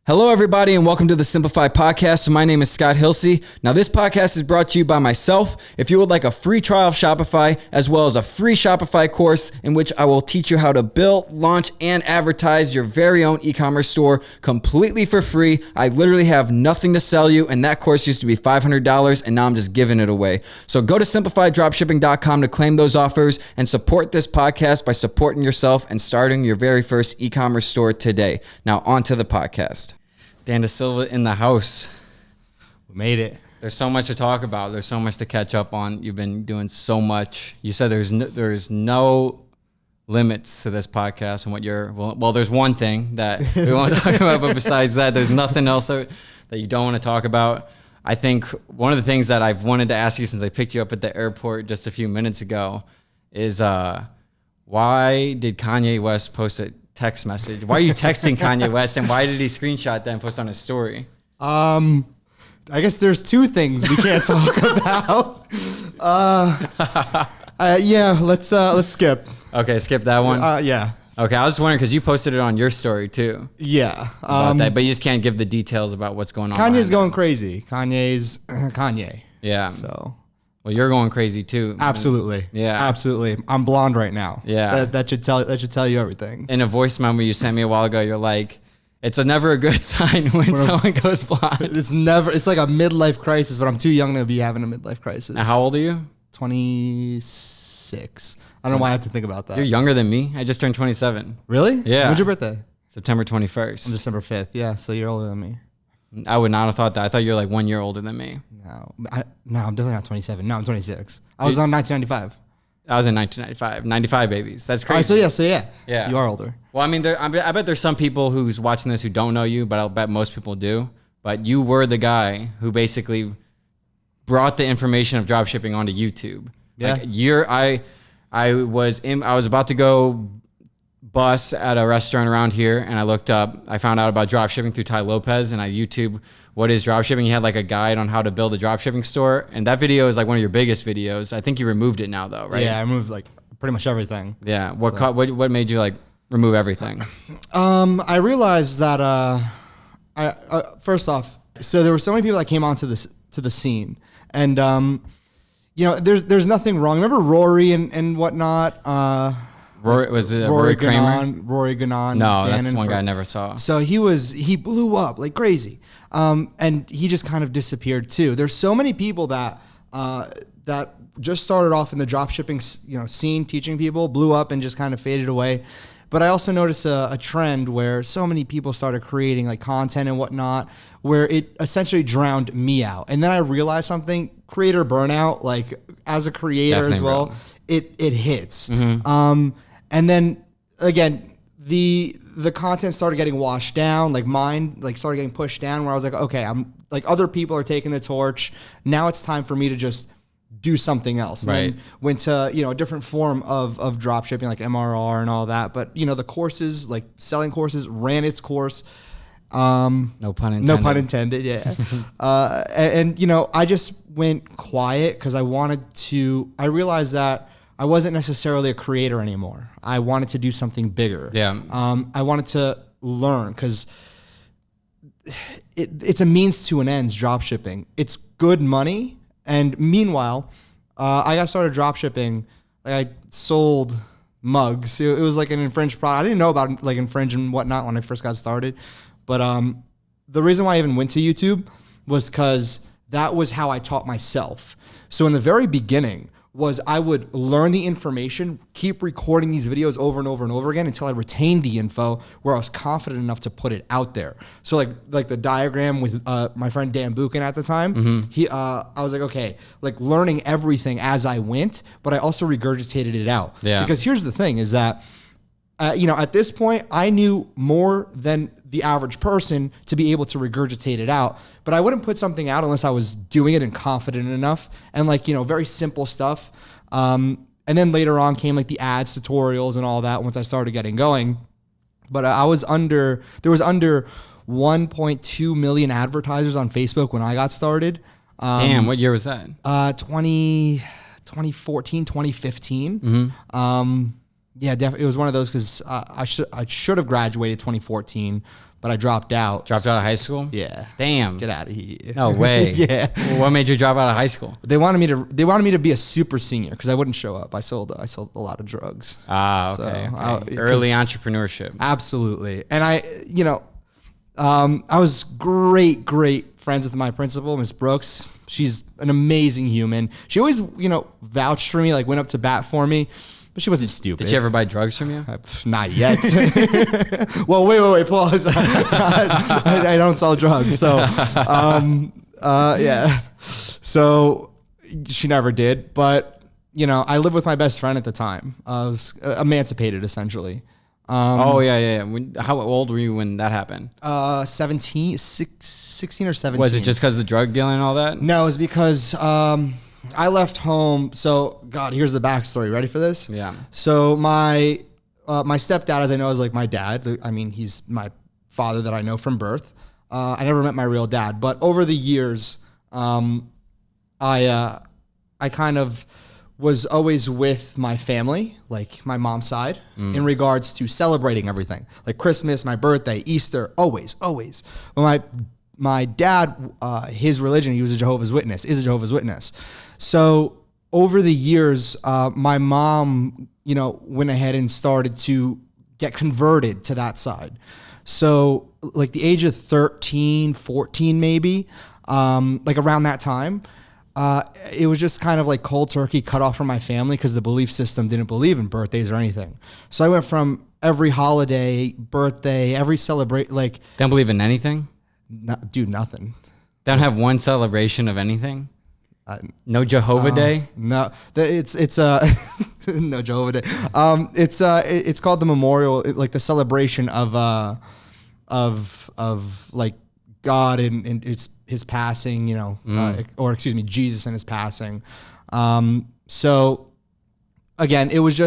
Hello, everybody, and welcome to the Simplify Podcast. My name is Scott Hilse. Now, this podcast is brought to you by myself. If you would like a free trial of Shopify, as well as a free Shopify course in which I will teach you how to build, launch, and advertise your very own e-commerce store completely for free. I literally have nothing to sell you, and that course used to be $500, and now I'm just giving it away. So go to simplifydropshipping.com to claim those offers and support this podcast by supporting yourself and starting your very first e-commerce store today. Now, on to the podcast. Dan Dasilva in the house. We made it. There's so much to talk about. There's so much to catch up on. You've been doing so much. You said there's no limits to this podcast and what you're, well, there's one thing that we want to talk about, but besides that, there's nothing else that you don't want to talk about. I think one of the things that I've wanted to ask you since I picked you up at the airport just a few minutes ago is why did Kanye West post a text message? Why are you texting Kanye West, and why did he screenshot that and post on his story? I guess there's two things we can't talk about. Yeah, let's skip. Okay, skip that one. Yeah. Okay, I was just wondering because you posted it on your story too. Yeah. About that, but you just can't give the details about what's going on. Kanye's going crazy. Kanye's Kanye. Yeah. So. Well, you're going crazy too. Absolutely. Yeah. Absolutely. I'm blonde right now. Yeah. That should tell you everything. In a voice memo you sent me a while ago, you're like, it's never a good sign when someone goes blonde. It's like a midlife crisis, but I'm too young to be having a midlife crisis. Now, how old are you? 26. I don't know why I have to think about that. You're younger than me. I just turned 27. Really? Yeah. When's your birthday? September 21st. I'm December 5th. Yeah, so you're older than me. I would not have thought that. I thought you were like 1 year older than me. No, I'm definitely not 27. No, I'm 26. I was on 1995. I was in 1995. 95 babies. That's crazy. All right, so yeah. Yeah. You are older. Well, I mean, I bet there's some people who's watching this who don't know you, but I'll bet most people do. But you were the guy who basically brought the information of dropshipping onto YouTube. Yeah. Like I was about to go bus at a restaurant around here, and I found out about dropshipping through Ty Lopez, and I YouTube what is dropshipping. He had like a guide on how to build a dropshipping store, and that video is like one of your biggest videos. I think you removed it now though, right? Yeah, I removed like pretty much everything. Yeah. What made you like remove everything? I realized that I first off, so there were so many people that came onto the scene, and there's nothing wrong. Remember Rory and whatnot. Rory Kramer? Rory Ganon. No, that's one guy I never saw. So he blew up like crazy. And he just kind of disappeared too. There's so many people that just started off in the dropshipping scene, teaching people, blew up and just kind of faded away. But I also noticed a trend where so many people started creating like content and whatnot, where it essentially drowned me out. And then I realized something, creator burnout, like as a creator definitely as well, it hits. Mm-hmm. And then again, the content started getting washed down, like mine, like started getting pushed down, where I was like, okay, I'm like, other people are taking the torch. Now it's time for me to just do something else. And right. Then went to, a different form of drop shipping, like MRR and all that. But the courses, like selling courses, ran its course. No pun intended. No pun intended. Yeah. and I just went quiet because I realized that I wasn't necessarily a creator anymore. I wanted to do something bigger. Yeah. I wanted to learn because it's a means to an end, drop shipping. It's good money. And meanwhile, I got started drop shipping. Like I sold mugs. It was like an infringed product. I didn't know about like infringe and whatnot when I first got started. But the reason why I even went to YouTube was because that was how I taught myself. So in the very beginning, I would learn the information, keep recording these videos over and over and over again until I retained the info where I was confident enough to put it out there. So like the diagram with my friend Dan Buchan at the time, mm-hmm. I was like, okay, like learning everything as I went, but I also regurgitated it out. Yeah. Because here's the thing is that, at this point, I knew more than the average person to be able to regurgitate it out, but I wouldn't put something out unless I was doing it and confident enough and very simple stuff. And then later on came like the ads, tutorials and all that once I started getting going. But there was under 1.2 million advertisers on Facebook when I got started. Damn, what year was that? 2014, 2015. Mm-hmm. Yeah, definitely. It was one of those because I should have graduated 2014, but but I dropped out. Dropped out of high school? Yeah. Damn. Get out of here. No way. Yeah. Well, what made you drop out of high school? They wanted me to be a super senior because I wouldn't show up. I sold a lot of drugs. Ah, okay. So Early entrepreneurship. Absolutely. And I was great friends with my principal, Miss Brooks. She's an amazing human. She always, vouched for me, like went up to bat for me, but she wasn't stupid. Did she ever buy drugs from you? Not yet. Well, wait, pause. I don't sell drugs. So, yeah. So she never did, but I lived with my best friend at the time. I was emancipated essentially. Yeah. How old were you when that happened? 16 or 17. Was it just because of the drug dealing and all that? No, it was because I left home. So, God, here's the backstory. Ready for this? Yeah. So my stepdad, as I know, is like my dad. I mean, he's my father that I know from birth. I never met my real dad, but over the years, I kind of was always with my family, like my mom's side, in regards to celebrating everything, like Christmas, my birthday, Easter, always. But my dad, his religion, he was a Jehovah's Witness, is a Jehovah's Witness. So over the years, my mom, went ahead and started to get converted to that side. So like the age of 13, 14, maybe, like around that time, it was just kind of like cold turkey cut off from my family because the belief system didn't believe in birthdays or anything. So I went from every holiday, birthday, every celebrate, like... Don't believe in anything? Nothing. Don't have one celebration of anything? No Jehovah Day? No, it's no Jehovah Day. It's called the memorial, like the celebration of like God and his passing, or excuse me, Jesus and his passing. So again, it was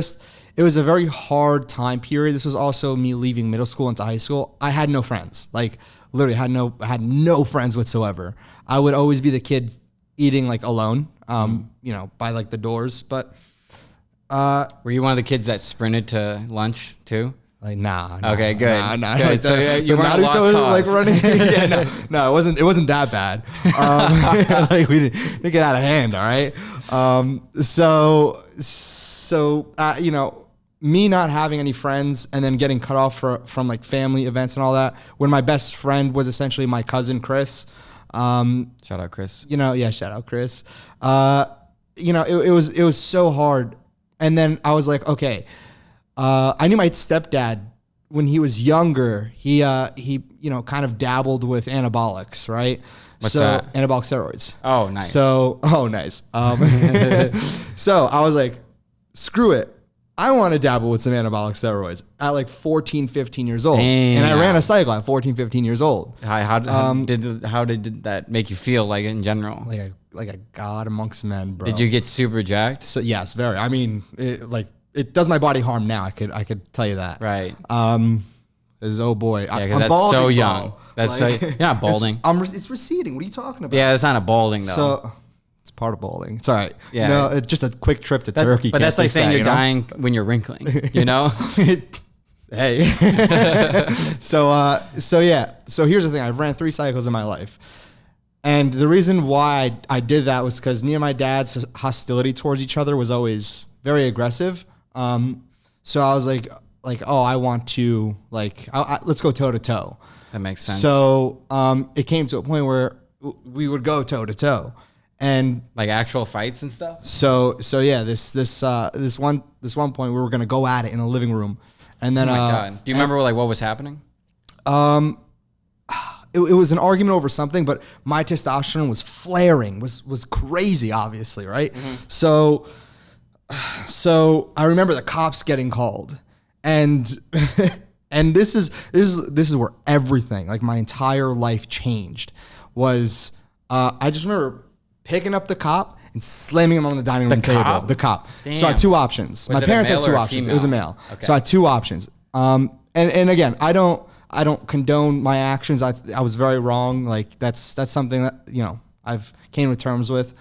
a very hard time period. This was also me leaving middle school into high school. I had no friends, like literally had no friends whatsoever. I would always be the kid eating like alone, by like the doors. But were you one of the kids that sprinted to lunch too? Like nah. Okay, good. Nah. Good. Like so you weren't a lost cause. Like running. Yeah, no, it wasn't that bad. Like we didn't get out of hand. All right. So me not having any friends and then getting cut off from like family events and all that. When my best friend was essentially my cousin Chris. Shout out Chris. Shout out Chris. It was so hard. And then I was like, okay. I knew my stepdad when he was younger. He kind of dabbled with anabolics, right? What's that? Anabolic steroids. Oh, nice. Nice. So I was like, screw it. I want to dabble with some anabolic steroids at like 14, 15 years old. Damn. And I ran a cycle at 14, 15 years old. How did that make you feel like in general? Like a god amongst men, bro. Did you get super jacked? So yes, very. I mean, it does my body harm now. I could tell you that. Right. Oh boy. Yeah, I'm that's balding, so bro. young. That's you're not balding. It's receding. What are you talking about? Yeah, it's not a balding though. So it's part of balding. It's all right. Yeah. No, it's just a quick trip to Turkey. But that's like saying you're dying when you're wrinkling. Hey. So here's the thing. I've ran 3 cycles in my life. And the reason why I did that was because me and my dad's hostility towards each other was always very aggressive. So I was like, oh, I want to let's go toe to toe. That makes sense. So it came to a point where we would go toe to toe, and like actual fights and stuff. So yeah, this one point we were gonna go at it in the living room, and then oh my God, do you remember what was happening? It was an argument over something, but my testosterone was flaring, was crazy, obviously, right? Mm-hmm. So I remember the cops getting called, and and this is where everything, like my entire life changed. Was I just remember picking up the cop and slamming him on the dining room table. The cop. Damn. So I had 2 options. My parents had 2 options. It was a male. Okay. So I had 2 options. And again, I don't condone my actions. I was very wrong. Like that's something that I've came to terms with.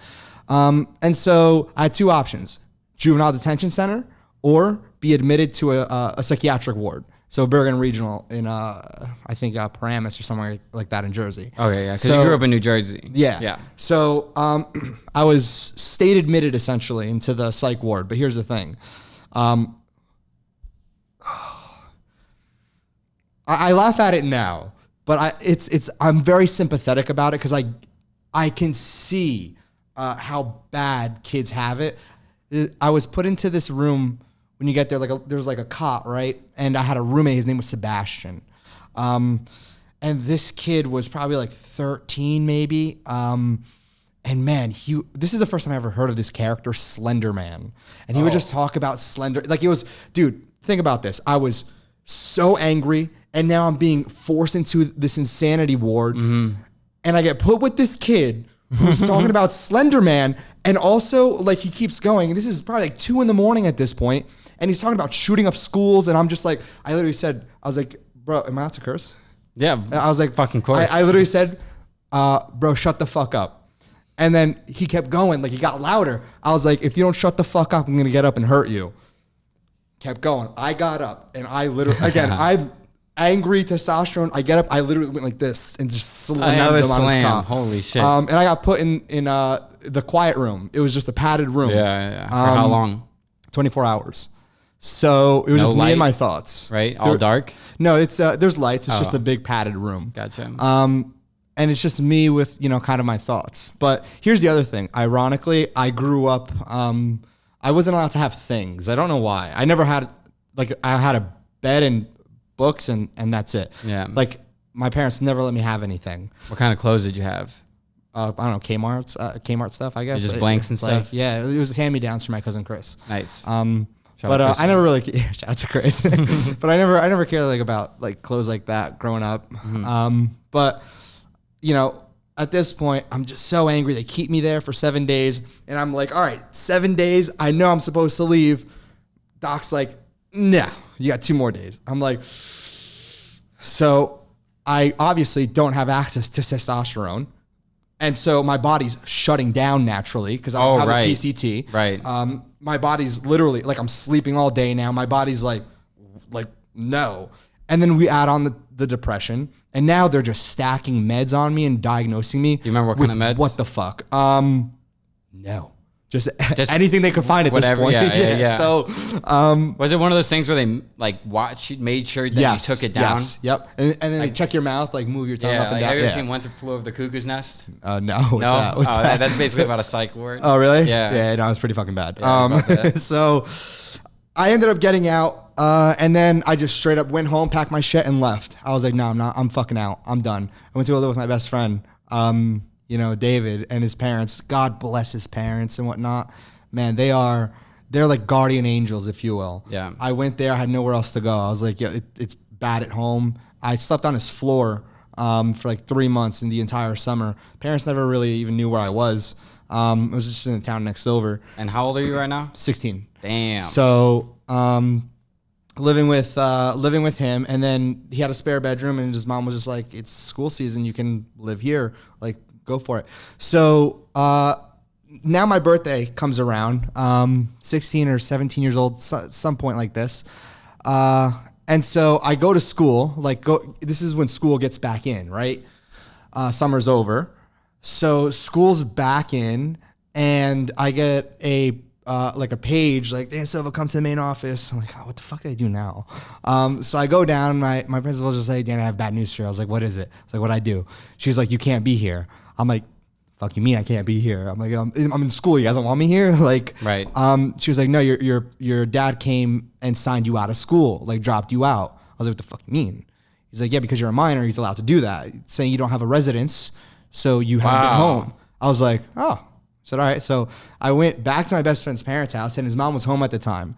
And so I had 2 options: juvenile detention center or be admitted to a psychiatric ward. So Bergen Regional in I think Paramus or somewhere like that in Jersey. Okay, yeah, because you grew up in New Jersey. Yeah. Yeah. So I was state admitted essentially into the psych ward. But here's the thing. I laugh at it now, but I'm very sympathetic about it because I can see how bad kids have it. I was put into this room. When you get there, there's like a cot, right? And I had a roommate. His name was Sebastian. And this kid was probably like 13 maybe. And man, this is the first time I ever heard of this character, Slender Man. And he would just talk about Slender. Like it was, dude, think about this. I was so angry and now I'm being forced into this insanity ward. And I get put with this kid who's talking about Slender Man. And also like he keeps going. And this is probably like 2 a.m. at this point. And he's talking about shooting up schools. And I'm just like, I literally said, I was like, bro, am I allowed to curse? Yeah. I was like, fucking course. I literally said, bro, shut the fuck up. And then he kept going, like he got louder. I was like, if you don't shut the fuck up, I'm gonna get up and hurt you. Kept going. I got up and I literally, again, I'm angry testosterone. I get up, I literally went like this and just slammed him on his top. Holy shit. And I got put in the quiet room. It was just a padded room. Yeah. For how long? 24 hours. So it was just me and my thoughts. Right? All dark? No, it's there's lights. It's just a big padded room. Gotcha. And it's just me with, kind of my thoughts. But here's the other thing. Ironically, I grew up, I wasn't allowed to have things. I don't know why. I never had, I had a bed and books and that's it. Yeah. Like, my parents never let me have anything. What kind of clothes did you have? I don't know, Kmart stuff, I guess. Just blanks and stuff? Yeah, it was hand-me-downs from my cousin Chris. Nice. But I never really shout out to Chris. But I never cared about clothes like that growing up. But at this point, I'm just so angry. They keep me there for 7 days, and I'm like, all right, 7 days. I know I'm supposed to leave. Doc's like, no, you got 2 more days. I'm like, so I obviously don't have access to testosterone. And so my body's shutting down naturally because I don't have a PCT. Right. My body's literally I'm sleeping all day now. My body's like no. And then we add on the depression, and now they're just stacking meds on me and diagnosing me. Do you remember what kind of meds? What the fuck? No. Just anything they could find at this point. Yeah. So, was it one of those things where they made sure that you took it down? Yes. Yep. And then they check your mouth, move your tongue up and down. Have you ever seen One Flew Over the Cuckoo's Nest? No. What's that? That's basically about a psych ward. Oh, really? Yeah. Yeah. No, it's pretty fucking bad. Yeah, so I ended up getting out, and then I just straight up went home, packed my shit, and left. I was like, no, I'm not. I'm fucking out. I'm done. I went to go live with my best friend, David, and his parents. God bless his parents and whatnot. Man, they're like guardian angels, if you will. Yeah. I went there. I had nowhere else to go. I was like, it's bad at home. I slept on his floor for 3 months in the entire summer. Parents never really even knew where I was. I was just in the town next over. And how old are you right now? 16. Damn. So living with him, and then he had a spare bedroom, and his mom was just like, "It's school season. You can live here. Go for it." So now my birthday comes around, 16 or 17 years old, some point like this. And so I go to school, this is when school gets back in, right? Summer's over. So school's back in, and I get a page, Dan Silva, come to the main office. I'm like, oh, what the fuck do I do now? So I go down, my principal just like, Dan, I have bad news for you. I was like, what is it? I was like, what'd I do? She's like, you can't be here. I'm like, fuck you mean I can't be here? I'm like, I'm in school. You guys don't want me here? Right. She was like, no, your dad came and signed you out of school, dropped you out. I was like, what the fuck you mean? He's like, yeah, because you're a minor, he's allowed to do that. Saying you don't have a residence, so you have to get home. I was like, oh. I said, all right. So I went back to my best friend's parents' house, and his mom was home at the time.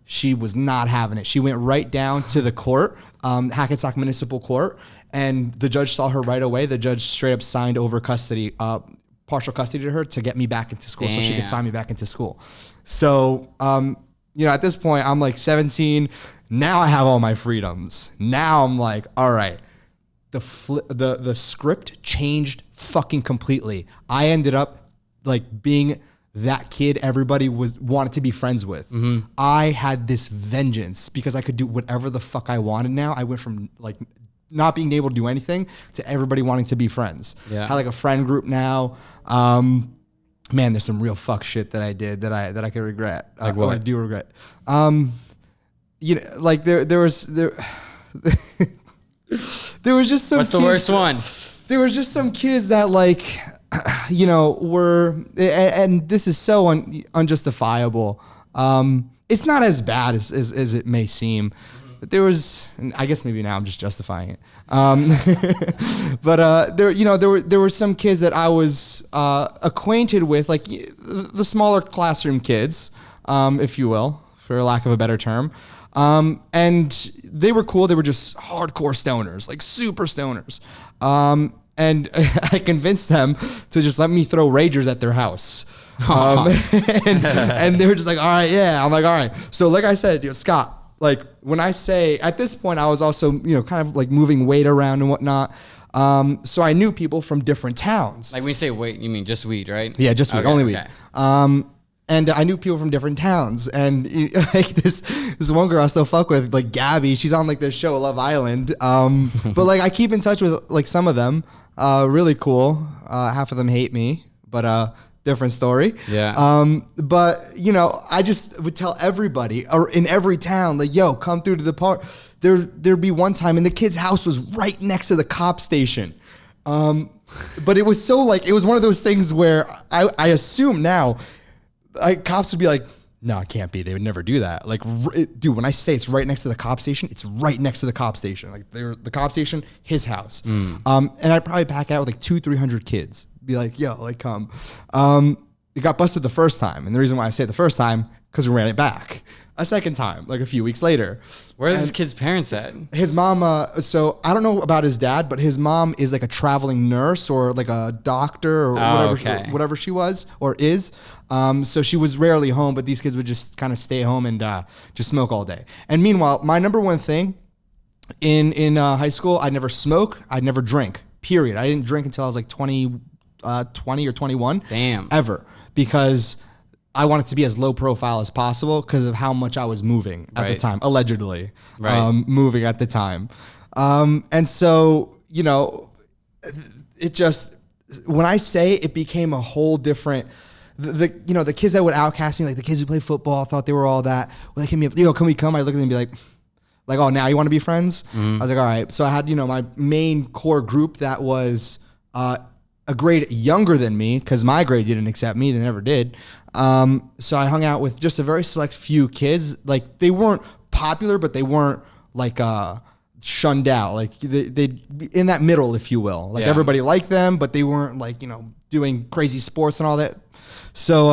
She was not having it. She went right down to the court, Hackensack Municipal Court, and the judge saw her right away. The judge straight up signed over custody, partial custody to her to get me back into school. So she could sign me back into school. So, at this point, I'm 17. Now I have all my freedoms. Now I'm like, all right, the script changed fucking completely. I ended up being that kid everybody wanted to be friends with. I had this vengeance because I could do whatever the fuck I wanted now. I went from like not being able to do anything to everybody wanting to be friends. I had like a friend group now. Man, there's some real fuck shit that I did that I could regret. Like what? I do regret. You know, like there was just some. What's the worst one? There was just some kids that like, you know, were, and this is so unjustifiable. It's not as bad as it may seem, but there was, and I guess maybe now I'm just justifying it. But there were some kids that I was acquainted with, like the smaller classroom kids, if you will, for lack of a better term. And they were cool. They were just hardcore stoners, like super stoners. And I convinced them to just let me throw ragers at their house. And they were just like, all right, yeah. I'm like, all right. So like I said, Scott, like when I say at this point, I was also, kind of like moving weight around and whatnot. So I knew people from different towns. Like when you say weight, you mean just weed, right? Yeah, just weed, only weed. And I knew people from different towns, and like this one girl I still fuck with, like Gabby. She's on like this show, Love Island. But like I keep in touch with like some of them. Really cool. Half of them hate me, but different story. Yeah. But I just would tell everybody or in every town, like, yo, come through to the park. There'd be one time, and the kid's house was right next to the cop station. But it was so like it was one of those things where I assume now. Cops would be like, no, it can't be. They would never do that. Like, dude, when I say it's right next to the cop station, it's right next to the cop station. Like, the cop station, his house. And I'd probably pack out with like 200-300 kids. Be like, yo, like, come. It got busted the first time. And the reason why I say the first time, because we ran it back. A second time, like a few weeks later. Where are this kid's parents at? His mom, so I don't know about his dad, but his mom is like a traveling nurse or like a doctor or whatever she was or is. So she was rarely home, but these kids would just kind of stay home and just smoke all day. And meanwhile, my number one thing in high school, I'd never smoke, I'd never drink, period. I didn't drink until I was like 20 or 21. Damn. Ever. Because I wanted to be as low profile as possible because of how much I was moving at the time, allegedly moving at the time. And so, it just, when I say it became a whole different, the kids that would outcast me, like the kids who play football, thought they were all that. When they came up, can we come? I look at them and be like, oh, now you want to be friends? I was like, all right. So I had, my main core group that was a grade younger than me because my grade didn't accept me. They never did. So I hung out with just a very select few kids. Like they weren't popular, but they weren't like shunned out. Like they in that middle, if you will. Like everybody liked them, but they weren't like doing crazy sports and all that. So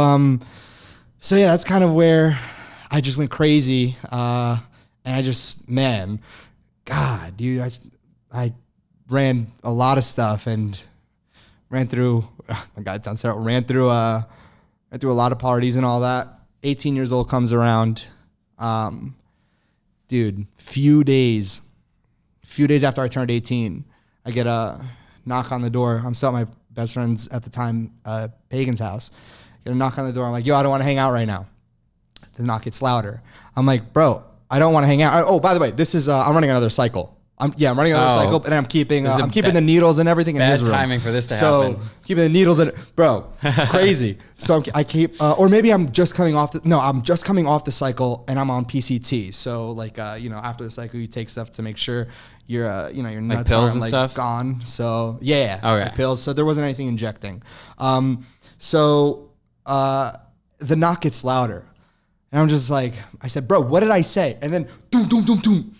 yeah, that's kind of where I just went crazy. And I just, man, God, dude, I ran a lot of stuff and ran through. Oh my God, it sounds terrible. Ran through a lot of parties and all that. 18 years old comes around. Dude, few days after I turned 18, I get a knock on the door. I'm still at my best friend's at the time, Pagan's house. Get a knock on the door. I'm like, yo, I don't want to hang out right now. The knock gets louder. I'm like, bro, I don't want to hang out. Oh, by the way, this is, I'm running another cycle. I'm running another cycle, and I'm keeping the needles and everything in his room. Bad timing for this to happen. So keeping the needles in, bro, crazy. So I keep, or maybe I'm just coming off the cycle and I'm on PCT. So like, after the cycle, you take stuff to make sure your nuts aren't like stuff? Gone. So yeah, okay. Like pills. So there wasn't anything injecting. So the knock gets louder, and I'm just like, I said, bro, what did I say? And then doom, doom, doom, doom.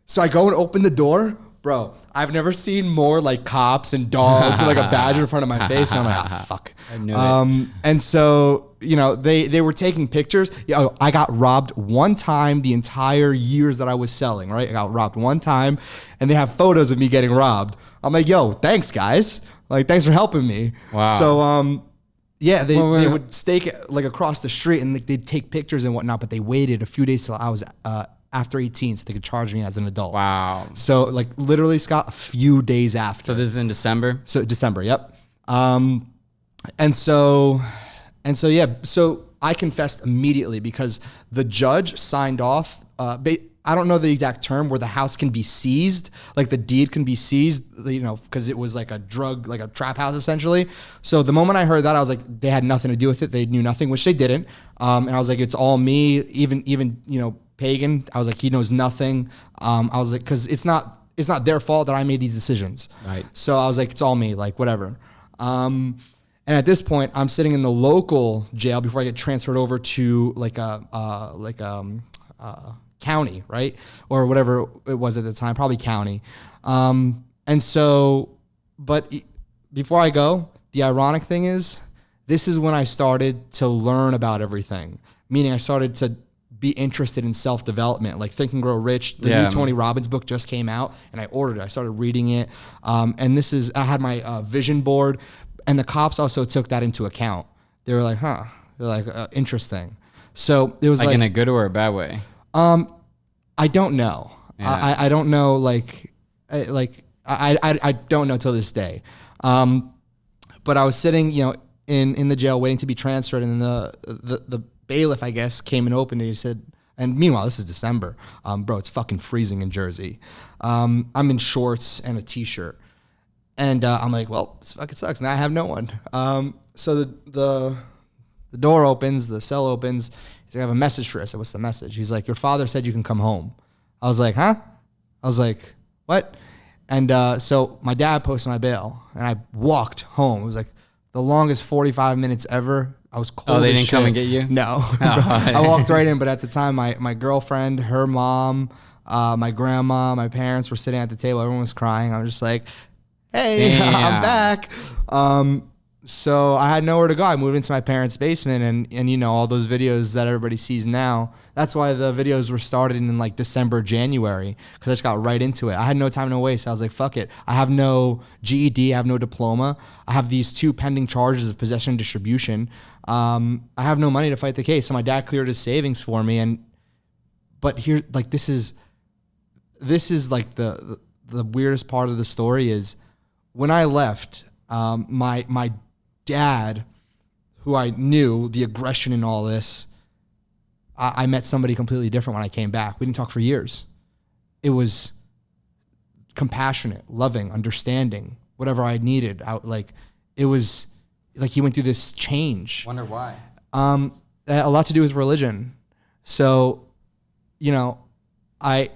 So I go and open the door, bro. I've never seen more like cops and dogs and like a badger in front of my face. And I'm like, fuck. I knew it. And so, they were taking pictures. I got robbed one time the entire years that I was selling, right? I got robbed one time and they have photos of me getting robbed. I'm like, yo, thanks guys. Like, thanks for helping me. Wow. So, yeah, they would stake like across the street and they'd take pictures and whatnot, but they waited a few days till I was, after 18 so they could charge me as an adult. Wow. So like literally, Scott, a few days after. So this is in December? So December, yep. And so And so, yeah, so I confessed immediately because the judge signed off. I don't know the exact term where the house can be seized, like the deed can be seized, because it was like a trap house essentially. So the moment I heard that, I was like, they had nothing to do with it. They knew nothing, which they didn't. And I was like, it's all me, even Pagan. I was like, he knows nothing. I was like, cause it's not their fault that I made these decisions. Right. So I was like, it's all me, like whatever. And at this point, I'm sitting in the local jail before I get transferred over to county, right? Or whatever it was at the time, probably county. And so, but before I go, the ironic thing is, this is when I started to learn about everything. Meaning I started to be interested in self-development, like Think and Grow Rich. The new Tony Robbins book just came out and I ordered it. I started reading it. And I had my vision board, and the cops also took that into account. They were like, huh, they're like, interesting. So it was like in a good or a bad way? I don't know. Yeah. I don't know. I don't know till this day. But I was sitting, in the jail waiting to be transferred, and the bailiff, I guess, came and opened it. He said, and meanwhile, this is December. Bro, it's fucking freezing in Jersey. I'm in shorts and a t-shirt. And I'm like, well, this fucking sucks. Now I have no one. So the door opens, the cell opens. He's like, I have a message for us. I said, what's the message? He's like, your father said you can come home. I was like, huh? I was like, what? And so my dad posted my bail, and I walked home. It was like the longest 45 minutes ever. I was cold. Oh, they as didn't shit. come and get you? No. I walked right in, but at the time, my girlfriend, her mom, my grandma, my parents were sitting at the table. Everyone was crying. I was just like, hey, I'm back. So I had nowhere to go. I moved into my parents' basement, and all those videos that everybody sees now. That's why the videos were started in like December, January, because I just got right into it. I had no time to waste. I was like, fuck it. I have no GED. I have no diploma. I have these 2 pending charges of possession and distribution. I have no money to fight the case. So my dad cleared his savings for me. But here, like, this is like the weirdest part of the story is when I left, my dad, who I knew the aggression in all this, I met somebody completely different when I came back. We didn't talk for years. It was compassionate, loving, understanding, whatever I needed. It was like he went through this change. Wonder why? A lot to do with religion. So, I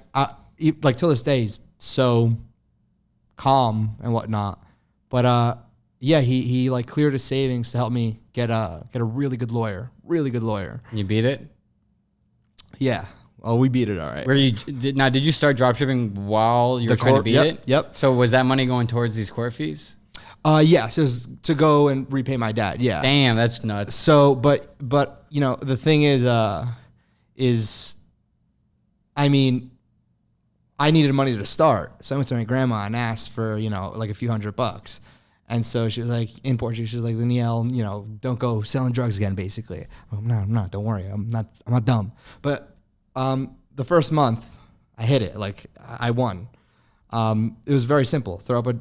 like till this day he's so calm and whatnot. But yeah, he like cleared his savings to help me get a really good lawyer. You beat it? Yeah. Oh, we beat it all right. Did you start dropshipping while you were trying to beat it? Yep. So was that money going towards these court fees? Yes, it was to go and repay my dad. Yeah. Damn, that's nuts. So, but the thing is I mean, I needed money to start. So I went to my grandma and asked for, like a few $100. And so she was like, in Portuguese, she was like, Danielle, don't go selling drugs again, basically. I'm not, don't worry. I'm not dumb. But the first month I hit it, like I won. It was very simple. Throw up a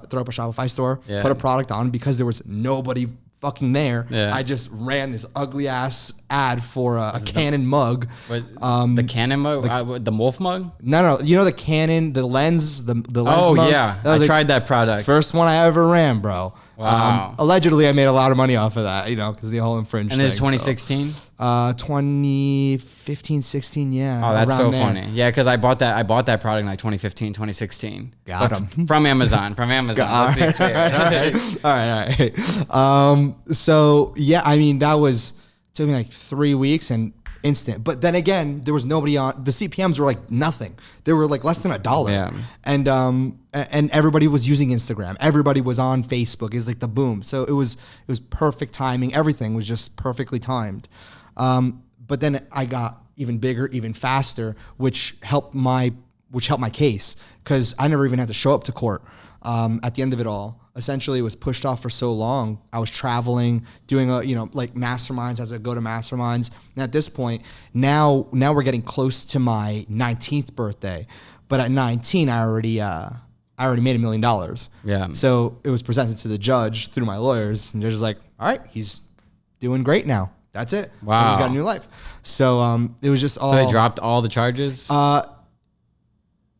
Shopify store, put a product on, because there was nobody fucking there. Yeah. I just ran this ugly ass ad for a Canon mug. The Canon mug? The Wolf mug? No. The Canon, the lens, the lens mugs? Oh, yeah. I tried that product. First one I ever ran, bro. Wow. Allegedly, I made a lot of money off of that, because the whole infringed thing. And this is 2016? 2015, 16, yeah. Oh, that's so funny. Yeah, because I bought that product in like 2015, 2016. Got him. From Amazon. Let's be clear. All right. So, yeah, I mean, took me like 3 weeks and instant. But then again, there was nobody on. The CPMs were like nothing. They were like less than $1. Yeah. And everybody was using Instagram. Everybody was on Facebook. It was like the boom. So it was perfect timing. Everything was just perfectly timed. But then I got even bigger, even faster, which helped my case, because I never even had to show up to court. At the end of it all, essentially it was pushed off for so long. I was traveling, doing like masterminds as I go to masterminds. And at this point, now we're getting close to my 19th birthday. But at 19, I already made $1 million. Yeah. So it was presented to the judge through my lawyers, and they're just like, all right, he's doing great now. That's it. Wow. He's got a new life. So it was just all. So they dropped all the charges? Do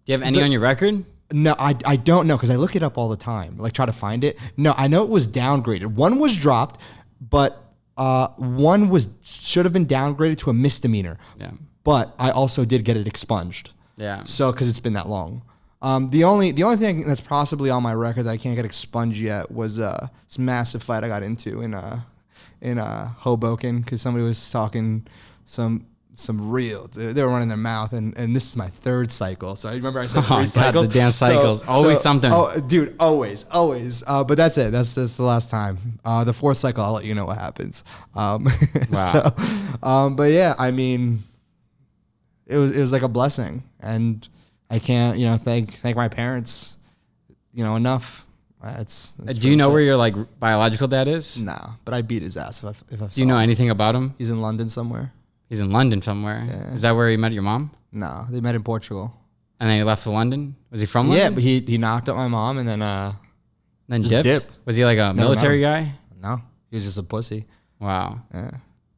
you have any on your record? No, I don't know because I look it up all the time. Like try to find it. No, I know it was downgraded. One was dropped, but one should have been downgraded to a misdemeanor. Yeah. But I also did get it expunged. Yeah. So because it's been that long. The only thing that's possibly on my record that I can't get expunged yet was this massive fight I got into in Hoboken because somebody was talking some real. They were running their mouth, and this is my third cycle. So I remember I said 3 cycles. The damn cycles, always something. Oh, dude, always. But that's it. That's the last time. The 4th cycle, I'll let you know what happens. Wow. But yeah, I mean, it was like a blessing, and I can't thank my parents enough. Do you know where your like biological dad is? No, but I beat his ass if I Do you know anything about him? He's in London somewhere. He's in London somewhere. Yeah. Is that where he met your mom? No, they met in Portugal. And then he left for London? Was he from London? Yeah, but he knocked up my mom and then just dipped. Was he like a military guy? No, he was just a pussy. Wow. Yeah.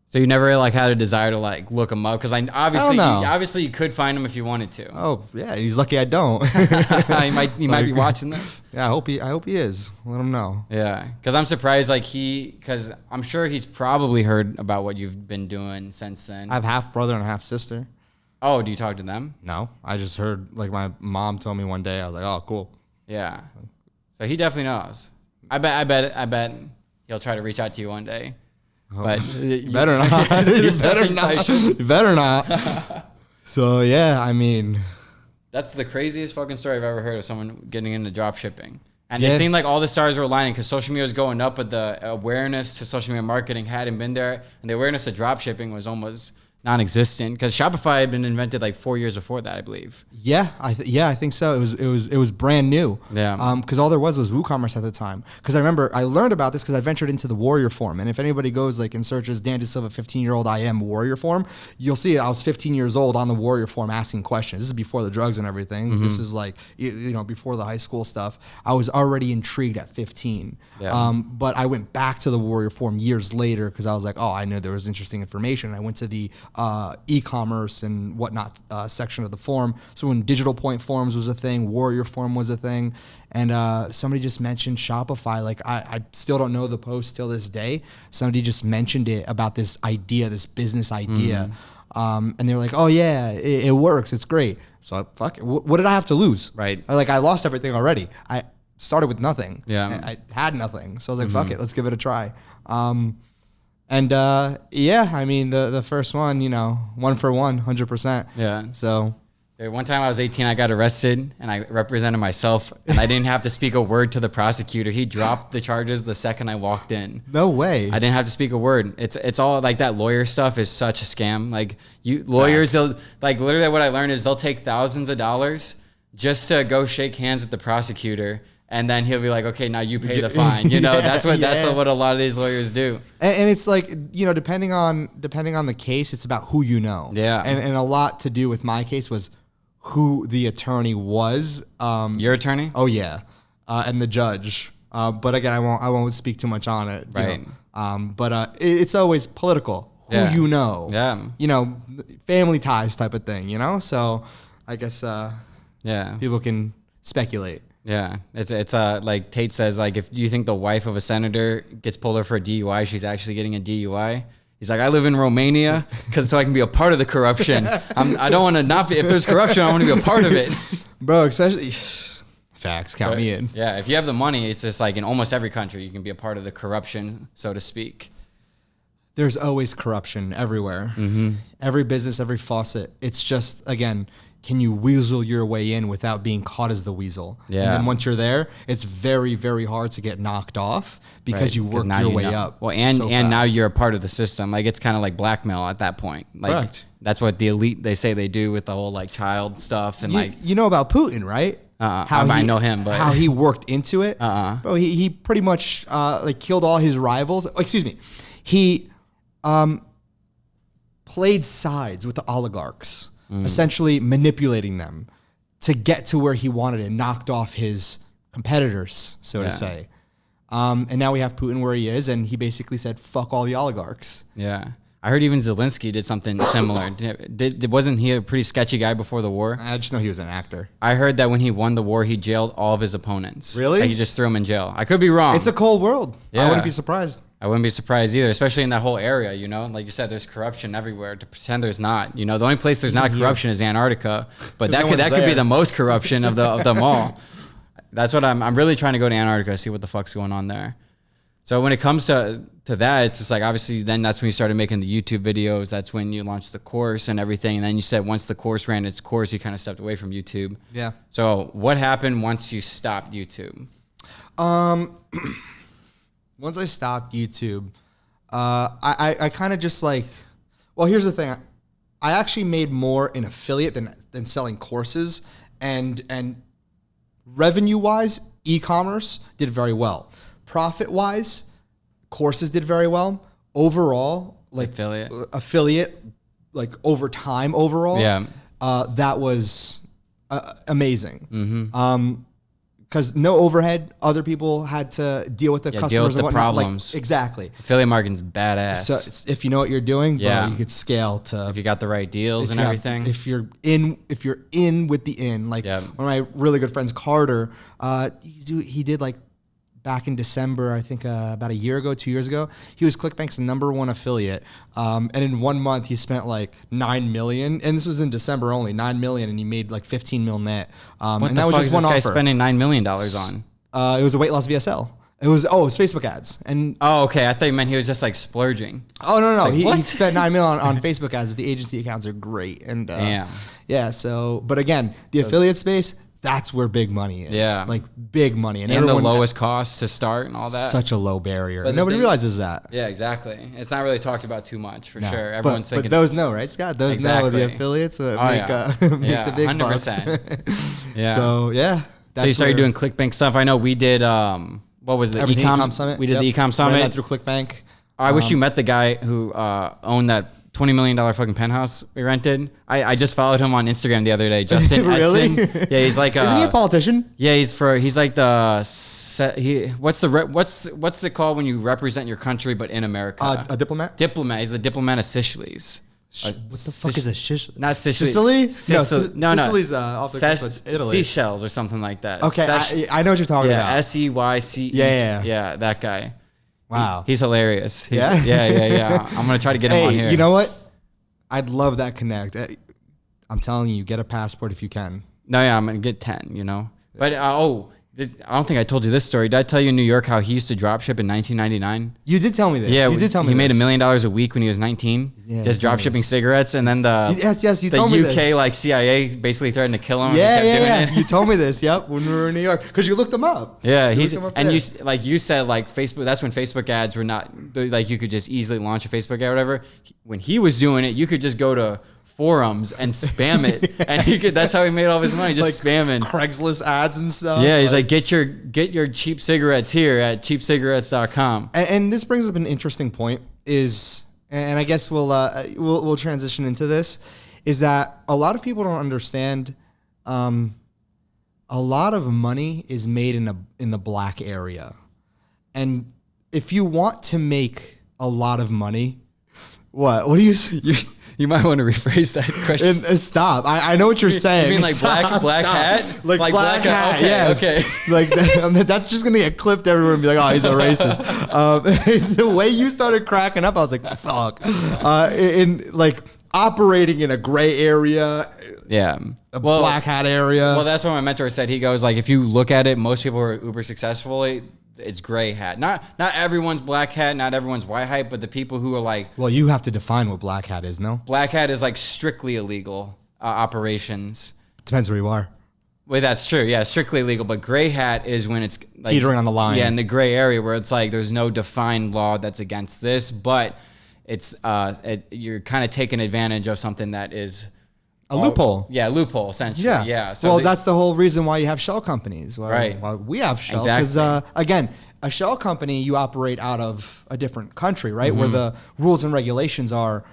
So you never like had a desire to like look him up? Because obviously you could find him if you wanted to. Oh yeah, he's lucky I don't. he might be watching this. Yeah, I hope he is. Let him know. Yeah, because I'm surprised because I'm sure he's probably heard about what you've been doing since then. I have half brother and a half sister. Oh, do you talk to them? No, I just heard like my mom told me one day. I was like, oh, cool. Yeah, so he definitely knows. I bet he'll try to reach out to you one day. But you better not. You better not. So yeah, I mean, that's the craziest fucking story I've ever heard of someone getting into drop shipping. And it seemed like all the stars were aligning because social media was going up, but the awareness to social media marketing hadn't been there, and the awareness of drop shipping was almost non-existent because Shopify had been invented like 4 years before that, I believe. Yeah, I think so. It was brand new. Yeah. Because all there was WooCommerce at the time. Because I remember I learned about this because I ventured into the Warrior Forum, and if anybody goes like and searches Dan Dasilva 15-year-old I am Warrior Forum, you'll see I was 15 years old on the Warrior Forum asking questions. This is before the drugs and everything. Mm-hmm. This is like before the high school stuff. I was already intrigued at 15. Yeah. But I went back to the Warrior Forum years later because I was like, oh, I knew there was interesting information. I went to the e-commerce and whatnot section of the forum. So when Digital Point forums was a thing, Warrior Forum was a thing, and somebody just mentioned Shopify. Like I still don't know the post till this day. Somebody just mentioned it about this idea, this business idea, and they were like, "Oh yeah, it works. It's great." So fuck it. What did I have to lose? Right. I lost everything already. I started with nothing. Yeah. I had nothing. So I was like, "Fuck it. Let's give it a try." And I mean the first one, 1 for 1, 100%. Yeah. So one time I was 18, I got arrested and I represented myself and I didn't have to speak a word to the prosecutor. He dropped the charges the second I walked in. No way. I didn't have to speak a word. It's all like that lawyer stuff is such a scam. Like lawyers, they'll like literally what I learned is they'll take thousands of dollars just to go shake hands with the prosecutor. And then he'll be like, okay, now you pay the fine. That's what a lot of these lawyers do. And it's like, depending on the case, it's about who you know. Yeah. And a lot to do with my case was who the attorney was. Your attorney? Oh yeah. And the judge. But again, I won't speak too much on it. Right. But it's always political. Who you know. Yeah. Family ties type of thing. So I guess people can speculate. Yeah, it's like Tate says, like if you think the wife of a senator gets pulled over for a DUI, she's actually getting a DUI. He's like, I live in Romania so I can be a part of the corruption. I don't want to not be. If there's corruption, I want to be a part of it. Bro, especially facts. Count me in. Yeah, if you have the money, it's just like in almost every country, you can be a part of the corruption, so to speak. There's always corruption everywhere. Mm-hmm. Every business, every faucet. It's just, again, can you weasel your way in without being caught as the weasel? Yeah. And then once you're there, it's very, very hard to get knocked off because you work your way up. Well, and now you're a part of the system. Like it's kind of like blackmail at that point. Like Correct. That's what the elite, they say they do with the whole like child stuff. And you know about Putin, right? I know him, but how he worked into it. Bro, he pretty much killed all his rivals. Oh, excuse me. He played sides with the oligarchs. Essentially manipulating them to get to where he wanted and knocked off his competitors, so to say. And now we have Putin where he is, and he basically said, fuck all the oligarchs. Yeah. I heard even Zelensky did something similar. Wasn't he a pretty sketchy guy before the war? I just know he was an actor. I heard that when he won the war, he jailed all of his opponents. Really? Like he just threw them in jail. I could be wrong. It's a cold world. Yeah. I wouldn't be surprised. I wouldn't be surprised either, especially in that whole area, you know? Like you said, there's corruption everywhere. To pretend there's not. You know, the only place there's not corruption is Antarctica. But that could be the most corruption of them all. That's what I'm really trying to go to Antarctica, see what the fuck's going on there. So when it comes to that, it's just like, obviously then that's when you started making the YouTube videos. That's when you launched the course and everything. And then you said once the course ran its course, you kind of stepped away from YouTube. Yeah. So what happened once you stopped YouTube? Once I stopped YouTube, I kind of just like, well, here's the thing. I actually made more in affiliate than selling courses, and revenue-wise, e-commerce did very well. Profit-wise, courses did very well. Overall, like affiliate, like over time overall, that was amazing. Mm-hmm. Because no overhead, other people had to deal with the customers deal with and the whatnot. problems. Like, exactly. Affiliate marketing's badass. So if you know what you're doing, bro, you could scale to. If you got the right deals and everything. If you're in with the in, like one of my really good friends, Carter, he did like back in December, I think about a year ago, 2 years ago, he was ClickBank's #1 affiliate. And in 1 month, he spent like $9 million. And this was in December only, $9 million. And he made like 15 mil net. What and the that was fuck just is one this guy offer. spending $9 million on? It was a weight loss VSL. It was Facebook ads. And okay. I thought you meant he was just like splurging. Oh, no. Like, he spent $9 million on Facebook ads, but the agency accounts are great. And damn. Yeah, so, but again, the affiliate space, that's where big money is. Yeah. Like big money. And the lowest cost to start and all that. Such a low barrier. But Nobody realizes that. Yeah, exactly. It's not really talked about too much for sure. Everyone's but thinking. those know, right, Scott? Those know the affiliates make the big 100%. bucks. Yeah. So, yeah. So you started doing ClickBank stuff. I know we did, what was the Ecom Summit? We did the Ecom Summit. Ran that through ClickBank. I wish you met the guy who owned that $20 million fucking penthouse we rented. I just followed him on Instagram the other day. Justin Really? Edson. Yeah, he's like Isn't he a politician? Yeah, he's like what's it called when you represent your country but in America? A diplomat? Diplomat. He's the diplomat of Seychelles. What the fuck is a shish? Not Sicily. Sicily? No, Sicily's off the coast of Italy. Seashells or something like that. Okay, I know what you're talking about. SEYCE. Yeah, that guy. Wow. He's hilarious. Yeah? Yeah. I'm going to try to get him on here. You know what? I'd love that connect. I'm telling you, get a passport if you can. No, yeah, I'm going to get 10, you know. But, I don't think I told you this story. Did I tell you in New York how he used to drop ship in 1999? You did tell me this. Yeah, you did tell me he made $1 million a week when he was 19, just drop shipping cigarettes, and then you told me UK this. like CIA basically threatened to kill him. Yeah. You told me this. Yep, when we were in New York, because you looked them up. Yeah, you said like Facebook. That's when Facebook ads were not like you could just easily launch a Facebook ad or whatever. When he was doing it, you could just go to forums and spam it, and that's how he made all of his money, just like spamming Craigslist ads and stuff. Yeah, he's like get your cheap cigarettes here at cheapcigarettes.com. And this brings up an interesting point and I guess we'll transition into this, is that a lot of people don't understand a lot of money is made in the black area. And if you want to make a lot of money, what do you might want to rephrase that question. Stop. I know what you're saying. You mean like black hat? Like black hat, okay, yes. Okay. Like that's just going to get clipped everywhere and be like, oh, he's a racist. The way you started cracking up, I was like, fuck. In like operating in a gray area. Yeah. Black hat area. Well, that's what my mentor said. He goes like, if you look at it, most people who are uber successful, it's gray hat. Not everyone's black hat, not everyone's white hat, but the people who are like... Well, you have to define what black hat is, no? Black hat is like strictly illegal operations. Depends where you are. Well, that's true. Yeah, strictly illegal. But gray hat is when it's like... teetering on the line. Yeah, in the gray area where it's like there's no defined law that's against this, but it's you're kind of taking advantage of something that is... A loophole. Yeah, loophole, essentially. Yeah. So that's the whole reason why you have shell companies. Right. Why we have shells. Because, again, a shell company, you operate out of a different country, right? Mm-hmm. Where the rules and regulations are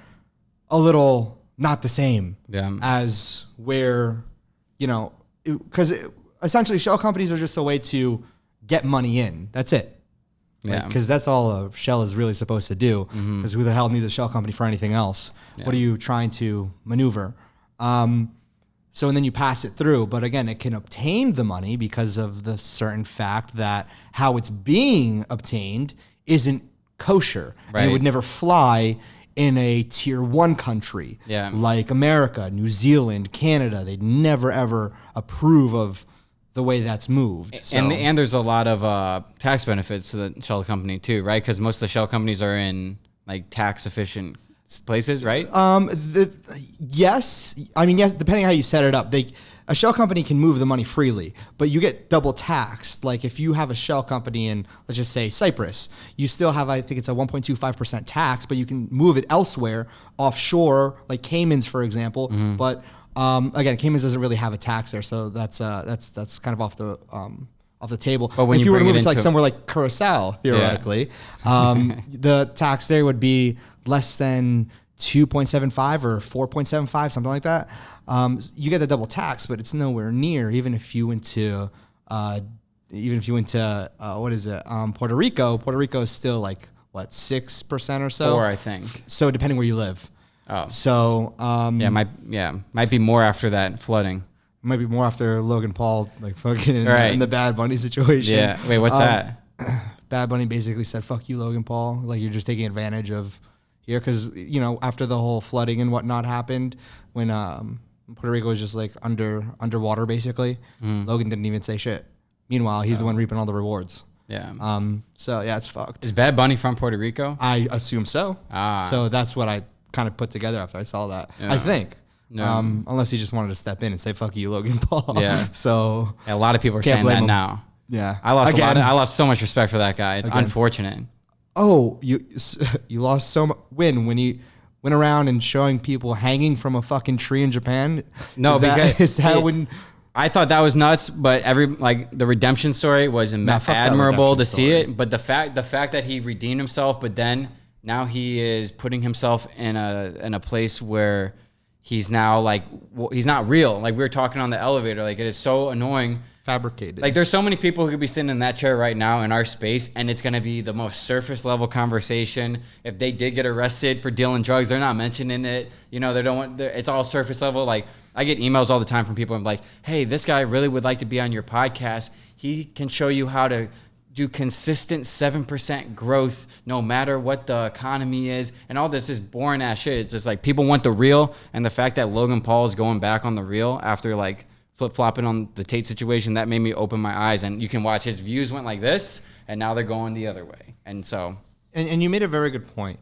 a little not the same as where, because essentially shell companies are just a way to get money in. That's it. Yeah. Because that's all a shell is really supposed to do. Because who the hell needs a shell company for anything else? Yeah. What are you trying to maneuver? So, and then you pass it through. But again, it can obtain the money because of the certain fact that how it's being obtained isn't kosher. Right. And it would never fly in a tier 1 country like America, New Zealand, Canada. They'd never, ever approve of the way that's moved. So. And there's a lot of tax benefits to the shell company too, right? Because most of the shell companies are in like tax efficient places, right? Yes. I mean, yes, depending on how you set it up. A shell company can move the money freely, but you get double taxed. Like if you have a shell company in, let's just say Cyprus, you still have, I think it's a 1.25% tax, but you can move it elsewhere offshore, like Caymans, for example. But again, Caymans doesn't really have a tax there, so that's kind of off the table. But if you were to move it to like somewhere like Curacao, theoretically, the tax there would be less than 2.75 or 4.75, something like that. You get the double tax, but it's nowhere near. Even if you went to what is it? Puerto Rico. Puerto Rico is still like what, 6% or so. 4, I think. So depending where you live. Oh. So might be more after that flooding. Might be more after Logan Paul, like fucking in the Bad Bunny situation. Yeah. Wait, what's that? Bad Bunny basically said, "Fuck you, Logan Paul. Like you're just taking advantage of here," because after the whole flooding and whatnot happened, when Puerto Rico was just like underwater basically, Logan didn't even say shit. Meanwhile, he's the one reaping all the rewards. Yeah. So yeah, it's fucked. Is Bad Bunny from Puerto Rico? I assume so. So that's what I kind of put together after I saw that. I think. Unless he just wanted to step in and say "fuck you, Logan Paul." Yeah. So a lot of people are saying that him. Now. Yeah. I lost so much respect for that guy. It's unfortunate. Oh, you lost so much when he went around and showing people hanging from a fucking tree in Japan. No, when I thought that was nuts, but the redemption story was admirable to see it. But the fact that he redeemed himself, but then now he is putting himself in a place where he's now he's not real. Like we were talking on the elevator, like it is so annoying. Fabricated. Like there's so many people who could be sitting in that chair right now in our space, and it's going to be the most surface level conversation. If they did get arrested for dealing drugs, they're not mentioning it. They don't want. It's all surface level. Like I get emails all the time from people. I'm like, hey, this guy really would like to be on your podcast. He can show you how to do consistent 7% growth no matter what the economy is, and all this is boring ass shit. It's just like people want the real, and the fact that Logan Paul is going back on the real after flip-flopping on the Tate situation, that made me open my eyes. And you can watch his views went like this, and now they're going the other way. And so, and you made a very good point.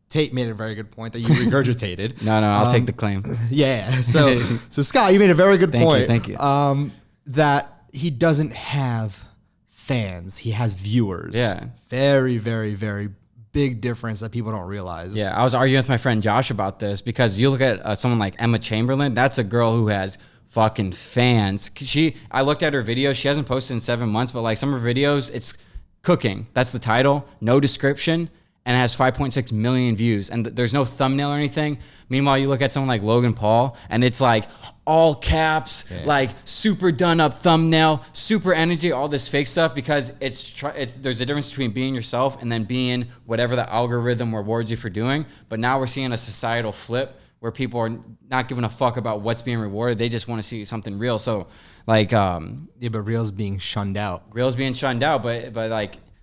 Tate made a very good point that you regurgitated. No, I'll take the claim. Yeah. So Scott, you made a very good point. Thank you. That he doesn't have fans; he has viewers. Yeah. Very, very, very big difference that people don't realize. Yeah, I was arguing with my friend Josh about this because you look at someone like Emma Chamberlain. That's a girl who has fucking fans. I looked at her videos. She hasn't posted in 7 months, but some of her videos, it's cooking. That's the title. No description. And it has 5.6 million views. And there's no thumbnail or anything. Meanwhile, you look at someone like Logan Paul, and it's all caps, super done up thumbnail, super energy, all this fake stuff, because there's a difference between being yourself and then being whatever the algorithm rewards you for doing. But now we're seeing a societal flip where people are not giving a fuck about what's being rewarded. They just want to see something real. So but Real's being shunned out. But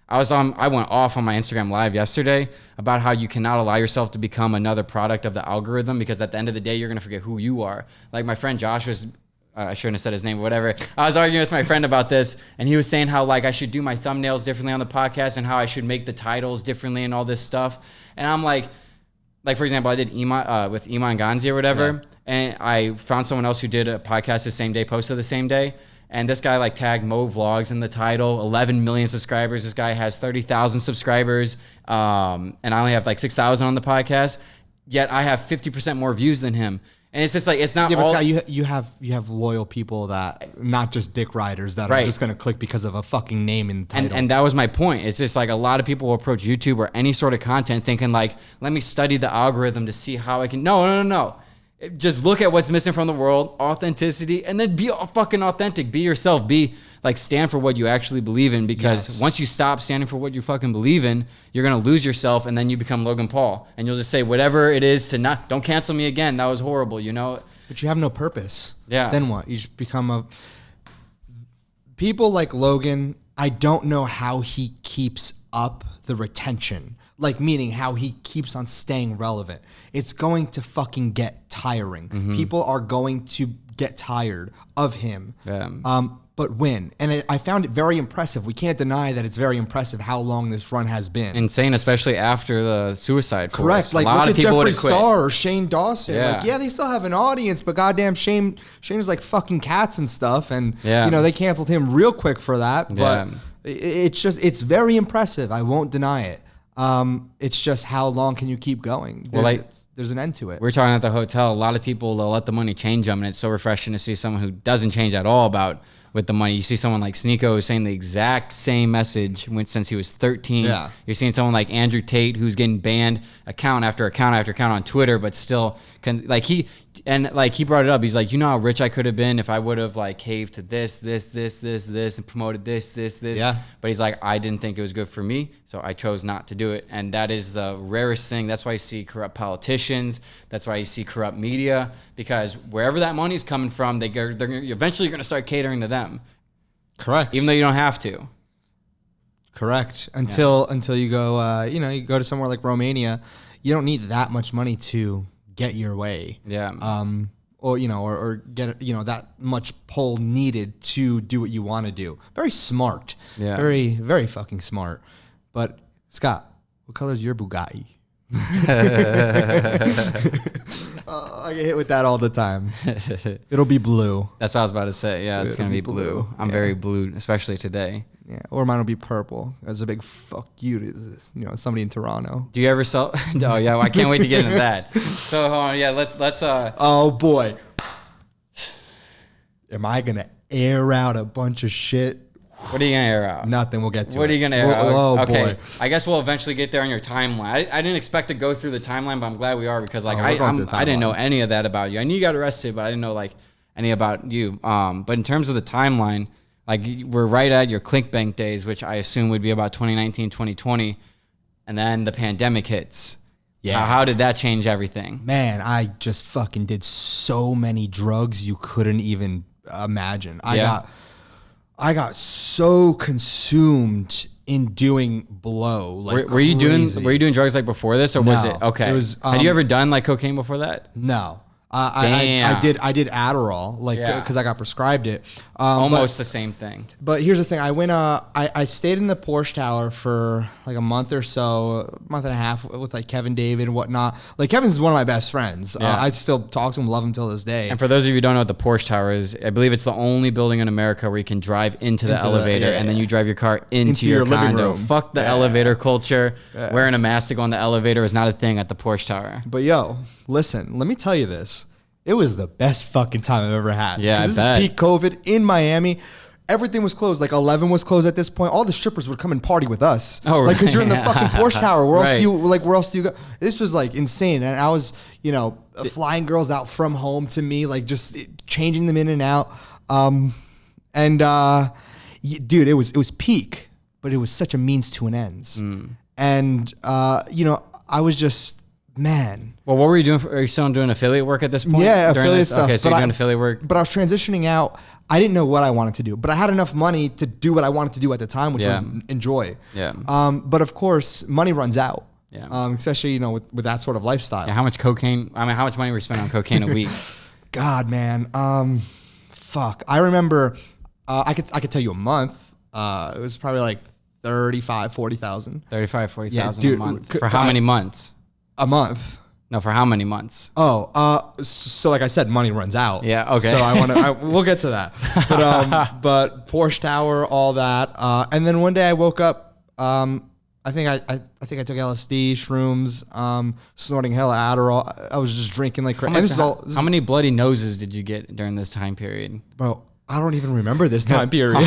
I went off on my Instagram live yesterday about how you cannot allow yourself to become another product of the algorithm, because at the end of the day, you're going to forget who you are. Like my friend Josh was, I shouldn't have said his name, but whatever. I was arguing with my friend about this, and he was saying how I should do my thumbnails differently on the podcast and how I should make the titles differently and all this stuff. And I'm like for example, I did with Iman Ganzi or whatever, and I found someone else who did a podcast the same day, posted the same day. And this guy tagged Mo Vlogs in the title, 11 million subscribers. This guy has 30,000 subscribers. And I only have 6,000 on the podcast. Yet I have 50% more views than him. And it's just it's not all. But Scott, you have loyal people that, not just dick riders that are just going to click because of a fucking name in the title. And that was my point. It's just a lot of people will approach YouTube or any sort of content thinking let me study the algorithm to see how I can. No. just look at what's missing from the world, authenticity, and then be fucking authentic. Be yourself. Be like, stand for what you actually believe in, because once you stop standing for what you fucking believe in, you're going to lose yourself, and then you become Logan Paul, and you'll just say whatever it is to not, don't cancel me again. That was horrible, you know? But you have no purpose. Yeah. Then what? You just become people like Logan, I don't know how he keeps up the retention. Like, meaning how he keeps on staying relevant. It's going to fucking get tiring. People are going to get tired of him. But win. And I found it very impressive. We can't deny that it's very impressive how long this run has been. Insane, especially after the Suicide Force. Correct. Like, a lot look of at people Jeffree quit. Star or Shane Dawson. Yeah. Like, yeah, they still have an audience, but goddamn, Shane is like fucking cats and stuff. And, you know, they canceled him real quick for that. But it's very impressive. I won't deny it. It's just, how long can you keep going? There's an end to it. We're talking at the hotel. A lot of people, they'll let the money change them, and it's so refreshing to see someone who doesn't change at all about with the money. You see someone like Sneeko who's saying the exact same message since he was 13. Yeah. You're seeing someone like Andrew Tate who's getting banned account after account after account on Twitter, but still he brought it up. He's like, you know how rich I could have been if I would have like caved to this, and promoted this. Yeah. But he's like, I didn't think it was good for me, so I chose not to do it. And that is the rarest thing. That's why you see corrupt politicians. That's why you see corrupt media, because wherever that money is coming from, eventually you're going to start catering to them. Correct. Even though you don't have to. Correct. Until you go, you go to somewhere like Romania, you don't need that much money to get your way. Yeah. Or get, that much pull needed to do what you want to do. Very smart. Yeah. Very, very fucking smart. But Scott, what color is your Bugatti? I get hit with that all the time. It'll be blue. That's what I was about to say. Yeah, it's going to be blue. I'm very blue, especially today. Yeah, or mine will be purple. That's a big fuck you to somebody in Toronto. Do you ever sell? Oh yeah, well, I can't wait to get into that. So hold on, yeah, let's. Oh boy, am I gonna air out a bunch of shit? What are you gonna air out? Nothing. We'll get to it. What are you gonna air out? Oh okay. boy. I guess we'll eventually get there on your timeline. I didn't expect to go through the timeline, but I'm glad we are, because like I didn't know any of that about you. I knew you got arrested, but I didn't know like any about you. But in terms of the timeline, like we're right at your ClickBank days, which I assume would be about 2019, 2020, and then the pandemic hits. Yeah. How did that change everything? Man, I just fucking did so many drugs you couldn't even imagine. I got so consumed in doing blow. Like, were you doing drugs like before this, or was it okay? It was, had you ever done like cocaine before that? No. Damn. I did Adderall, like, because I got prescribed it. Almost the same thing. But here's the thing: I went. I stayed in the Porsche Tower for like a month or so, a month and a half, with like Kevin David and whatnot. Like, Kevin's one of my best friends. Yeah. I still talk to him, love him till this day. And for those of you who don't know what the Porsche Tower is, I believe it's the only building in America where you can drive into the elevator and then you drive your car into your living condo. room. Fuck the elevator culture. Wearing a mask to go on the elevator is not a thing at the Porsche Tower. But yo, listen, let me tell you this. It was the best fucking time I've ever had. Yeah, this is peak COVID in Miami. Everything was closed. Like 11 was closed at this point. All the strippers would come and party with us. Oh, like, because you're in the fucking Porsche Tower. Where Right. where else do you go? This was like insane. And I was, flying girls out from home to me, like just changing them in and out. Dude, it was peak, but it was such a means to an ends. And I was just, man. Well, what were you doing? Are you still doing affiliate work at this point? Yeah, during affiliate this? stuff. Okay, so you're doing affiliate work. But I was transitioning out. I didn't know what I wanted to do, but I had enough money to do what I wanted to do at the time, which was enjoy. Yeah. But of course, money runs out. Yeah. Especially with that sort of lifestyle. Yeah, how much money were you spending on cocaine a week? God, man. Fuck. I remember. I could tell you a month. It was probably like 35,000, 40,000. 35,000, 40,000 Yeah, a month. For how many months? A month. No, for how many months? So like I said, money runs out. Yeah, okay. So we'll get to that. But Porsche Tower, all that, and then one day I woke up. I think I took LSD, shrooms, snorting hella Adderall. I was just drinking like crazy. How many bloody noses did you get during this time period? Bro, I don't even remember this time period.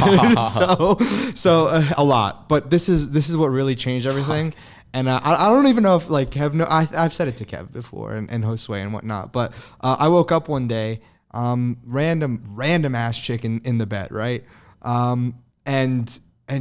so a lot. But this is what really changed everything. And I don't even know if like Kev, I've said it to Kev before and Josue and whatnot, but I woke up one day, random ass chick in the bed, right? And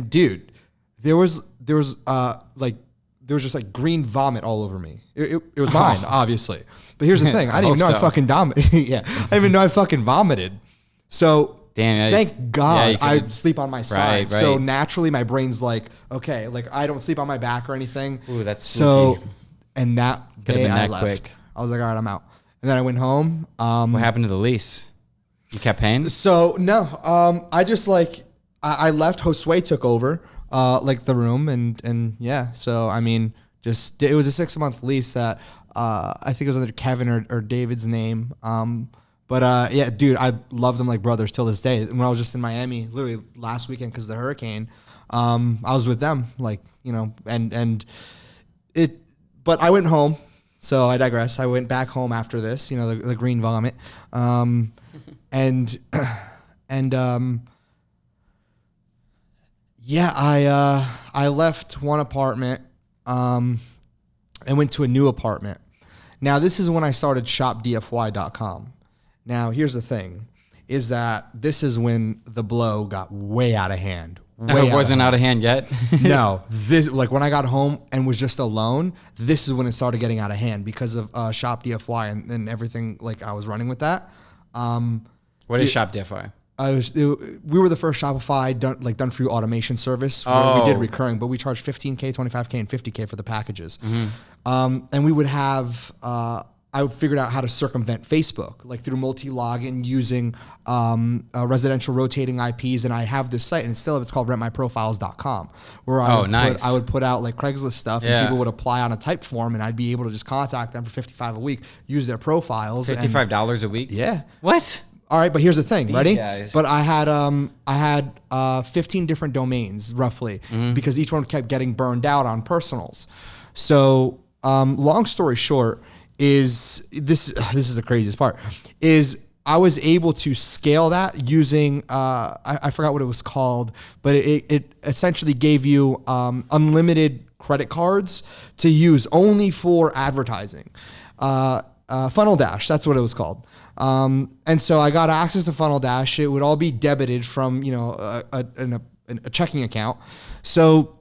dude, there was just like green vomit all over me. It was mine, obviously. But here's the thing, I didn't even know I fucking yeah, I didn't even know I fucking vomited. So damn, thank God I sleep on my side. Right. So naturally my brain's like, okay, like I don't sleep on my back or anything. Ooh, that's spooky. So, and that day I left. Quick. I was like, all right, I'm out. And then I went home. What happened to the lease? You kept paying? So no, I just like, I left. Josue took over like the room and yeah. So, I mean, just, it was a 6-month lease that I think it was under Kevin or David's name. But yeah, dude, I love them like brothers till this day. When I was just in Miami, literally last weekend because of the hurricane, I was with them, like, you know, but I went home, so I digress. I went back home after this, you know, the green vomit, yeah, I left one apartment, and went to a new apartment. Now, this is when I started shopdfy.com. Now, here's the thing, is that this is when the blow got way out of hand. It wasn't out of hand yet? No. This, like when I got home and was just alone, this is when it started getting out of hand because of ShopDFY and everything like I was running with that. What is ShopDFY? We were the first Shopify done for you automation service where we did recurring, but we charged $15K, $25K, and $50K for the packages. Mm-hmm. And we would have... I figured out how to circumvent Facebook, like through multi-login using residential rotating IPs. And I have this site, and it's called rentmyprofiles.com, where I would put out like Craigslist stuff, and people would apply on a type form, and I'd be able to just contact them for $55 a week, use their profiles. $55 a week? Yeah. What? All right, but here's the thing. Ready? Guys. But I had 15 different domains roughly, because each one kept getting burned out on personals. So long story short, this is the craziest part, is I was able to scale that using, I forgot what it was called, but it essentially gave you unlimited credit cards to use only for advertising. Funnel Dash, that's what it was called. And so I got access to Funnel Dash. It would all be debited from, you know, a checking account. So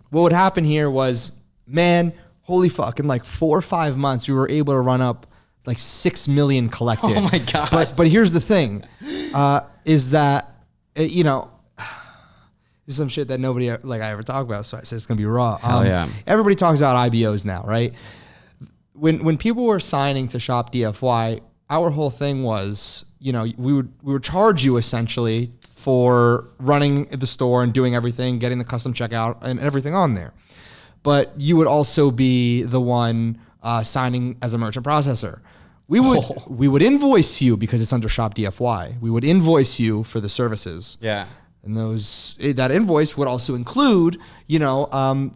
what would happen here was, man, holy fuck, in like 4 or 5 months, we were able to run up like 6 million collected. Oh my God. But here's the thing, is that, you know, this is some shit that nobody like I ever talk about, so I said it's gonna be raw. Yeah. Everybody talks about IBOs now, right? When people were signing to Shop DFY, our whole thing was, you know, we would charge you essentially for running the store and doing everything, getting the custom checkout and everything on there. But you would also be the one signing as a merchant processor. We would invoice you because it's under Shop DFY. We would invoice you for the services. Yeah. And that invoice would also include, you know,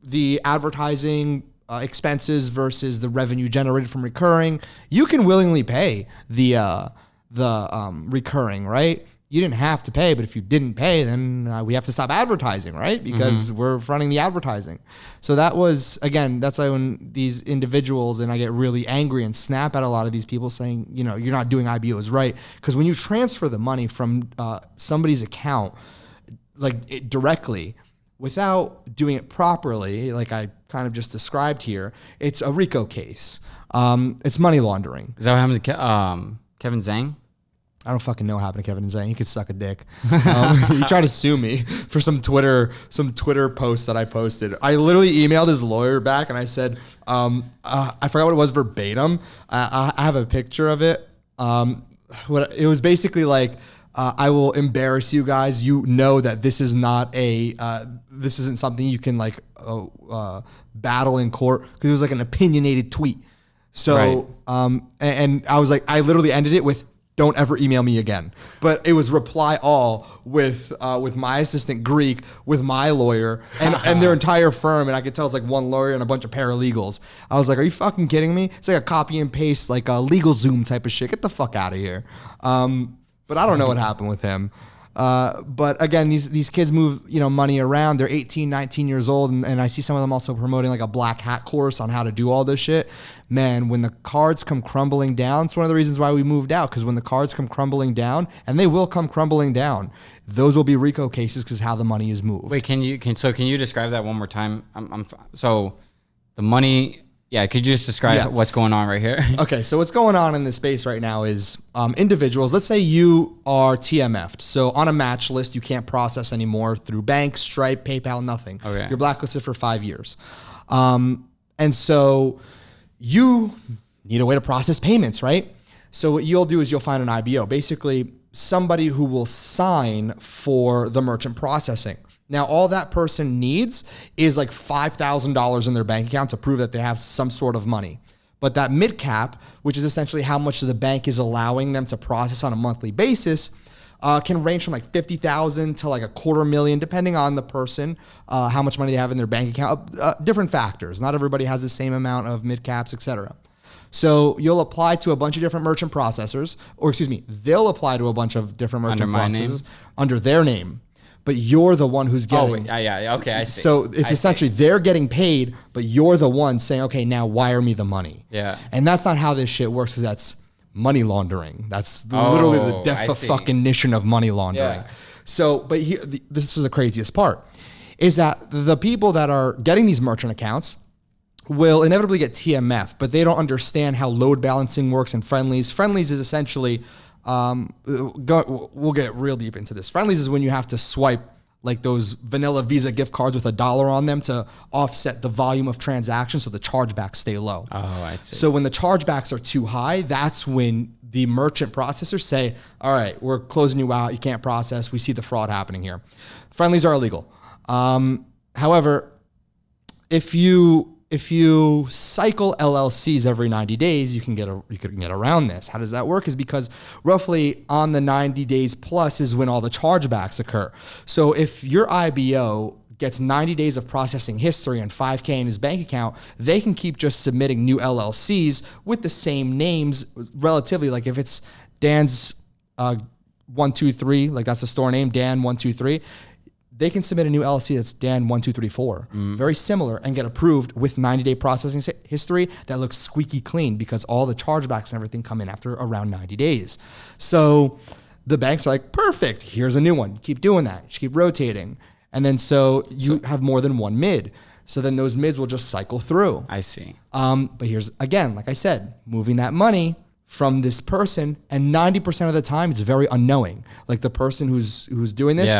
the advertising expenses versus the revenue generated from recurring. You can willingly pay the recurring, right? You didn't have to pay, but if you didn't pay, then we have to stop advertising, right? Because we're running the advertising. So that was, again, that's why when these individuals, and I get really angry and snap at a lot of these people saying, you know, you're not doing IBOs right. Because when you transfer the money from somebody's account, like directly, without doing it properly, like I kind of just described here, it's a RICO case. It's money laundering. Is that what happened to Kevin Zhang? I don't fucking know what happened to Kevin Zhang. He could suck a dick. He tried to sue me for some Twitter post that I posted. I literally emailed his lawyer back and I said, I forgot what it was verbatim. I have a picture of it. It was basically like, I will embarrass you guys. You know that this is not this isn't something you can like battle in court, because it was like an opinionated tweet. So, right. And I was like, I literally ended it with, don't ever email me again. But it was reply all with my assistant Greek, with my lawyer, and their entire firm. And I could tell it's like one lawyer and a bunch of paralegals. I was like, are you fucking kidding me? It's like a copy and paste, like a LegalZoom type of shit. Get the fuck out of here. But I don't know what happened with him. But again, these kids move, money around. They're 18, 19 years old. And I see some of them also promoting like a black hat course on how to do all this shit. Man, when the cards come crumbling down, it's one of the reasons why we moved out. Because when the cards come crumbling down, and they will come crumbling down, those will be RICO cases because how the money is moved. Wait, can you describe that one more time? So the money. Yeah, could you just describe what's going on right here? Okay, so what's going on in this space right now is individuals, let's say you are TMF'd. So on a match list, you can't process anymore through banks, Stripe, PayPal, nothing. Okay. You're blacklisted for 5 years. And so you need a way to process payments, right? So what you'll do is you'll find an IBO, basically somebody who will sign for the merchant processing. Now, all that person needs is like $5,000 in their bank account to prove that they have some sort of money. But that mid cap, which is essentially how much the bank is allowing them to process on a monthly basis, can range from like $50,000 to like $250,000, depending on the person, how much money they have in their bank account, different factors. Not everybody has the same amount of mid caps, etc. So you'll apply to a bunch of different merchant processors, they'll apply to a bunch of different merchant processors under their name. But you're the one who's getting. Oh, yeah. Okay, I see. So it's essentially they're getting paid, but you're the one saying, okay, now wire me the money. Yeah. And that's not how this shit works, because that's money laundering. That's literally the definition of money laundering. Yeah. So, but this is the craziest part, is that the people that are getting these merchant accounts will inevitably get TMF, but they don't understand how load balancing works in Friendlies. Friendlies is essentially... we'll get real deep into this. Friendlies is when you have to swipe like those vanilla Visa gift cards with $1 on them to offset the volume of transactions so the chargebacks stay low. Oh, I see. So when the chargebacks are too high, that's when the merchant processors say, all right, we're closing you out. You can't process. We see the fraud happening here. Friendlies are illegal. However, if you cycle LLCs every 90 days, you can get around this. How does that work? Is because roughly on the 90 days plus is when all the chargebacks occur. So if your IBO gets 90 days of processing history and $5K in his bank account, they can keep just submitting new LLCs with the same names relatively. Like if it's Dan's 123, like that's the store name, Dan 123. They can submit a new LLC that's Dan 1234, very similar, and get approved with 90-day processing history that looks squeaky clean because all the chargebacks and everything come in after around 90 days. So the banks are like, perfect, here's a new one. Keep doing that. Just keep rotating. And then so you have more than one mid. So then those mids will just cycle through. I see. But here's, again, like I said, moving that money from this person, and 90% of the time it's very unknowing. Like the person who's doing this,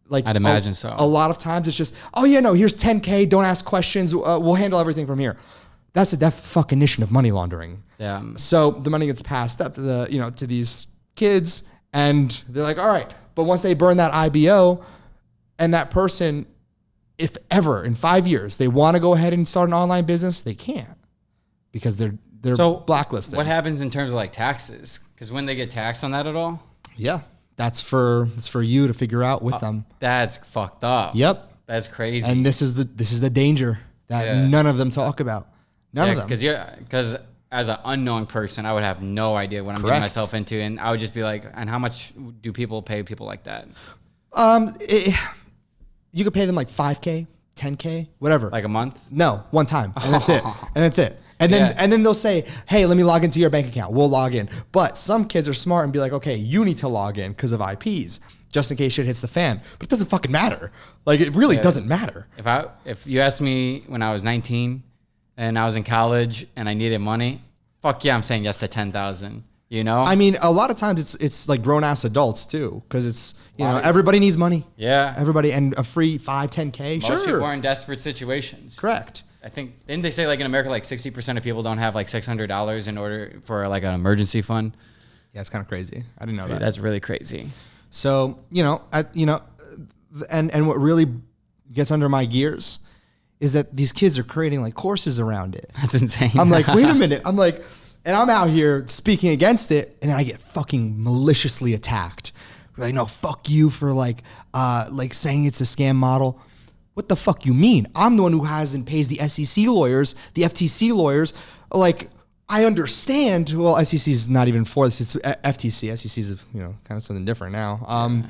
like I'd imagine so. A lot of times it's just, oh yeah, no, here's 10K, don't ask questions, we'll handle everything from here. That's the definition of money laundering. Yeah. So the money gets passed up to to these kids, and they're like, all right, but once they burn that IBO, and that person, if ever in 5 years they want to go ahead and start an online business, they can't because they're blacklisted. What happens in terms of like taxes? Because when they get taxed on that at all? Yeah, it's for you to figure out with them. That's fucked up. Yep, that's crazy. And this is the danger that none of them talk about. None of them. Because as an unknown person, I would have no idea what I'm getting myself into, and I would just be like, and how much do people pay people like that? You could pay them like $5K, $10K, whatever. Like a month? No, one time, and that's it. And that's it. And then they'll say, hey, let me log into your bank account. We'll log in. But some kids are smart and be like, okay, you need to log in because of IPs, just in case shit hits the fan. But it doesn't fucking matter. Like, it really doesn't matter. If you asked me when I was 19 and I was in college and I needed money, fuck yeah, I'm saying yes to 10,000. You know? I mean, a lot of times it's like grown ass adults too, because it's, everybody needs money. Yeah. Everybody, and a free 5, 10K. Most people are in desperate situations. Correct. I think, didn't they say like in America, like 60% of people don't have like $600 in order for like an emergency fund? Yeah, it's kind of crazy. I didn't know that. That's really crazy. So, and what really gets under my gears is that these kids are creating like courses around it. That's insane. I'm like, wait a minute. I'm like, and I'm out here speaking against it, and then I get fucking maliciously attacked. Like, no, fuck you for like saying it's a scam model. What the fuck you mean? I'm the one who has and pays the SEC lawyers, the FTC lawyers, like I understand. Well, SEC is not even for this. It's FTC. SEC is, kind of something different now.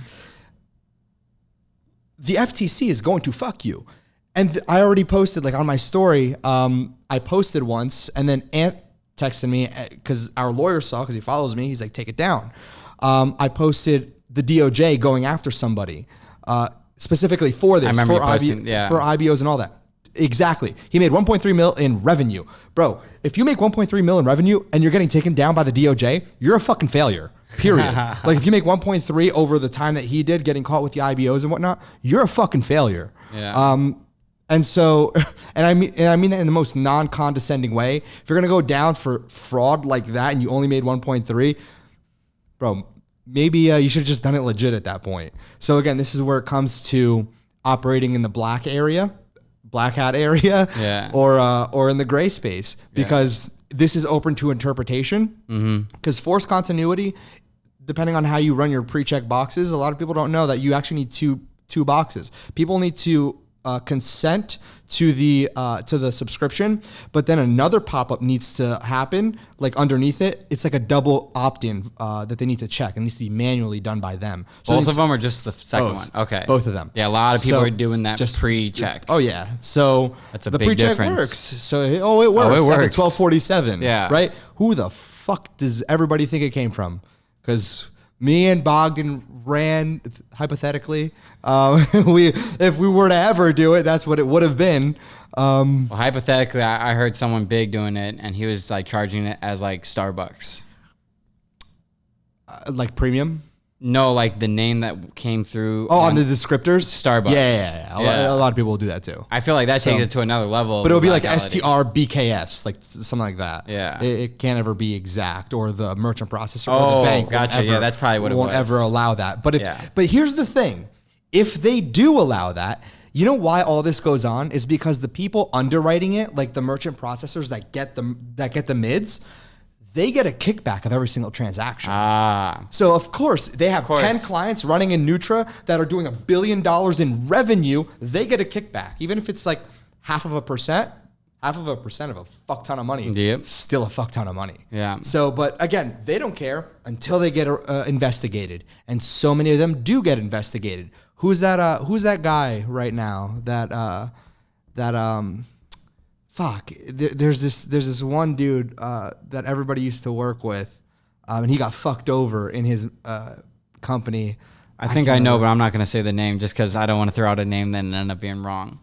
The FTC is going to fuck you. And I already posted, like, on my story, I posted once, and then Ant texted me because our lawyer saw, because he follows me. He's like, take it down. I posted the DOJ going after somebody specifically for this, for IBOs and all that. Exactly. He made 1.3 mil in revenue. Bro, if you make 1.3 mil in revenue and you're getting taken down by the DOJ, you're a fucking failure. Period. Like, if you make 1.3 over the time that he did getting caught with the IBOs and whatnot, you're a fucking failure. Yeah. And so, and I mean that in the most non-condescending way. If you're gonna go down for fraud like that and you only made 1.3, bro, maybe you should have just done it legit at that point. So again, this is where it comes to operating in the black hat area, or in the gray space, because this is open to interpretation. Because forced continuity, depending on how you run your pre-check boxes, a lot of people don't know that you actually need two boxes. People need to consent to the subscription, but then another pop-up needs to happen, like underneath it. It's like a double opt-in that they need to check. It needs to be manually done by them. So both of them, or just the second one? Okay. Both of them. Yeah, a lot of people are doing that just pre-check. Oh yeah. So that's a the big pre-check difference. works. So it works. At the 1247. Yeah. Right? Who the fuck does everybody think it came from? Because me and Bogdan ran, hypothetically, if we were to ever do it, that's what it would have been. Well, hypothetically, I heard someone big doing it, and he was like charging it as like Starbucks. Like premium? No, like the name that came through. Oh, on the descriptors? Starbucks. Yeah. A lot of people will do that too. I feel like that takes it to another level. But it'll be like STRBKS, like something like that. Yeah. It can't ever be exact, or the merchant processor or the bank. Gotcha. Yeah, that's probably what it was. Won't ever allow that. But but here's the thing. If they do allow that, you know why all this goes on is because the people underwriting it, like the merchant processors that get the mids, they get a kickback of every single transaction. So of course they have 10 clients running in Nutra that are doing $1 billion in revenue. They get a kickback, even if it's like 0.5%. 0.5% of a fuck ton of money. Yep. Still a fuck ton of money. Yeah. So, but again, they don't care until they get investigated, and so many of them do get investigated. Who's that guy right now fuck, there's this one dude that everybody used to work with, and he got fucked over in his company. I think I know, but I'm not going to say the name just because I don't want to throw out a name then end up being wrong.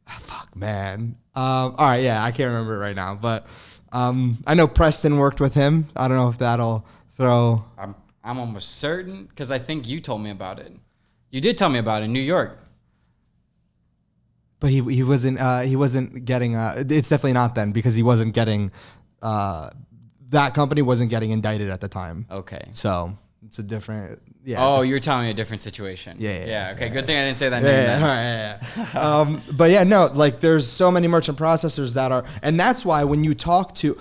Fuck, man. All right, yeah, I can't remember it right now, but I know Preston worked with him. I don't know if that'll throw. I'm almost certain, because I think you told me about it. You did tell me about it in New York. But he wasn't getting, it's definitely not then, because he wasn't getting, that company wasn't getting indicted at the time. Okay. So it's a different, Oh, you're telling me a different situation. Yeah. Okay, good thing I didn't say that name then. But yeah, no, like there's so many merchant processors that are, and that's why when you talk to,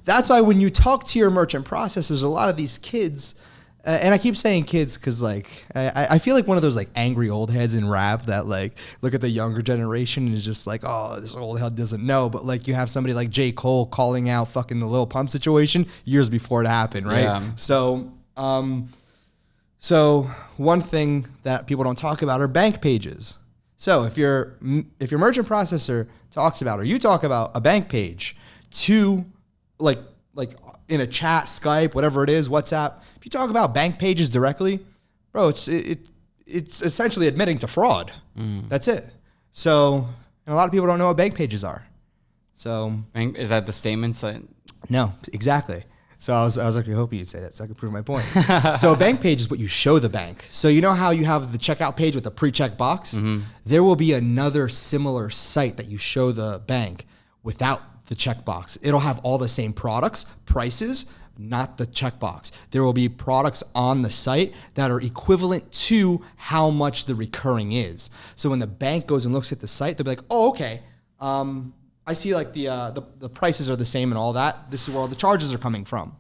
that's why when you talk to your merchant processors, a lot of these kids, and I keep saying kids because like I feel like one of those like angry old heads in rap that like look at the younger generation and is just like, oh, this old head doesn't know. But like you have somebody like J. Cole calling out fucking the Lil Pump situation years before it happened, right? Yeah. So one thing that people don't talk about are bank pages. So if your merchant processor talks about, or you talk about a bank page to like in a chat, Skype, whatever it is, WhatsApp, if you talk about bank pages directly, bro, it's essentially admitting to fraud. That's it. So, and a lot of people don't know what bank pages are. So, is that the statements? No, exactly. So I was actually hoping you'd say that so I could prove my point. So a bank page is what you show the bank. So you know how you have the checkout page with the pre-check box? Mm-hmm. There will be another similar site that you show the bank without the checkbox. It'll have all the same products, prices, not the checkbox. There will be products on the site that are equivalent to how much the recurring is. So when the bank goes and looks at the site, they'll be like, oh, okay, I see like the prices are the same and all that. This is where all the charges are coming from.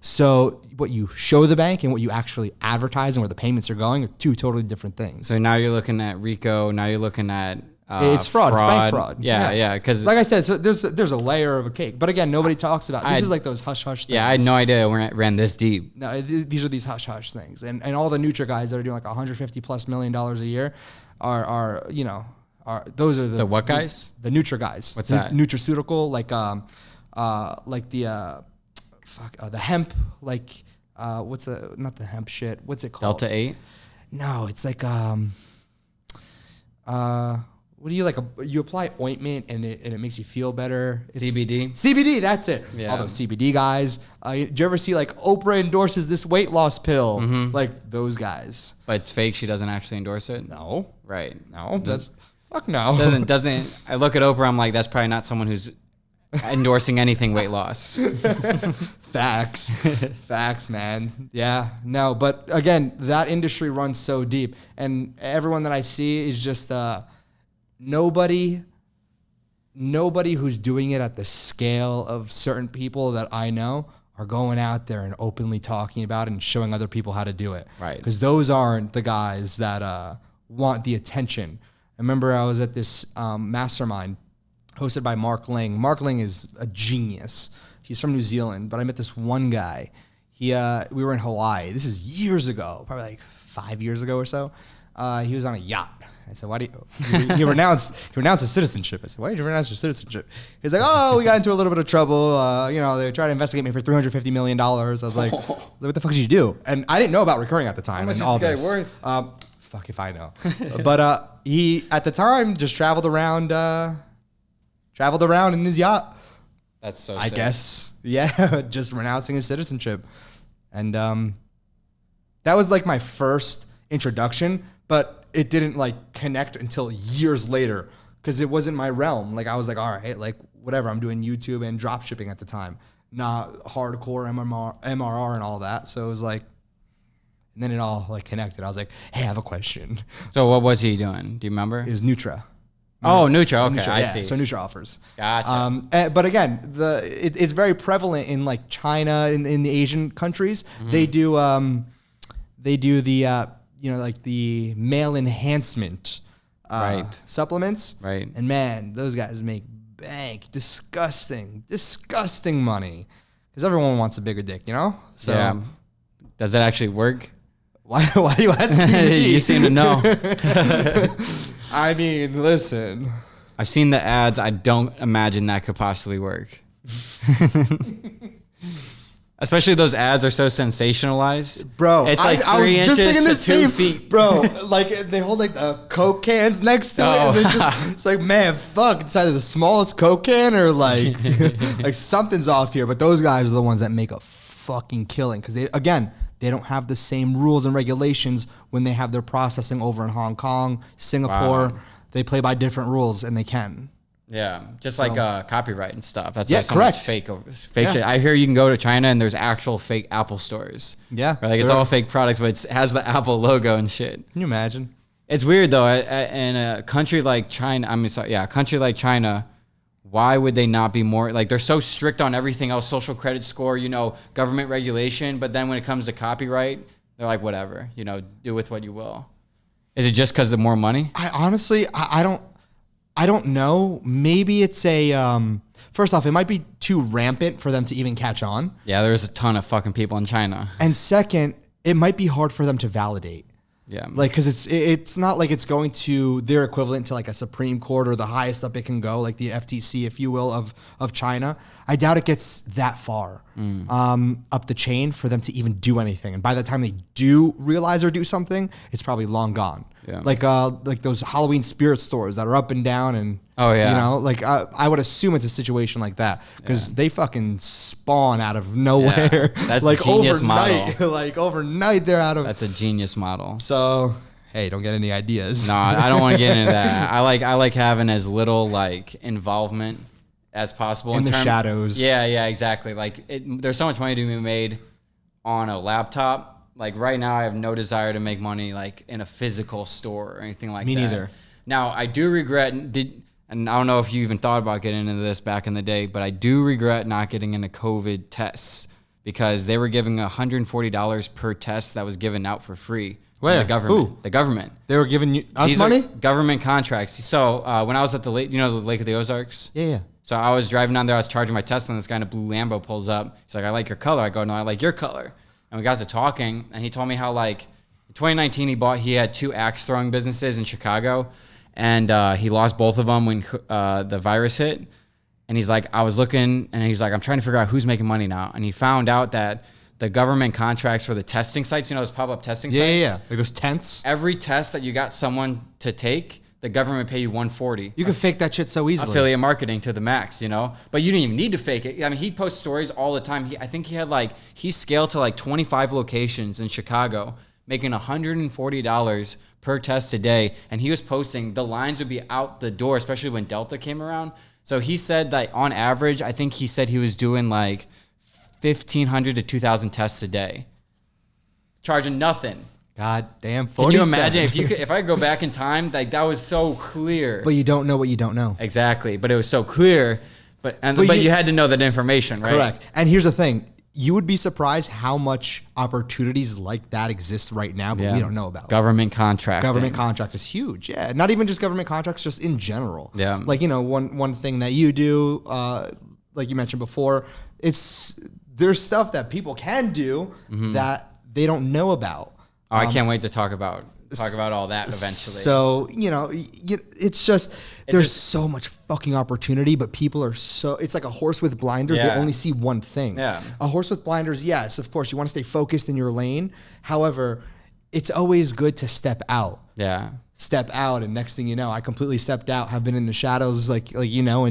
So what you show the bank and what you actually advertise and where the payments are going are two totally different things. So now you're looking at RICO. Now you're looking at It's fraud. It's bank fraud. Yeah. Because like I said, so there's a layer of a cake. But again, nobody talks about this. Is like those hush hush things. Yeah, I had no idea it ran this deep. No, these are these hush hush things, and all the Nutra guys that are doing like $150+ million a year are those are the what guys? The Nutra guys. What's that? Nutraceutical, the hemp, not the hemp shit? What's it called? Delta 8? No, it's like what do you apply ointment and it makes you feel better? CBD? CBD, that's it. Yeah. All those CBD guys. Do you ever see like Oprah endorses this weight loss pill? Like those guys. But it's fake. She doesn't actually endorse it? No. Right. No. Fuck no. Doesn't I look at Oprah, I'm like, that's probably not someone who's endorsing anything weight loss. Facts, man. Yeah, no, but again, that industry runs so deep, and everyone that I see is just nobody who's doing it at the scale of certain people that I know are going out there and openly talking about it and showing other people how to do it. Right. Because those aren't the guys that want the attention. I remember I was at this mastermind hosted by Mark Ling. Mark Ling is a genius. He's from New Zealand, but I met this one guy. We were in Hawaii. This is years ago, probably like 5 years ago or so. He was on a yacht. I said, "Why do you?" He renounced his citizenship. I said, "Why did you renounce your citizenship?" He's like, "Oh, we got into a little bit of trouble. They tried to investigate me for $350 million." I was like, "What the fuck did you do?" And I didn't know about recurring at the time. How much and is this guy worth? Fuck if I know. But he at the time just traveled around in his yacht. That's so I sick. guess. Yeah, just renouncing his citizenship. And that was like my first introduction, but it didn't like connect until years later because it wasn't my realm. Like I was like, all right, like whatever. I'm doing YouTube and dropshipping at the time, not hardcore MRR and all that. So it was like, and then it all like connected. I was like, hey, I have a question. So what was he doing? Do you remember? It was Nutra. Oh, Nutra. Okay, Nutra, I yeah, see. So Nutra offers. Gotcha. But again, it's very prevalent in like China, in the Asian countries. Mm-hmm. They do the like the male enhancement supplements. Right. And man, those guys make disgusting money because everyone wants a bigger dick, So yeah. Does it actually work? Why are you asking me? You seem to know. I mean, listen. I've seen the ads. I don't imagine that could possibly work. Especially those ads are so sensationalized. Bro, it's like I was 3 just inches thinking the to 2 same, feet. Bro, like they hold like the Coke cans next to it. And it's like, man, fuck. It's either the smallest Coke can or like, like something's off here. But those guys are the ones that make a fucking killing. Because they don't have the same rules and regulations when they have their processing over in Hong Kong, Singapore. Wow. They play by different rules and they can. Yeah, just like copyright and stuff. That's Yeah, why so correct. much fake shit. I hear you can go to China and there's actual fake Apple stores. Yeah. Where, like it's all fake products, but it has the Apple logo and shit. Can you imagine? It's weird though. In a country like China, a country like China, why would they not be more like they're so strict on everything else, social credit score, government regulation, but then when it comes to copyright, they're like, whatever, do with what you will. Is it just because of more money? I honestly, I don't know. Maybe it's first off, it might be too rampant for them to even catch on. Yeah, there's a ton of fucking people in China. And second, it might be hard for them to validate. Yeah. Like, because it's not like it's going to their equivalent to like a Supreme Court or the highest up it can go, like the FTC, if you will, of China. I doubt it gets that far up the chain for them to even do anything. And by the time they do realize or do something, it's probably long gone. Yeah. Like those Halloween spirit stores that are up and down and oh yeah, I would assume it's a situation like that because they fucking spawn out of nowhere. Yeah. That's like a genius overnight, model. like overnight they're out of. That's a genius model. So hey, don't get any ideas. No, I don't want to get into that. I like having as little like involvement as possible in the shadows. Yeah, exactly. Like there's so much money to be made on a laptop. Like right now, I have no desire to make money like in a physical store or anything like that. Me neither. Now I do regret and I don't know if you even thought about getting into this back in the day, but I do regret not getting into COVID tests because they were giving $140 per test that was given out for free Where? The government. Who? The government. They were giving you us These are money? government contracts. So when I was at the lake, the Lake of the Ozarks? Yeah. So I was driving down there. I was charging my Tesla, and this guy in a blue Lambo pulls up. He's like, I like your color. I go, no, I like your color. And we got to talking, and he told me how, like, in 2019, he had 2 axe throwing businesses in Chicago, and he lost both of them when the virus hit. And he's like, I was looking, and he's like, I'm trying to figure out who's making money now. And he found out that the government contracts for the testing sites, those pop-up testing sites? Yeah. Like those tents? Every test that you got someone to take, the government pay you $140. You can fake that shit so easily. Affiliate marketing to the max, But you didn't even need to fake it. I mean, he'd post stories all the time. I think he scaled to like 25 locations in Chicago, making $140 per test a day. And he was posting, the lines would be out the door, especially when Delta came around. So he said that on average, I think he said he was doing like 1,500 to 2,000 tests a day, charging nothing. God damn. Can you imagine if I could go back in time, like that was so clear. But you don't know what you don't know. Exactly. But it was so clear. But you had to know that information, right? Correct. And here's the thing. You would be surprised how much opportunities like that exist right now, but we don't know about. Government contract. Government contract is huge. Yeah. Not even just government contracts, just in general. Yeah. Like, one thing that you do, like you mentioned before, there's stuff that people can do that they don't know about. Oh, I can't wait to talk about all that eventually. So, it's just, there's so much fucking opportunity, but people are it's like a horse with blinders. Yeah. They only see one thing. Yeah. A horse with blinders, yes, of course, you want to stay focused in your lane. However, it's always good to step out. Yeah. Step out, and next thing you know, I completely stepped out, have been in the shadows, and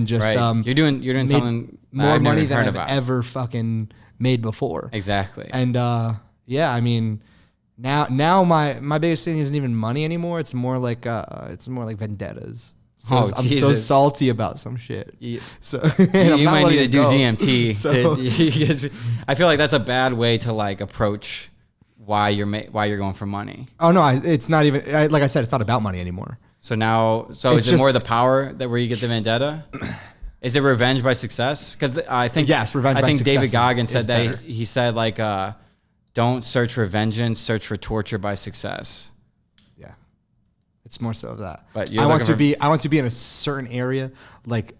just right. You're doing something more money than I've about. ever fucking made before. Exactly. And I mean, now my biggest thing isn't even money anymore. It's more like vendettas. So I'm so salty about some shit. Yeah. So you might need to do go. DMT. I feel like that's a bad way to like approach why you're going for money. Oh no, it's not even like I said. It's not about money anymore. So is it more the power that where you get the vendetta? Is it revenge by success? Because I think revenge by success. David Goggins said that better. he said like don't search for vengeance, search for torture by success. Yeah, it's more so of that. But I want to be in a certain area, like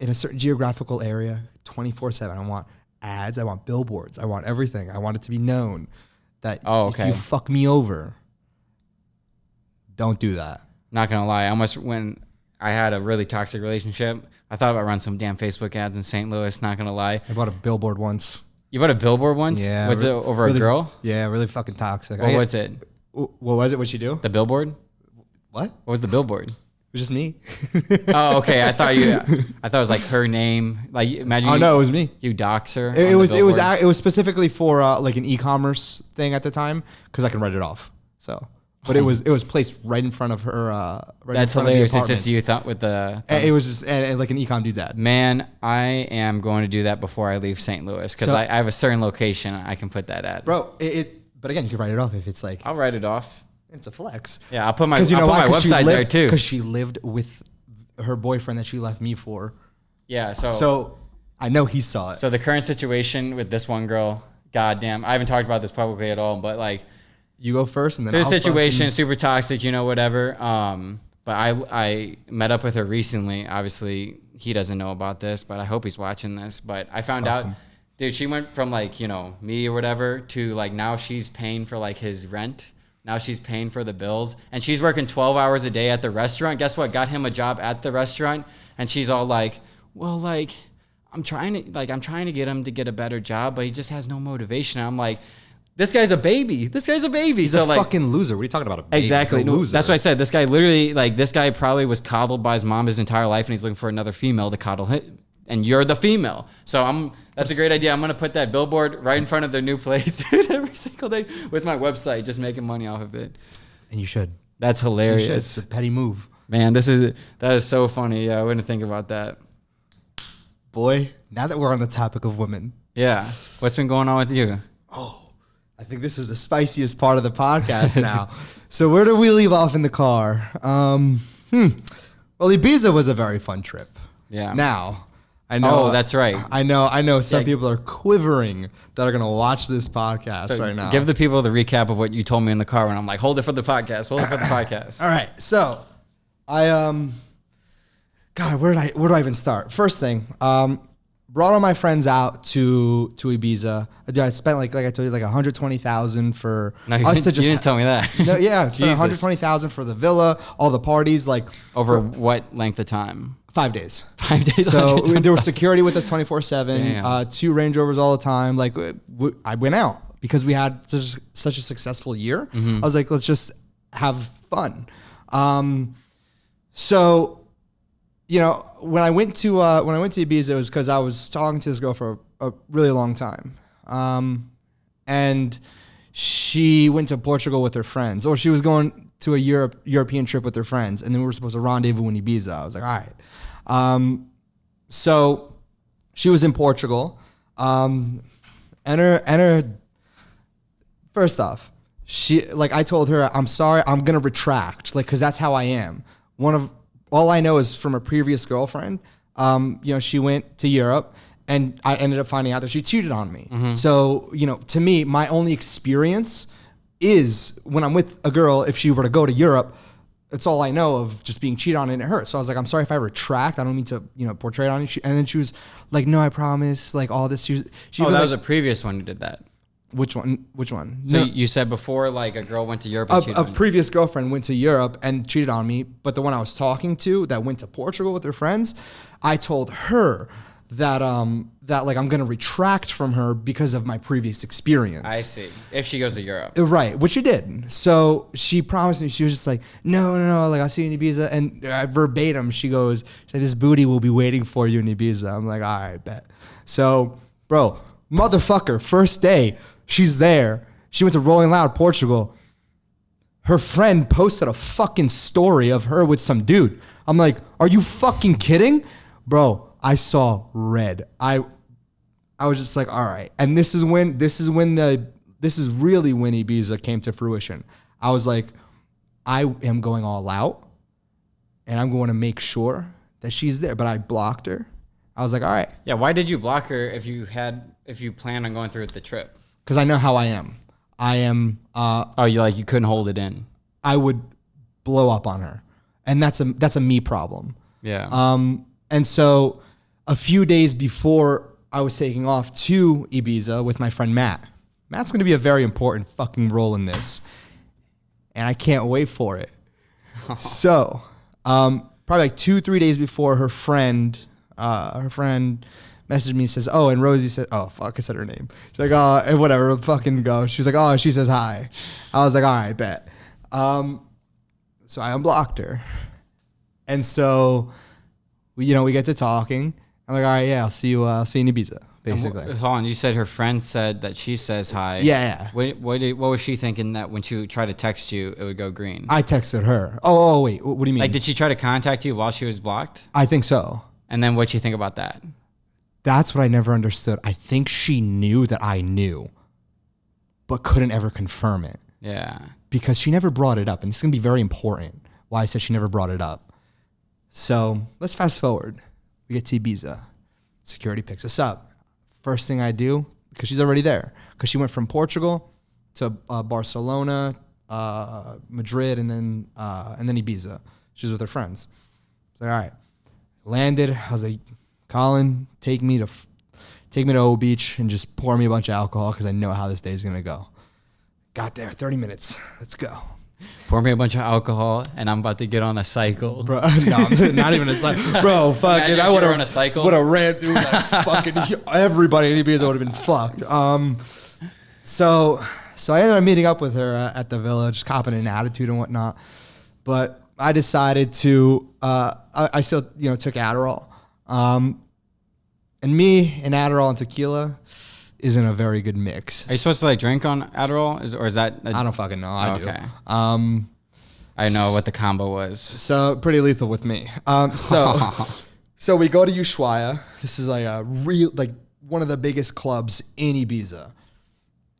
in a certain geographical area, 24/7. I want ads. I want billboards. I want everything. I want it to be known that if you fuck me over, don't do that. Not gonna lie, when I had a really toxic relationship, I thought about running some damn Facebook ads in St. Louis. Not gonna lie, I bought a billboard once. You bought a billboard once? Yeah. Was it over a girl? Yeah, really fucking toxic. What was it? What was it? What'd she do? The billboard? What? What was the billboard? It was just me. Oh, okay. I thought it was like her name. Like imagine. Oh no, it was me. You dox her. It was specifically for like an e-commerce thing at the time because I can write it off. So, but it was placed right in front of her. That's hilarious. It's just you with the. It was just like an e-com dude's ad. Man, I am going to do that before I leave St. Louis because I have a certain location I can put that at. Bro, but again, you can write it off if it's like. I'll write it off. It's a flex. Yeah, I'll put my website there too. Because she lived with her boyfriend that she left me for. Yeah, so I know he saw it. So the current situation with this one girl, goddamn, I haven't talked about this publicly at all, but like, you go first, and then there's a situation, super toxic, whatever. But I met up with her recently. Obviously, he doesn't know about this, but I hope he's watching this. But I found out, dude, she went from like me or whatever to like now she's paying for like his rent. Now she's paying for the bills, and she's working 12 hours a day at the restaurant. Guess what? Got him a job at the restaurant, and she's all like, "Well, like, I'm trying to get him to get a better job, but he just has no motivation." And I'm like, "This guy's a baby. This guy's a baby." He's a fucking loser. What are you talking about? A baby? Exactly. He's a loser. That's what I said. This guy this guy probably was coddled by his mom his entire life, and he's looking for another female to coddle him. And you're the female. So that's a great idea. I'm going to put that billboard right in front of their new place every single day with my website, just making money off of it. And you should. That's hilarious. It's a petty move. Man, that is so funny. Yeah, I wouldn't think about that. Boy, now that we're on the topic of women. Yeah. What's been going on with you? Oh, I think this is the spiciest part of the podcast now. So where do we leave off in the car? Well, Ibiza was a very fun trip. Yeah. Now, I know. Oh, that's right. I know. Some people are quivering that are gonna watch this podcast right now. Give the people the recap of what you told me in the car when I'm like, hold it for the podcast. Hold it for the podcast. All right. So, God, where do I even start? First thing, brought all my friends out to Ibiza. Dude, I spent like I told you, like $120,000 for us to just. You didn't tell me that. No, yeah, I spent $120,000 for the villa, all the parties, like over what length of time? 5 days. 5 days. So there was security with us 24/7. 2 Range Rovers all the time. Like I went out because we had such a successful year. I was like, let's just have fun. So. You know, when I went to Ibiza, it was because I was talking to this girl for a really long time, and she went to Portugal with her friends, or she was going to a European trip with her friends, and then we were supposed to rendezvous in Ibiza. I was like, all right. So she was in Portugal, and her first off, I told her, I'm sorry, I'm gonna retract, like, because that's how I am. All I know is from a previous girlfriend, she went to Europe and I ended up finding out that she cheated on me. So, to me, my only experience is when I'm with a girl, if she were to go to Europe, it's all I know of just being cheated on and it hurts. So I was like, I'm sorry if I retract. I don't mean to, portray it on you. And then she was like, no, I promise, like all this. She that was a previous one who did that. Which one? So you said before, like a girl went to Europe and cheated on you. A previous girlfriend went to Europe and cheated on me, but the one I was talking to that went to Portugal with her friends, I told her that like I'm gonna retract from her because of my previous experience. I see. If she goes to Europe, right? Which she did. So she promised me. She was just like, no, like I'll see you in Ibiza, and verbatim she goes, this booty will be waiting for you in Ibiza. I'm like, all right, bet. So, bro, motherfucker, first day. She's there. She went to Rolling Loud, Portugal. Her friend posted a fucking story of her with some dude. I'm like, are you fucking kidding? Bro, I saw red. I was just like, all right. And this is really when Ibiza came to fruition. I was like, I am going all out and I'm going to make sure that she's there. But I blocked her. I was like, all right. Yeah, why did you block her if you planned on going through with the trip? Because I know how I am. I am. You couldn't hold it in. I would blow up on her, and that's a me problem. Yeah. And so a few days before I was taking off to Ibiza with my friend Matt. Matt's going to be a very important fucking role in this, and I can't wait for it. So, probably like 2-3 days before, her friend messaged me and says, oh, and Rosie said, oh, fuck, I said her name. She's like, oh, and whatever, fucking go. She's like, oh, she says hi. I was like, all right, bet. So I unblocked her. And so, we get to talking. I'm like, all right, yeah, I'll see you in Ibiza, basically. Hold on, you said her friend said that she says hi. Yeah. What was she thinking that when she tried to text you, it would go green? I texted her. Oh, wait, what do you mean? Like, did she try to contact you while she was blocked? I think so. And then what'd you think about that? That's what I never understood. I think she knew that I knew, but couldn't ever confirm it. Yeah. Because she never brought it up. And this is going to be very important why I said she never brought it up. So let's fast forward. We get to Ibiza. Security picks us up. First thing I do, because she's already there, because she went from Portugal to Barcelona, Madrid, and then Ibiza. She was with her friends. So, all right. Landed. I was like, Colin, take me to O Beach and just pour me a bunch of alcohol because I know how this day is going to go. Got there, 30 minutes. Let's go. Pour me a bunch of alcohol and I'm about to get on a cycle. Bro, no, not even a cycle. Bro, fuck it. I would have ran through that fucking, everybody in Ibiza would have been fucked. So I ended up meeting up with her at the villa, just copping an attitude and whatnot. But I decided to, I still, took Adderall. And me and Adderall and tequila isn't a very good mix. Are you supposed to like drink on Adderall, or is that? I don't fucking know. I do. I know what the combo was. So pretty lethal with me. So we go to Ushuaia. This is like one of the biggest clubs in Ibiza.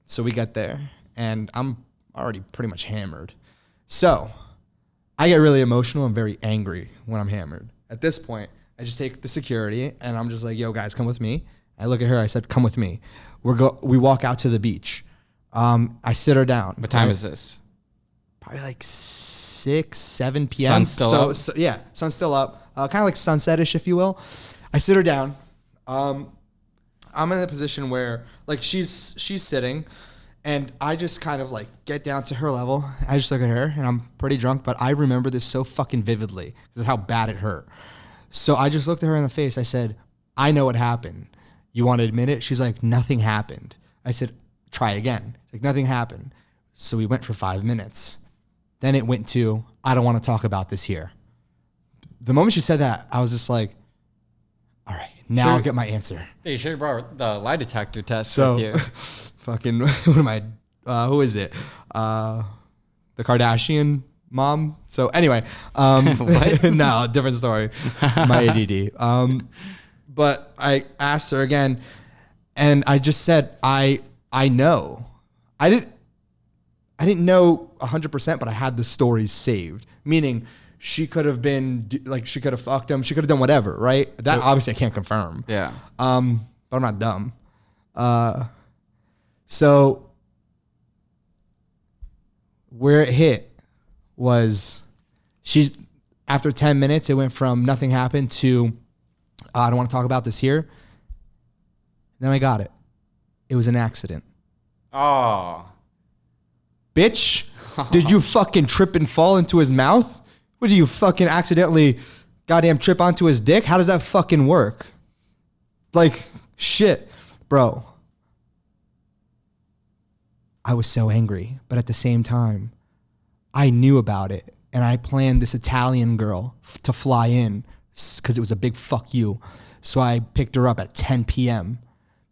So we get there, and I'm already pretty much hammered. So I get really emotional and very angry when I'm hammered. At this point, I just take the security and I'm just like, yo, guys, come with me. I look at her. I said, come with me. We walk out to the beach. I sit her down. What time is this? Probably like 6, 7 p.m. Sun's still up? So yeah, sun's still up. Kind of like sunsetish, if you will. I sit her down. I'm in a position where like she's sitting, and I just kind of like get down to her level. I just look at her, and I'm pretty drunk, but I remember this so fucking vividly because of how bad it hurt. So I just looked at her in the face. I said, I know what happened. You want to admit it? She's like, nothing happened. I said, try again. She's like, nothing happened. So we went for 5 minutes. Then it went to, I don't want to talk about this here. The moment she said that, I was just like, all right, now I'll get my answer. You should have brought the lie detector test So, with you. fucking, what am I, who is it? The Kardashian mom? So anyway, What? no, different story. My ADD. But I asked her again, and I just said, I know. I didn't know 100%, but I had the stories saved. Meaning, she could have been like, she could have fucked him. She could have done whatever, right? That obviously I can't confirm. Yeah. But I'm not dumb. So where it hit was after 10 minutes, it went from nothing happened to, I don't want to talk about this here. Then I got it. It was an accident. Oh. Bitch, did you fucking trip and fall into his mouth? What, do you fucking accidentally goddamn trip onto his dick? How does that fucking work? Like, shit, bro. I was so angry, but at the same time, I knew about it, and I planned this Italian girl to fly in because it was a big fuck you. So I picked her up at 10 p.m.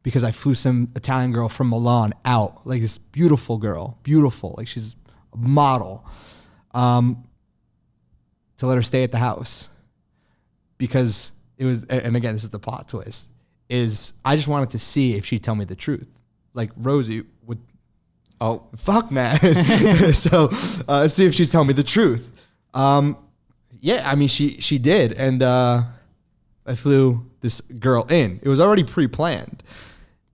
because I flew some Italian girl from Milan out, like this beautiful girl, beautiful, like she's a model, to let her stay at the house because it was, and again, this is the plot twist, is I just wanted to see if she'd tell me the truth. Like Rosie would, oh, fuck man. So see if she'd tell me the truth. Yeah, I mean, she did. And I flew this girl in. It was already pre-planned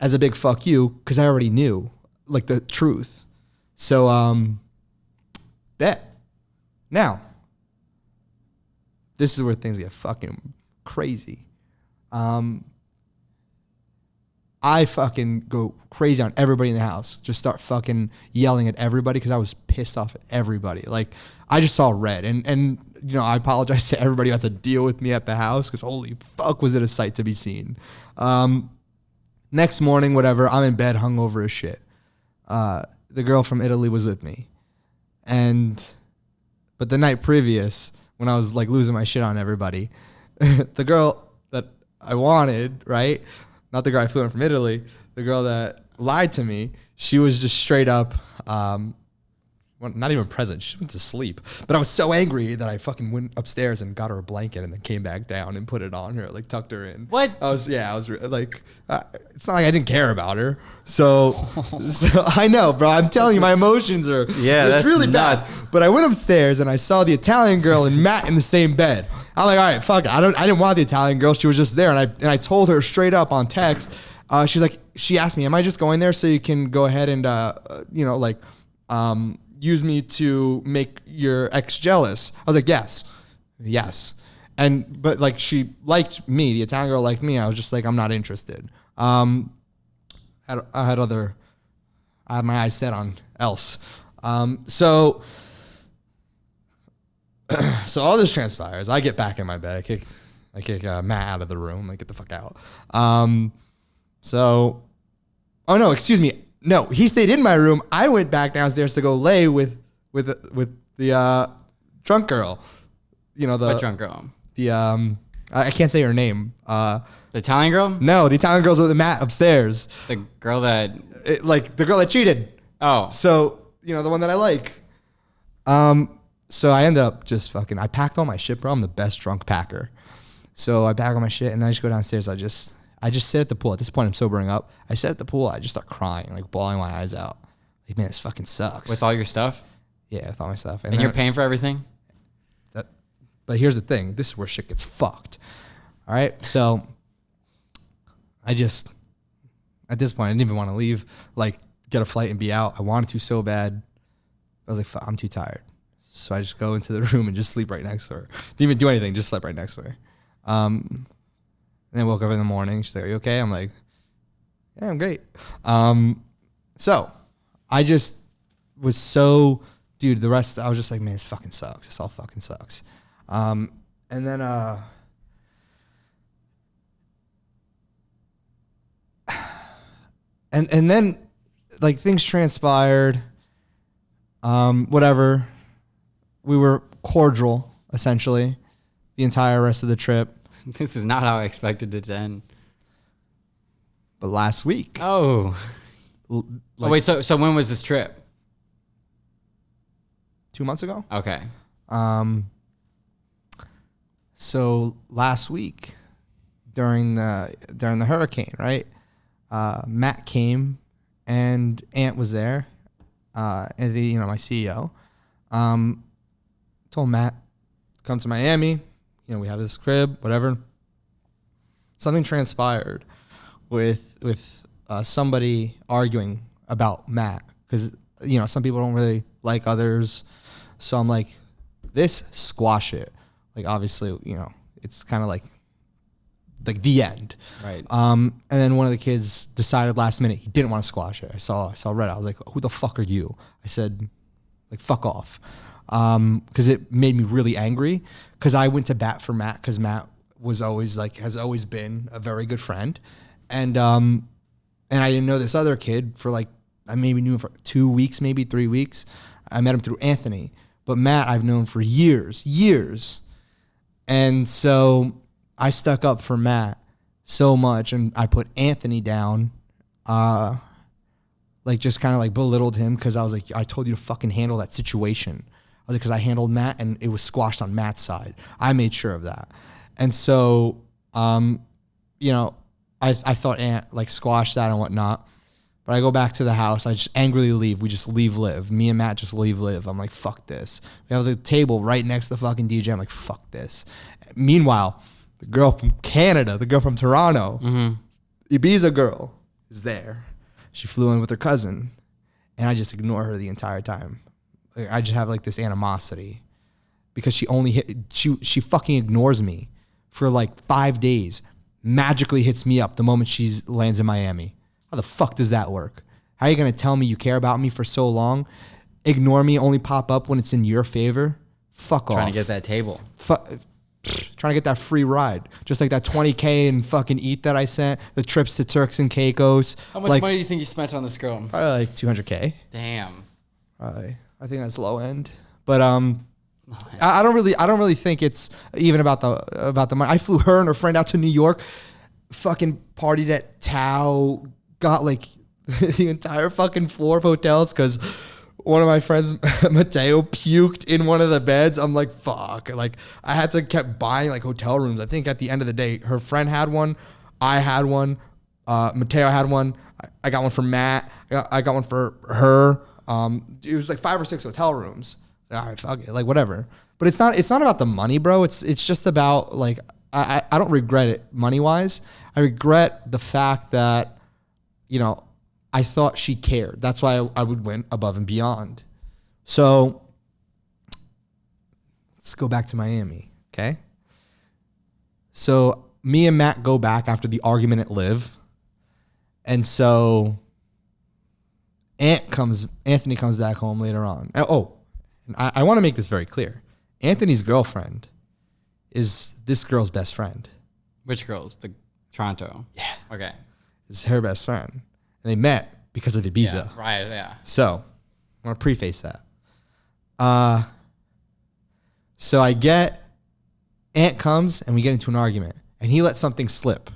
as a big fuck you because I already knew like the truth. So bet. Now, this is where things get fucking crazy. I fucking go crazy on everybody in the house. Just start fucking yelling at everybody because I was pissed off at everybody. Like, I just saw red. And you know, I apologize to everybody who had to deal with me at the house because holy fuck was it a sight to be seen. Next morning, whatever, I'm in bed hungover as shit. The girl from Italy was with me. But the night previous, when I was like losing my shit on everybody, the girl that I wanted, right? Not the girl I flew in from Italy, the girl that lied to me, she was just straight up, not even present. She went to sleep. But I was so angry that I fucking went upstairs and got her a blanket and then came back down and put it on her, like tucked her in. What? I was like, it's not like I didn't care about her. So I know, bro. I'm telling you, my emotions are, it's really nuts. bad. But I went upstairs and I saw the Italian girl and Matt in the same bed. I'm like, all right, fuck it. I didn't want the Italian girl. She was just there. And I told her straight up on text. She asked me, am I just going there so you can go ahead and, use me to make your ex jealous? I was like, yes. But like, she liked me. The Italian girl liked me. I was just like, I'm not interested. I had my eyes set on else. So all this transpires. I get back in my bed. I kick Matt out of the room. I get the fuck out. Oh no, excuse me. No, he stayed in my room. I went back downstairs to go lay with the drunk girl. You know, What drunk girl? I can't say her name. The Italian girl? No, the Italian girl's with Matt upstairs. The girl that... the girl that cheated. Oh. So, you know, the one that I like. So I ended up just I packed all my shit, bro. I'm the best drunk packer. So I pack all my shit and then I just go downstairs. I just sit at the pool. At this point, I'm sobering up. I sit at the pool. I just start crying, like bawling my eyes out. Like, man, this fucking sucks. With all your stuff? Yeah, with all my stuff. And you're paying for everything? But here's the thing. This is where shit gets fucked. All right. So I just, at this point, I didn't even want to leave, like get a flight and be out. I wanted to so bad. I was like, fuck, I'm too tired. So I just go into the room and just sleep right next to her. Didn't even do anything, just slept right next to her. And then woke up in the morning. She's like, are you okay? I'm like, yeah, I'm great. So I just was so, dude, the rest, I was just like, man, this fucking sucks. This all fucking sucks. And then, and then like things transpired, whatever. We were cordial essentially the entire rest of the trip. This is not how I expected it to end. But last week. Oh. Wait, so when was this trip? 2 months ago. Okay. So last week during the hurricane, right? Matt came and Ant was there. And my CEO, told Matt, come to Miami. We have this crib, whatever. Something transpired with somebody arguing about Matt because some people don't really like others. So I'm like, this, squash it. Like obviously, it's kind of like the end. Right. And then one of the kids decided last minute he didn't want to squash it. I saw Reddit. I was like, who the fuck are you? I said, like, fuck off. Because it made me really angry because I went to bat for Matt because Matt was always has always been a very good friend. And I didn't know this other kid for I maybe knew him for 2 weeks, maybe 3 weeks. I met him through Anthony, but Matt I've known for years. And so I stuck up for Matt so much and I put Anthony down, just kind of belittled him because I was like, I told you to fucking handle that situation. I was like, because I handled Matt and it was squashed on Matt's side. I made sure of that. And so, I thought Ant squashed that and whatnot. But I go back to the house. I just angrily leave. We just leave live. Me and Matt just leave live. I'm like, fuck this. We have the table right next to the fucking DJ. I'm like, fuck this. Meanwhile, the girl from Canada, the girl from Toronto, Ibiza girl, is there. She flew in with her cousin. And I just ignore her the entire time. I just have this animosity because she fucking ignores me for 5 days, magically hits me up the moment she lands in Miami. How the fuck does that work? How are you going to tell me you care about me for so long? Ignore me, only pop up when it's in your favor? Fuck off. Trying to get that table. Trying to get that free ride. Just like that $20K in fucking eat that I sent, the trips to Turks and Caicos. How much money do you think you spent on this girl? Probably $200K. Damn. Probably. I think that's low end. But I don't really think it's even about the money. I flew her and her friend out to New York, fucking partied at Tao, got the entire fucking floor of hotels because one of my friends, Mateo, puked in one of the beds. I'm like, fuck. I had to kept buying hotel rooms. I think at the end of the day, her friend had one, I had one, Mateo had one, I got one for Matt, I got one for her. It was 5 or 6 hotel rooms. All right, fuck it, whatever. But it's not about the money, bro. It's just about I don't regret it money wise. I regret the fact that I thought she cared. That's why I would went above and beyond. So let's go back to Miami, okay? So me and Matt go back after the argument at Live, and so Anthony comes back home later on. Oh, and I want to make this very clear. Anthony's girlfriend is this girl's best friend. Which girls? The Toronto? Yeah. Okay. It's her best friend. And they met because of Ibiza. Yeah, right, yeah. So I want to preface that. So Ant comes and we get into an argument. And he let something slip.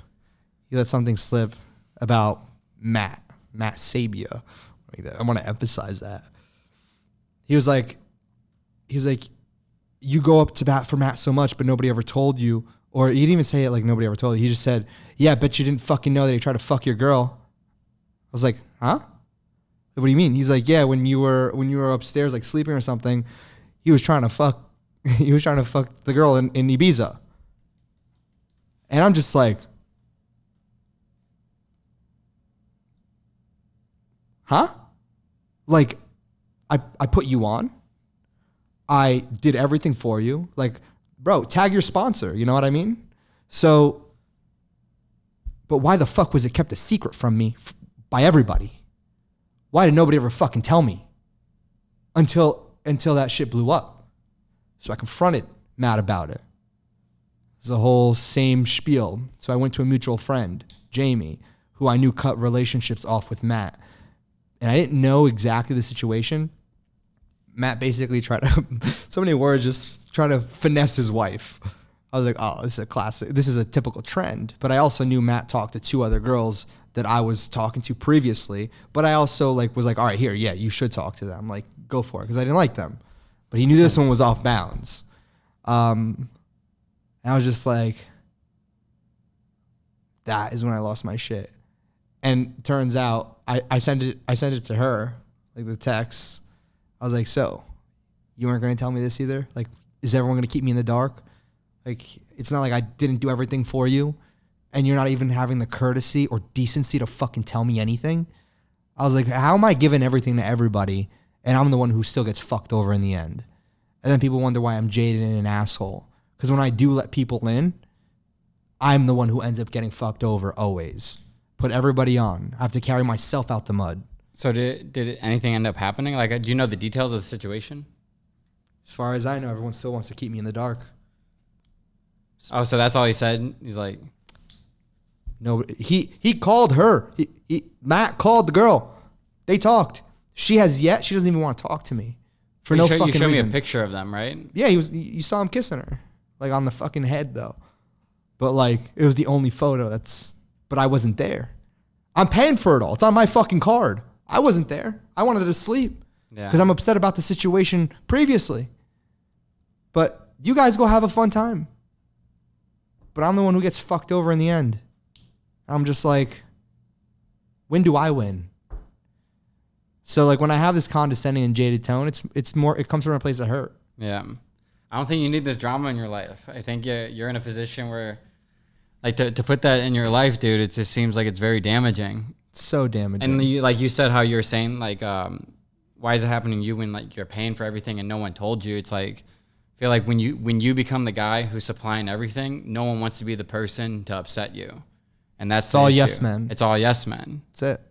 About Matt Sabia. I want to emphasize that. He was like, you go up to bat for Matt so much, but nobody ever told you. Or he didn't even say it like nobody ever told you. He just said, yeah, I bet you didn't fucking know that he tried to fuck your girl. I was like, huh? What do you mean? He's like, yeah, when you were upstairs sleeping or something, he was trying to fuck the girl in Ibiza. And I'm just like, huh? Like, I put you on. I did everything for you. Like, bro, tag your sponsor. You know what I mean? So, but why the fuck was it kept a secret from me by everybody? Why did nobody ever fucking tell me until that shit blew up? So I confronted Matt about it. It's a whole same spiel. So I went to a mutual friend, Jamie, who I knew cut relationships off with Matt. And I didn't know exactly the situation. Matt basically tried to, so many words, just trying to finesse his wife. I was like, oh, this is a classic. This is a typical trend. But I also knew Matt talked to 2 other girls that I was talking to previously. But I also was like, all right, here, yeah, you should talk to them. Like, go for it, because I didn't like them. But he knew this one was off bounds. And I was just like, that is when I lost my shit. And turns out I sent it to her, like the text. I was like, so you weren't going to tell me this either? Like, is everyone going to keep me in the dark? Like, it's not like I didn't do everything for you and you're not even having the courtesy or decency to fucking tell me anything. I was like, how am I giving everything to everybody and I'm the one who still gets fucked over in the end? And then people wonder why I'm jaded and an asshole. Because when I do let people in, I'm the one who ends up getting fucked over always. Put everybody on. I have to carry myself out the mud. So did anything end up happening? Like, do you know the details of the situation? As far as I know, everyone still wants to keep me in the dark. Oh, so that's all he said? He's like... No, he called her. Matt called the girl. They talked. She doesn't even want to talk to me. For no fucking reason. You showed me a picture of them, right? Yeah, you saw him kissing her. Like, on the fucking head, though. But, like, it was the only photo but I wasn't there. I'm paying for it all. It's on my fucking card. I wasn't there. I wanted to sleep. Yeah. Because I'm upset about the situation previously. But you guys go have a fun time. But I'm the one who gets fucked over in the end. I'm just like, when do I win? So, like, when I have this condescending and jaded tone, it's more, it comes from a place of hurt. Yeah. I don't think you need this drama in your life. I think you're in a position where, like, to put that in your life, dude, it just seems like it's very damaging. So damaging. And like you said, how you were saying, like, why is it happening to you when, like, you're paying for everything and no one told you? It's like, I feel like when you become the guy who's supplying everything, no one wants to be the person to upset you. And that's all issue. yes men. It's all yes men. That's it.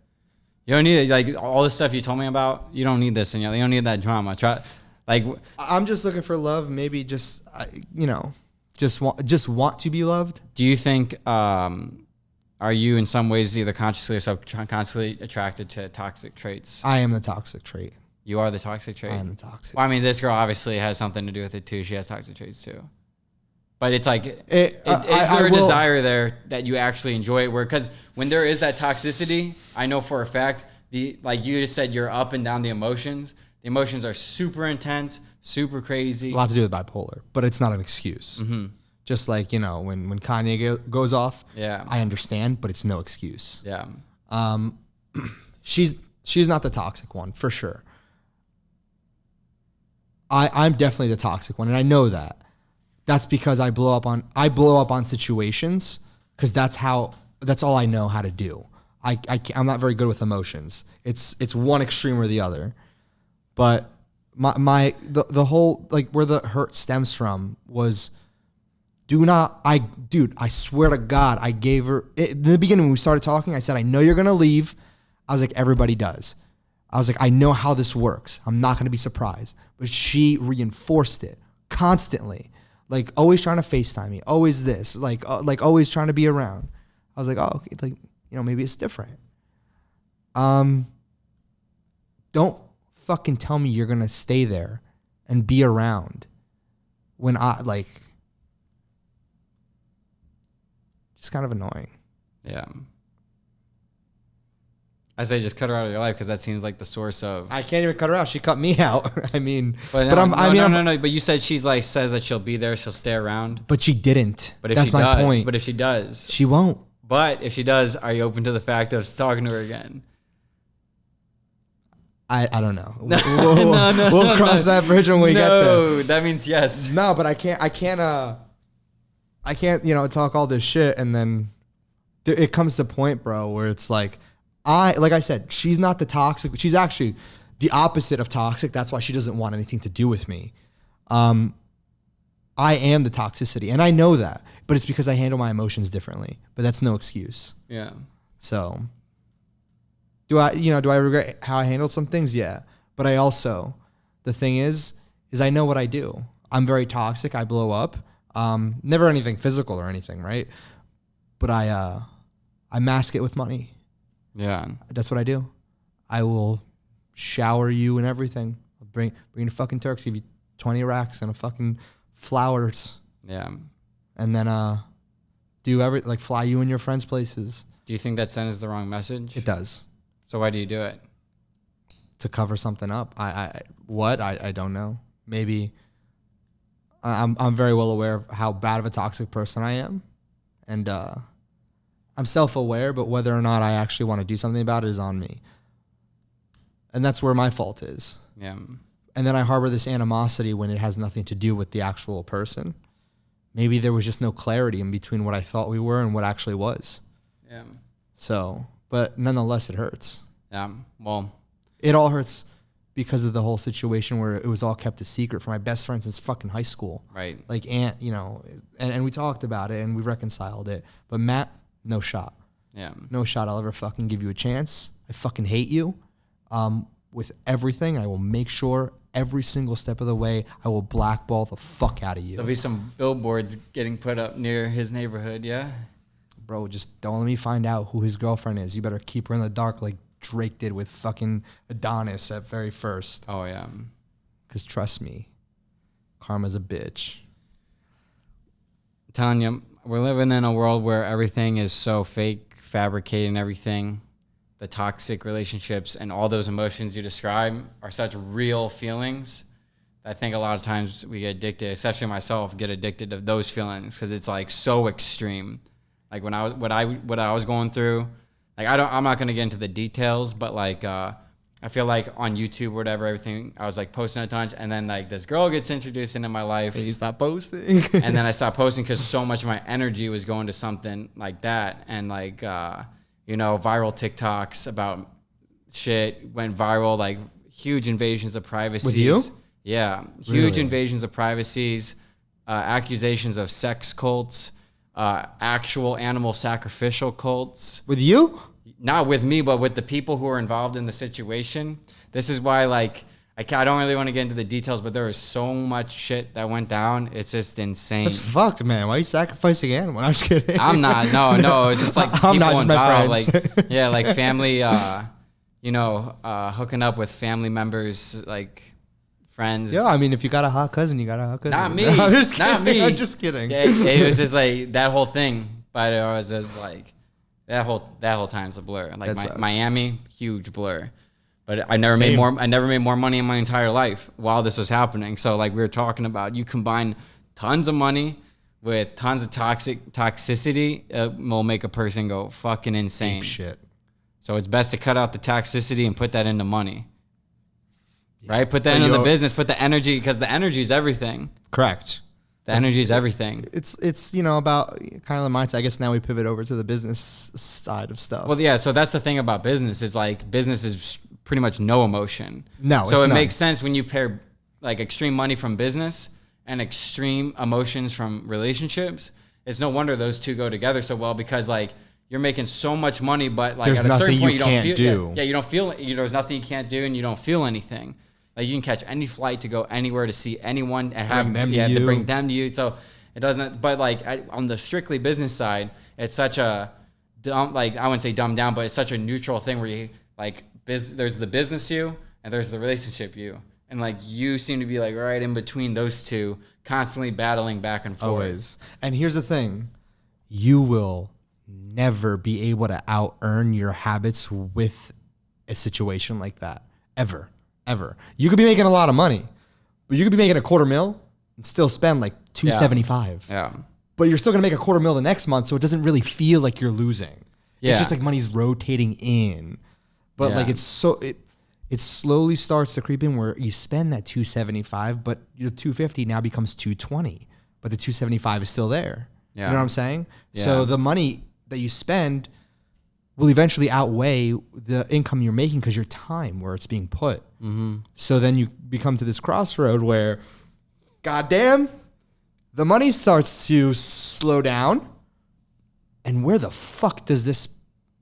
You don't need it. Like, all this stuff you told me about, you don't need this. And you don't need that drama. I'm just looking for love. Maybe just want to be loved. Do you think, are you in some ways either consciously or subconsciously attracted to toxic traits? I am the toxic trait. You are the toxic trait? I am the toxic. Well, I mean, this girl obviously has something to do with it too. She has toxic traits too. But it's like, is there a desire there that you actually enjoy it? Because when there is that toxicity, I know for a fact, like you just said, you're up and down the emotions. The emotions are super intense, super crazy. A lot to do with bipolar, but it's not an excuse. Mm-hmm. Just like, when Kanye goes off, yeah, I understand, but it's no excuse. Yeah. She's not the toxic one, for sure. I'm definitely the toxic one, and I know that. That's because I blow up on situations because that's all I know how to do. I'm not very good with emotions. It's one extreme or the other. But the whole, like, where the hurt stems from was, I swear to God, I gave her, in the beginning when we started talking, I said, I know you're going to leave. I was like, everybody does. I was like, I know how this works. I'm not going to be surprised. But she reinforced it constantly. Like, always trying to FaceTime me. Always this. Like always trying to be around. I was like, oh, okay. Like, maybe it's different. Don't fucking tell me you're going to stay there and be around when just kind of annoying. Yeah. I say just cut her out of your life because that seems like the source of. I can't even cut her out. She cut me out. I mean, but no. But you said she's like says that she'll be there, she'll stay around. But she didn't. But if that's she my does, point. But if she does, she won't. But if she does, are you open to the fact of talking to her again? I don't know. We'll cross that bridge when we get there. No, that means yes. No, but I can't. I can't, talk all this shit and then it comes to a point, bro, where it's like I said, she's not the toxic. She's actually the opposite of toxic. That's why she doesn't want anything to do with me. I am the toxicity, and I know that, but it's because I handle my emotions differently. But that's no excuse. Yeah. So, do I regret how I handled some things? Yeah. But I also, the thing is I know what I do. I'm very toxic. I blow up. Never anything physical or anything, right? But I mask it with money. Yeah. That's what I do. I will shower you and everything. I'll bring the fucking Turks, give you 20 racks and a fucking flowers. Yeah. And then fly you and your friends places. Do you think that sends the wrong message? It does. So why do you do it? To cover something up. I don't know. Maybe I'm very well aware of how bad of a toxic person I am. And I'm self-aware, but whether or not I actually want to do something about it is on me. And that's where my fault is. Yeah. And then I harbor this animosity when it has nothing to do with the actual person. Maybe there was just no clarity in between what I thought we were and what actually was. Yeah. So, but nonetheless, it hurts. Yeah. Well, it all hurts because of the whole situation where it was all kept a secret from my best friend since fucking high school. Right. Like, and we talked about it and we reconciled it. But Matt, no shot. Yeah. No shot I'll ever fucking give you a chance. I fucking hate you. With everything, I will make sure every single step of the way, I will blackball the fuck out of you. There'll be some billboards getting put up near his neighborhood, yeah? Bro, just don't let me find out who his girlfriend is. You better keep her in the dark like Drake did with fucking Adonis at very first. Oh, yeah. Because trust me, karma's a bitch. I'm telling you, we're living in a world where everything is so fake, fabricated and everything. The toxic relationships and all those emotions you describe are such real feelings. I think a lot of times we get addicted, especially myself, get addicted to those feelings because it's like so extreme. Like when what I was going through, like I'm not gonna get into the details, but like I feel like on YouTube or whatever, everything I was like posting a ton, and then like this girl gets introduced into my life. And you stop posting. And then I stopped posting because so much of my energy was going to something like that, and like viral TikToks about shit went viral, like huge invasions of privacy. With you? Yeah, huge Really? invasions of privacies, accusations of sex cults, actual animal sacrificial cults. With you? Not with me, but with the people who are involved in the situation. This is why, like, I don't really want to get into the details, but there was so much shit that went down. It's just insane. That's fucked, man. Why are you sacrificing animals? I'm just kidding. I'm not. No. It's just like I'm people not, just involved. my friends. Like, yeah, like family, hooking up with family members, like friends. Yeah, I mean, if you got a hot cousin, you got a hot cousin. Not me. I'm just kidding. Not me. I'm just kidding. Yeah, it was just like that whole thing, but it was just like that whole time's a blur. Like Miami, huge blur. But I never made more money in my entire life while this was happening. So like we were talking about, you combine tons of money with tons of toxicity, it will make a person go fucking insane. Deep shit. So it's best to cut out the toxicity and put that into money. Yeah. Right? Put that into the business, put the energy, because the energy is everything. Correct. The energy is everything. It's about kind of the mindset. I guess now we pivot over to the business side of stuff. Well, yeah, so that's the thing about business is like business is pretty much no emotion. No, so it makes sense when you pair like extreme money from business and extreme emotions from relationships. It's no wonder those two go together so well, because like you're making so much money, but like there's at a certain point you don't feel. Yeah, you don't feel. There's nothing you can't do, and you don't feel anything. Like you can catch any flight to go anywhere to see anyone and to bring them to you. So it doesn't. But like on the strictly business side, it's such a dumb. Like I wouldn't say dumbed down, but it's such a neutral thing where you like there's the business you and there's the relationship you, and like you seem to be like right in between those two, constantly battling back and forth. Always. And here's the thing: you will never be able to out earn your habits with a situation like that ever. You could be making a lot of money, but you could be making $250,000 and still spend like $275. Yeah. But you're still gonna make $250,000 the next month, so it doesn't really feel like you're losing. Yeah. It's just like money's rotating in. But like it slowly starts to creep in where you spend that $275, but your $250 now becomes $220, but the $275 is still there. You know what I'm saying? Yeah. So the money that you spend will eventually outweigh the income you're making because your time where it's being put. Mm-hmm. So then you become to this crossroad where, goddamn, the money starts to slow down. And where the fuck does this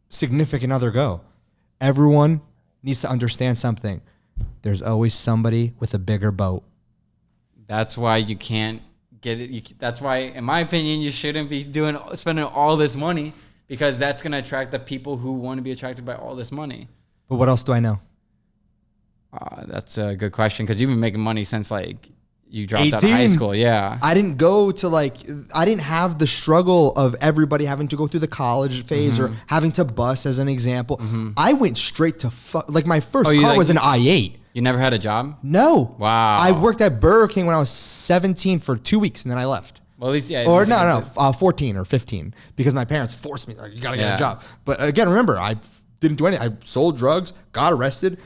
significant other go? Everyone needs to understand something. There's always somebody with a bigger boat. That's why you can't get it. That's why, in my opinion, you shouldn't be spending all this money, because that's going to attract the people who want to be attracted by all this money. But what else do I know? That's a good question, because you've been making money since like you dropped out of 18. high school. Yeah. I didn't have the struggle of everybody having to go through the college phase or having to bus, as an example. I went straight to like my first car was an i8. You never had a job? No. Wow. I worked at Burger King when I was 17 for 2 weeks, and then I left. Well, at least, yeah. Or no, 14 or 15, because my parents forced me, like, you got to get a job. But again, remember, I didn't do anything. I sold drugs, got arrested,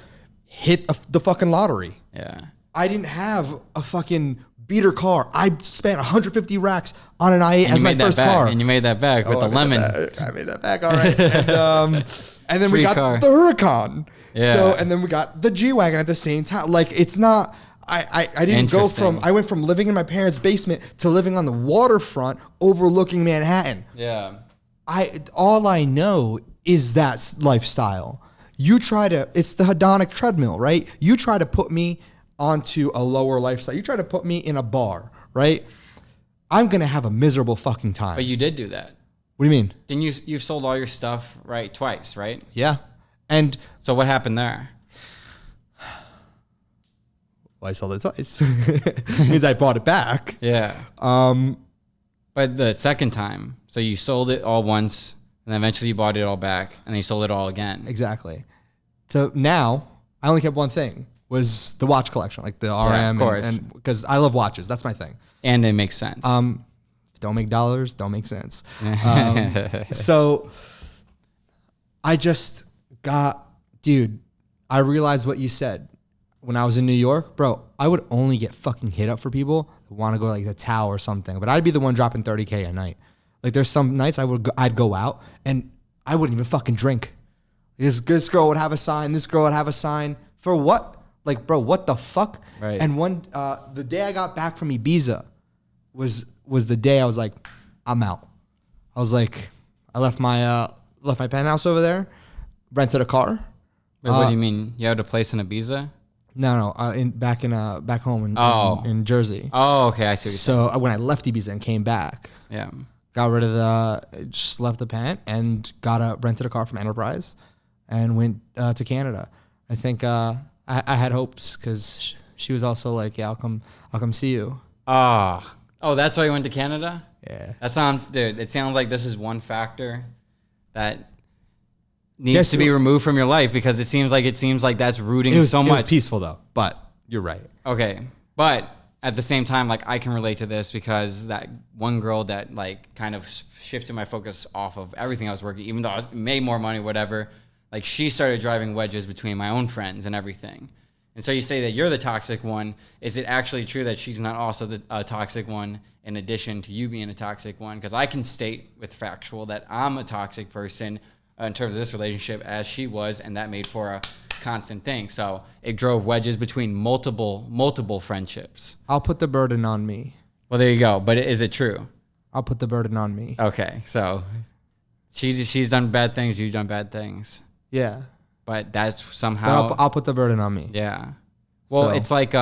hit the fucking lottery. Yeah. I didn't have a fucking beater car. I spent 150 racks on an i8 as my first car. And you made that back with the lemon. I made that back, all right. And then we got car. the Huracan. Yeah. So, and then we got the G-Wagon at the same time. Like, it's not... I didn't go from... I went from living in my parents' basement to living on the waterfront overlooking Manhattan. Yeah. All I know is that lifestyle. You try to... It's the hedonic treadmill, right? You try to put me onto a lower lifestyle. You try to put me in a bar, right? I'm going to have a miserable fucking time. But you did do that. What do you mean? Then you've sold all your stuff, right, twice, right? Yeah. And... So what happened there? Well, I sold it twice. Means I bought it back. Yeah. But the second time, so you sold it all once, and then eventually you bought it all back, and then you sold it all again. Exactly. So now I only kept one thing, was the watch collection, like the RM. Yeah, of course. And because I love watches. That's my thing. And it makes sense. Don't make dollars, don't make sense. So I just dude, I realized what you said. When I was in New York, bro, I would only get fucking hit up for people that want to go to like the Tao or something, but I'd be the one dropping 30K a night. Like, there's some nights I'd go out and I wouldn't even fucking drink. This girl would have a sign. This girl would have a sign. For what? Like, bro, what the fuck? Right. And the day I got back from Ibiza was the day I was like, I'm out. I was like, I left my penthouse over there, rented a car. Wait, what do you mean? You had a place in Ibiza? No, back home in Jersey. Oh, okay, I see what you're saying. So when I left Ibiza and came back, Yeah. got rid of just left the pant and rented a car from Enterprise and went to Canada. I think I had hopes because she was also like, yeah, I'll come see you. Oh, that's why you went to Canada? Yeah. Dude, it sounds like this is one factor that needs to be removed from your life, because it seems like that's rooting so much. It was peaceful though, but you're right. Okay. But at the same time, like, I can relate to this, because that one girl that like kind of shifted my focus off of everything I was working, even though I made more money, whatever, like, she started driving wedges between my own friends and everything. And so you say that you're the toxic one. Is it actually true that she's not also the toxic one, in addition to you being a toxic one? Because I can state with factual that I'm a toxic person in terms of this relationship, as she was, and that made for a constant thing. So it drove wedges between multiple friendships. I'll put the burden on me. Well, there you go. But is it true? I'll put the burden on me. Okay, so she's done bad things, you've done bad things. Yeah. But that's somehow... But I'll put the burden on me. Yeah. Well, it's like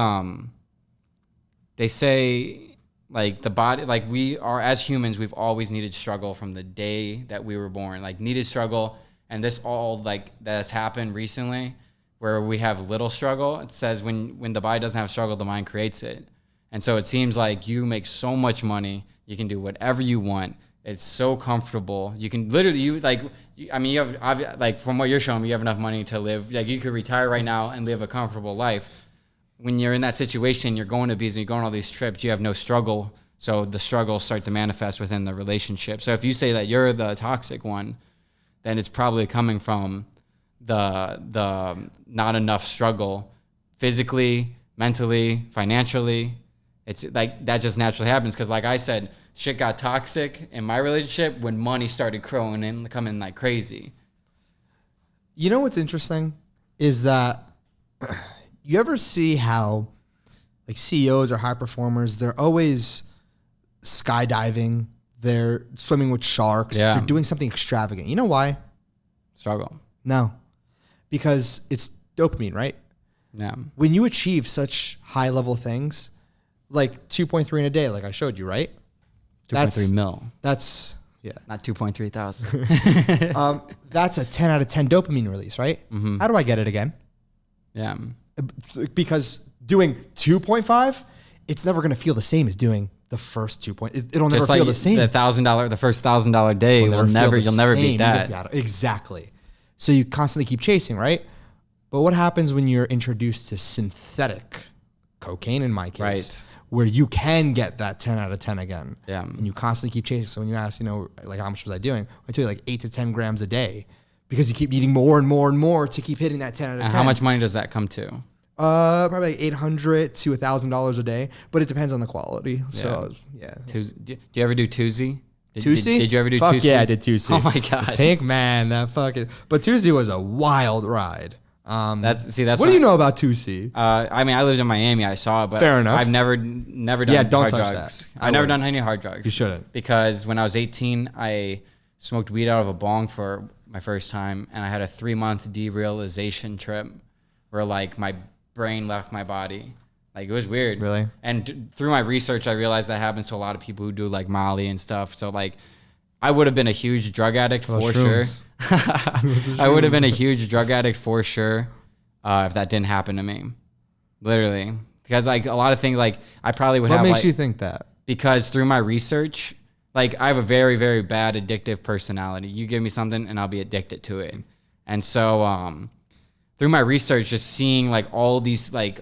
they say, like, the body, like, we are, as humans, we've always needed struggle from the day that we were born. Like, needed struggle. And this all, like, that's happened recently, where we have little struggle. It says when the body doesn't have struggle, the mind creates it. And so it seems like you make so much money, you can do whatever you want. It's so comfortable. You can literally, you have, like, from what you're showing me, you have enough money to live. Like, you could retire right now and live a comfortable life. When you're in that situation, you're going to Ibiza, you're going on all these trips, you have no struggle. So the struggles start to manifest within the relationship. So if you say that you're the toxic one, then it's probably coming from the not enough struggle, physically, mentally, financially. It's like that just naturally happens, because, like I said, shit got toxic in my relationship when money started crowing in, coming like crazy. You know what's interesting is that you ever see how like CEOs or high performers, they're always skydiving, they're swimming with sharks, they're doing something extravagant. You know why? Struggle. No, because it's dopamine, right? Yeah. When you achieve such high level things, like 2.3 in a day, like I showed you, right? 2.3 mil. That's, yeah. Not 2.3 thousand. That's a 10 out of 10 dopamine release, right? Mm-hmm. How do I get it again? Yeah. Because doing 2.5, it's never going to feel the same as doing the first 2. It'll never feel the same. The first $1,000 day you'll never beat that. Exactly. So you constantly keep chasing, right? But what happens when you're introduced to synthetic cocaine, in my case, right, where you can get that 10 out of 10 again? Yeah. And you constantly keep chasing. So when you ask, like how much was I doing? I tell you like 8 to 10 grams a day because you keep needing more and more and more to keep hitting that 10 out of 10. And how much money does that come to? Probably like $800 to $1,000 a day, but it depends on the quality. Yeah. So yeah. Do you ever do Tuesy? Tuesday? Did you ever do Fuck Tuesday? Yeah, I did Tuesday. Oh my God. Pink man, that fucking. But Tuesday was a wild ride. That's what do you know about Tuesday? I mean, I lived in Miami. I saw it, but fair enough. I've never done don't hard touch drugs. that. I've never done any hard drugs. You shouldn't. Because when I was 18, I smoked weed out of a bong for my first time, and I had a 3-month derealization trip where like my brain left my body. Like it was weird. Really? And through my research, I realized that happens to a lot of people who do like Molly and stuff. So like, I would have been a huge drug addict for sure. I would have been a huge drug addict for sure if that didn't happen to me. Literally. Because like a lot of things, like I probably would have. What makes you think that? Because through my research, like I have a very, very bad addictive personality. You give me something and I'll be addicted to it. And so through my research, just seeing like all these like,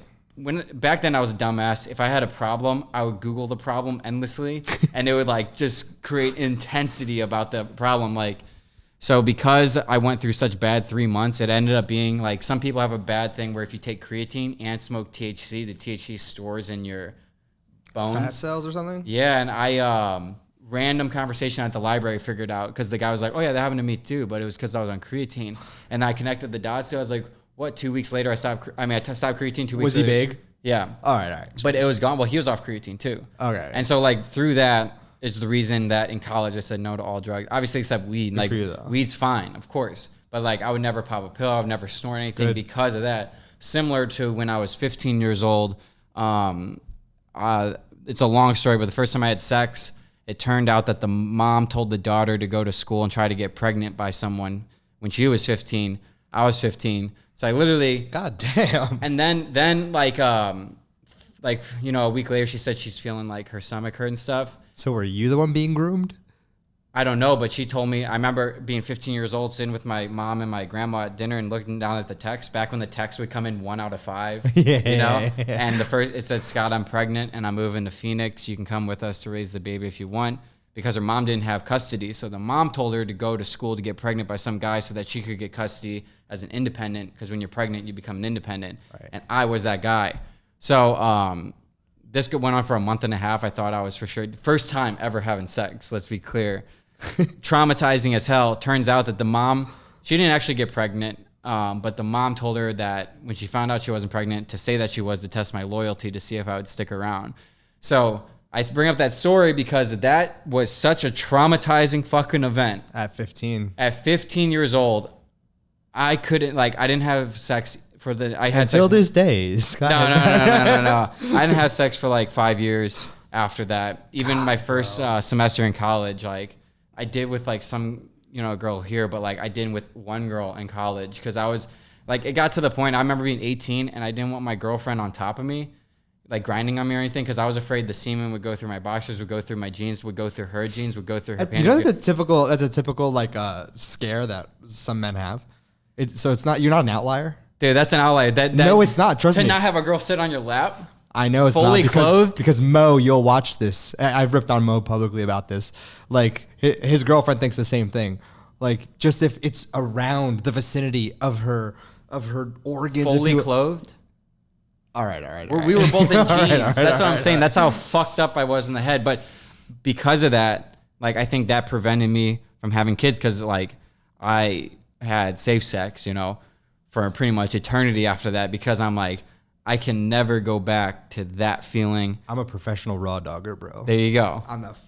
back then I was a dumbass. If I had a problem, I would Google the problem endlessly and it would like just create intensity about the problem. Like, so because I went through such bad 3 months, it ended up being like, some people have a bad thing where if you take creatine and smoke THC, the THC stores in your bones. Fat cells or something? Yeah. And I, random conversation at the library figured out, because the guy was like, oh yeah, that happened to me too. But it was because I was on creatine. And I connected the dots. So I was like, what, 2 weeks later I stopped creatine 2 weeks Was later. he big? Yeah. All right. But it was gone. Well, he was off creatine too. Okay. And so like through that is the reason that in college I said no to all drugs. Obviously except weed. Like weed's fine, of course. But like I would never pop a pill. I would never snort anything because of that. Similar to when I was 15 years old. It's a long story, but the first time I had sex, it turned out that the mom told the daughter to go to school and try to get pregnant by someone when she was 15. I was 15. So I literally, God damn. And then like a week later, she said she's feeling like her stomach hurt and stuff. So were you the one being groomed? I don't know, but she told me. I remember being 15 years old, sitting with my mom and my grandma at dinner and looking down at the text. Back when the text would come in 1 out of 5, yeah. And it said, Scott, I'm pregnant and I'm moving to Phoenix. You can come with us to raise the baby if you want. Because her mom didn't have custody. So the mom told her to go to school to get pregnant by some guy so that she could get custody as an independent. Because when you're pregnant, you become an independent. Right. And I was that guy. So this went on for a month and a half. I thought I was for sure. First time ever having sex, let's be clear. Traumatizing as hell. Turns out that the mom, she didn't actually get pregnant. But the mom told her that when she found out she wasn't pregnant, to say that she was, to test my loyalty to see if I would stick around. So I bring up that story because that was such a traumatizing fucking event. At 15. At 15 years old, I didn't have sex for until this day. No. I didn't have sex for like 5 years after that. Even my first semester in college, like I did with like some, girl here, but like I did with one girl in college because I was like, it got to the point, I remember being 18 and I didn't want my girlfriend on top of me, like grinding on me or anything, because I was afraid the semen would go through my boxers, would go through my jeans, would go through her jeans, would go through her panties. That's a typical like scare that some men have. So it's not, you're not an outlier. Dude, that's an outlier. No, it's not. Trust me. To not have a girl sit on your lap. I know it's fully not clothed. Because Mo, you'll watch this. I've ripped on Mo publicly about this. Like his girlfriend thinks the same thing. Like just if it's around the vicinity of her organs. Fully clothed. All right. We were both in jeans. That's what I'm saying. That's how fucked up I was in the head. But because of that, like, I think that prevented me from having kids because, like, I had safe sex, you know, for pretty much eternity after that because I'm like, I can never go back to that feeling. I'm a professional raw dogger, bro. There you go. I'm not.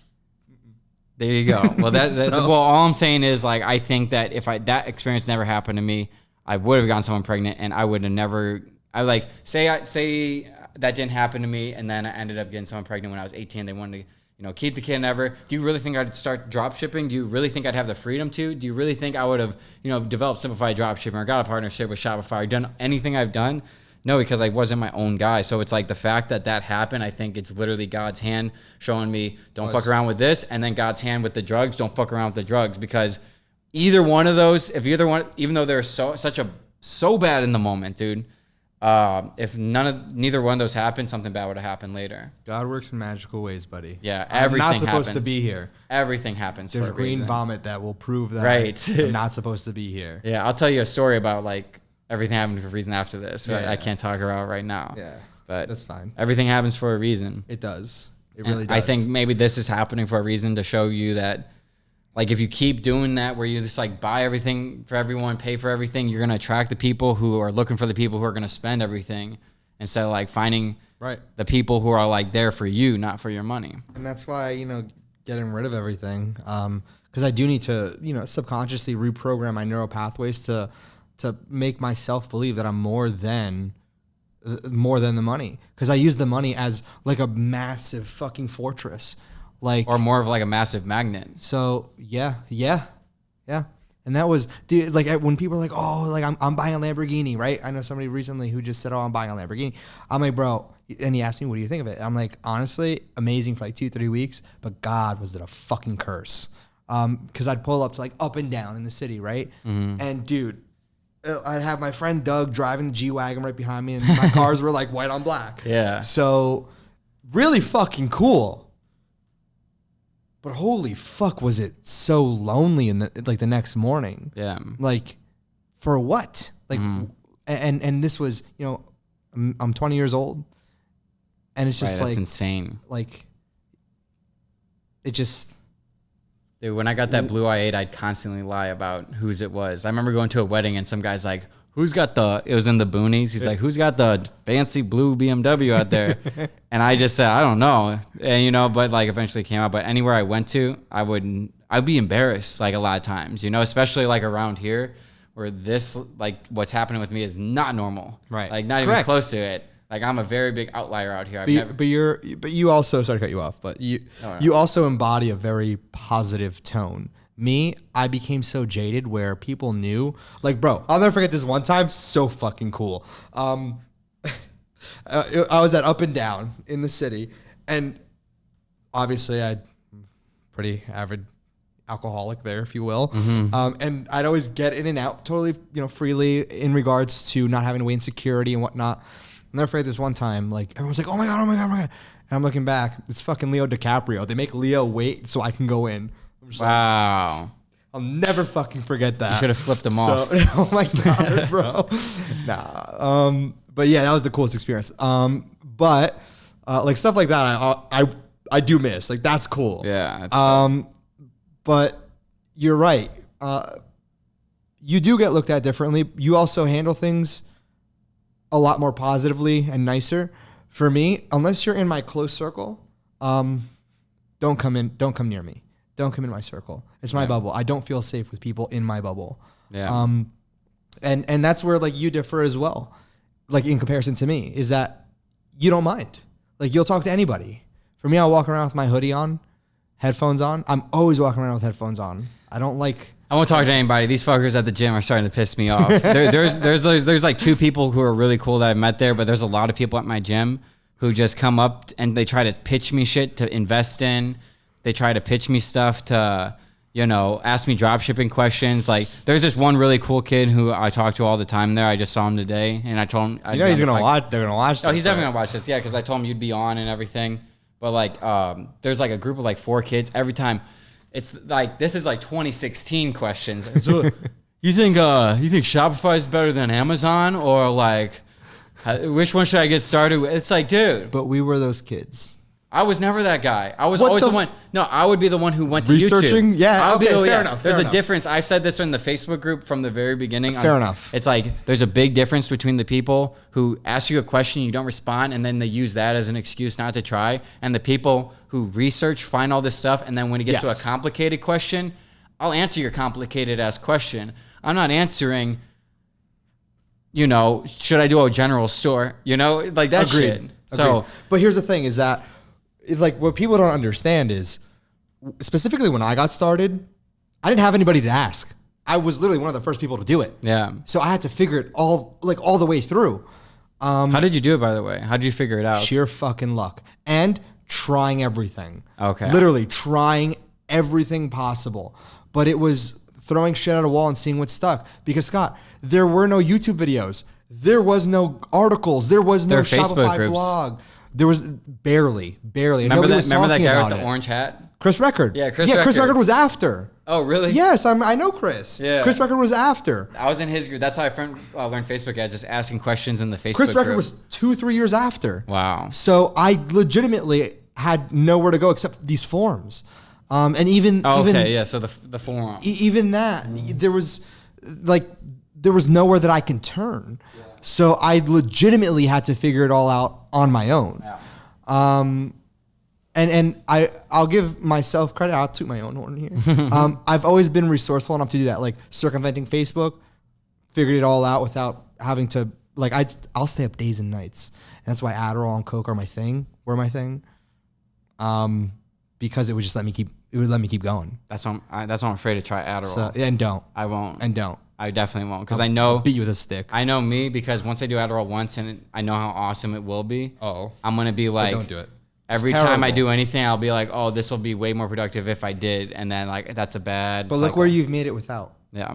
There you go. Well, well, all I'm saying is, like, I think that if that experience never happened to me, I would have gotten someone pregnant, and I would have never. I like say that didn't happen to me, and then I ended up getting someone pregnant when I was 18. They wanted to, you know, keep the kid and ever. Do you really think I'd start drop shipping? Do you really think I'd have the freedom to? Do you really think I would have, you know, developed simplified drop shipping or got a partnership with Shopify or done anything I've done? No, because I wasn't my own guy. So it's like the fact that happened, I think it's literally God's hand showing me, don't fuck around with this. And then God's hand with the drugs, don't fuck around with the drugs. Because either one of those, even though they're so bad in the moment, dude, if neither one of those happened, something bad would have happened later. God works in magical ways, buddy. Yeah, everything I'm not supposed happens. to be here. Everything happens. There's for a green reason. vomit that will prove that Right. I'm not supposed to be here. Yeah, I'll tell you a story about, like, everything happened for a reason after this. Right? Yeah. I can't talk about right now. Yeah, but that's fine. Everything happens for a reason. It does. It And really does. I think maybe this is happening for a reason to show you that, like, if you keep doing that where you just, like, buy everything for everyone, pay for everything, you're going to attract the people who are looking for the people who are going to spend everything instead of, like, finding the people who are, like, there for you, not for your money. And that's why, you know, getting rid of everything, because I do need to, you know, subconsciously reprogram my neural pathways to make myself believe that I'm more than the money, because I use the money as like a massive fucking fortress, like, or more of like a massive magnet. So yeah. And that was, dude, like, when people are like, oh, like, I'm buying a Lamborghini, right? I know somebody recently who just said, oh, I'm buying a Lamborghini. I'm like, bro, and he asked me, what do you think of it? I'm like, honestly, amazing for like 2-3 weeks, but God, was it a fucking curse? Because I'd pull up to, like, up and down in the city, right? Mm-hmm. And dude, I'd have my friend Doug driving the G-Wagon right behind me, and my cars were like white on black. Yeah. So really fucking cool. But holy fuck, was it so lonely in the next morning? Yeah. Like, for what? Like, and this was, you know, I'm 20 years old, and it's just that's insane. Like, it just. Dude, when I got that blue i8, I'd constantly lie about whose it was. I remember going to a wedding and some guy's like, it was in the boonies. He's like, who's got the fancy blue BMW out there? And I just said, I don't know. And, you know, but, like, eventually it came out. But anywhere I went to, I'd be embarrassed, like, a lot of times, you know, especially, like, around here where this, like, what's happening with me is not normal. Right. Like, not even close to it. Like, I'm a very big outlier out here. But you also, sorry to cut you off, but you also embody a very positive tone. Me, I became so jaded where people knew, like, bro, I'll never forget this one time. So fucking cool. I was at Up and Down in the city, and obviously I'm pretty avid alcoholic there, if you will. Mm-hmm. And I'd always get in and out totally, you know, freely in regards to not having to wait in security and whatnot. I'll never forget this one time, like, everyone's like, oh my God. And I'm looking back, it's fucking Leo DiCaprio. They make Leo wait so I can go in. Wow. Like, I'll never fucking forget that. You should have flipped them off. Oh my God, bro. Nah. But yeah, that was the coolest experience. But like, stuff like that, I do miss. Like, that's cool. Yeah. But you're right. You do get looked at differently. You also handle things a lot more positively and nicer. For me, unless you're in my close circle, don't come near me. Don't come in my circle. It's my bubble. I don't feel safe with people in my bubble. Yeah. And that's where, like, you differ as well. Like, in comparison to me, is that you don't mind. Like, you'll talk to anybody. For me, I'll walk around with my hoodie on, headphones on. I'm always walking around with headphones on. I won't talk to anybody. These fuckers at the gym are starting to piss me off. There's like 2 people who are really cool that I met there, but there's a lot of people at my gym who just come up and they try to pitch me shit to invest in. They try to pitch me stuff to, you know, ask me dropshipping questions. Like, there's this one really cool kid who I talk to all the time there. I just saw him today, and I told him... You know he's going to watch... They're going to watch this. Oh, he's definitely going to watch this, yeah, because I told him you'd be on and everything. But, like, there's, like, a group of, like, 4 kids. Every time, it's, like, this is, like, 2016 questions. So, you think Shopify is better than Amazon? Or, like, which one should I get started with? It's like, dude. But we were those kids. I was never that guy. I was What always the the one. No, I would be the one who went to Researching? YouTube. Yeah, I would be okay, the- fair enough, There's fair a enough. difference. I've said this in the Facebook group from the very beginning. Fair enough. It's like there's a big difference between the people who ask you a question, you don't respond, and then they use that as an excuse not to try, and the people who research, find all this stuff, and then when it gets to a complicated question, I'll answer your complicated ass question. I'm not answering, you know, should I do a general store? You know, like that shit. So, but here's the thing: is that like what people don't understand is, specifically when I got started, I didn't have anybody to ask. I was literally one of the first people to do it. yeah. So I had to figure it all the way through. How did you do it, by the way? How did you figure it out? Sheer fucking luck and trying everything. Okay. Literally trying everything possible. But it was throwing shit at a wall and seeing what stuck. Because Scott, there were no YouTube videos. There was no articles. There was no Facebook Shopify groups. blog. There was barely. And Remember nobody that? was Remember that talking guy about with the it. orange hat? Chris Record. Yeah, Chris Chris Record. Record was after. Oh, really? Yes, I know Chris. Yeah. Chris Record was after. I was in his group. That's how I learned Facebook ads, just asking questions in the Facebook Chris Record group. was 2-3 years after. Wow. So I legitimately had nowhere to go except these forums. And even So the forum. even that there was nowhere that I can turn. Yeah. So I legitimately had to figure it all out on my own. Yeah. And I'll give myself credit. I'll toot my own horn here. I've always been resourceful enough to do that, like circumventing Facebook, figured it all out without having to I'll stay up days and nights. And that's why Adderall and Coke are my thing. Because it would just let me keep going. That's why I'm afraid to try Adderall. So, and don't. I won't. And don't. I definitely won't because I'll I know beat you with a stick. I know me because once I do Adderall once and I know how awesome it will be. Oh. I'm gonna be like, don't do it. Every time I do anything, I'll be like, oh, this will be way more productive if I did, and then like that's a bad. But cycle. look where you've made it without. Yeah.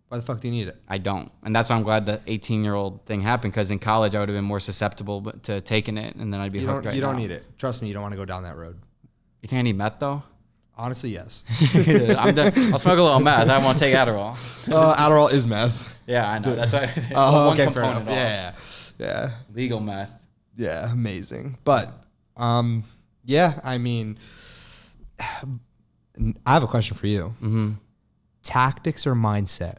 Why the fuck do you need it? I don't, and that's why I'm glad the 18-year-old thing happened because in college I would have been more susceptible to taking it, and then I'd be hooked right now. You don't need it. Trust me, you don't want to go down that road. You think I need meth though? Honestly, yes. I'll smoke a little meth. I won't take Adderall. Adderall is meth. Yeah, I know. That's why. Oh, okay, fair enough. Yeah. Legal meth. Yeah, amazing. But, yeah, I mean, I have a question for you. Mm-hmm. Tactics or mindset?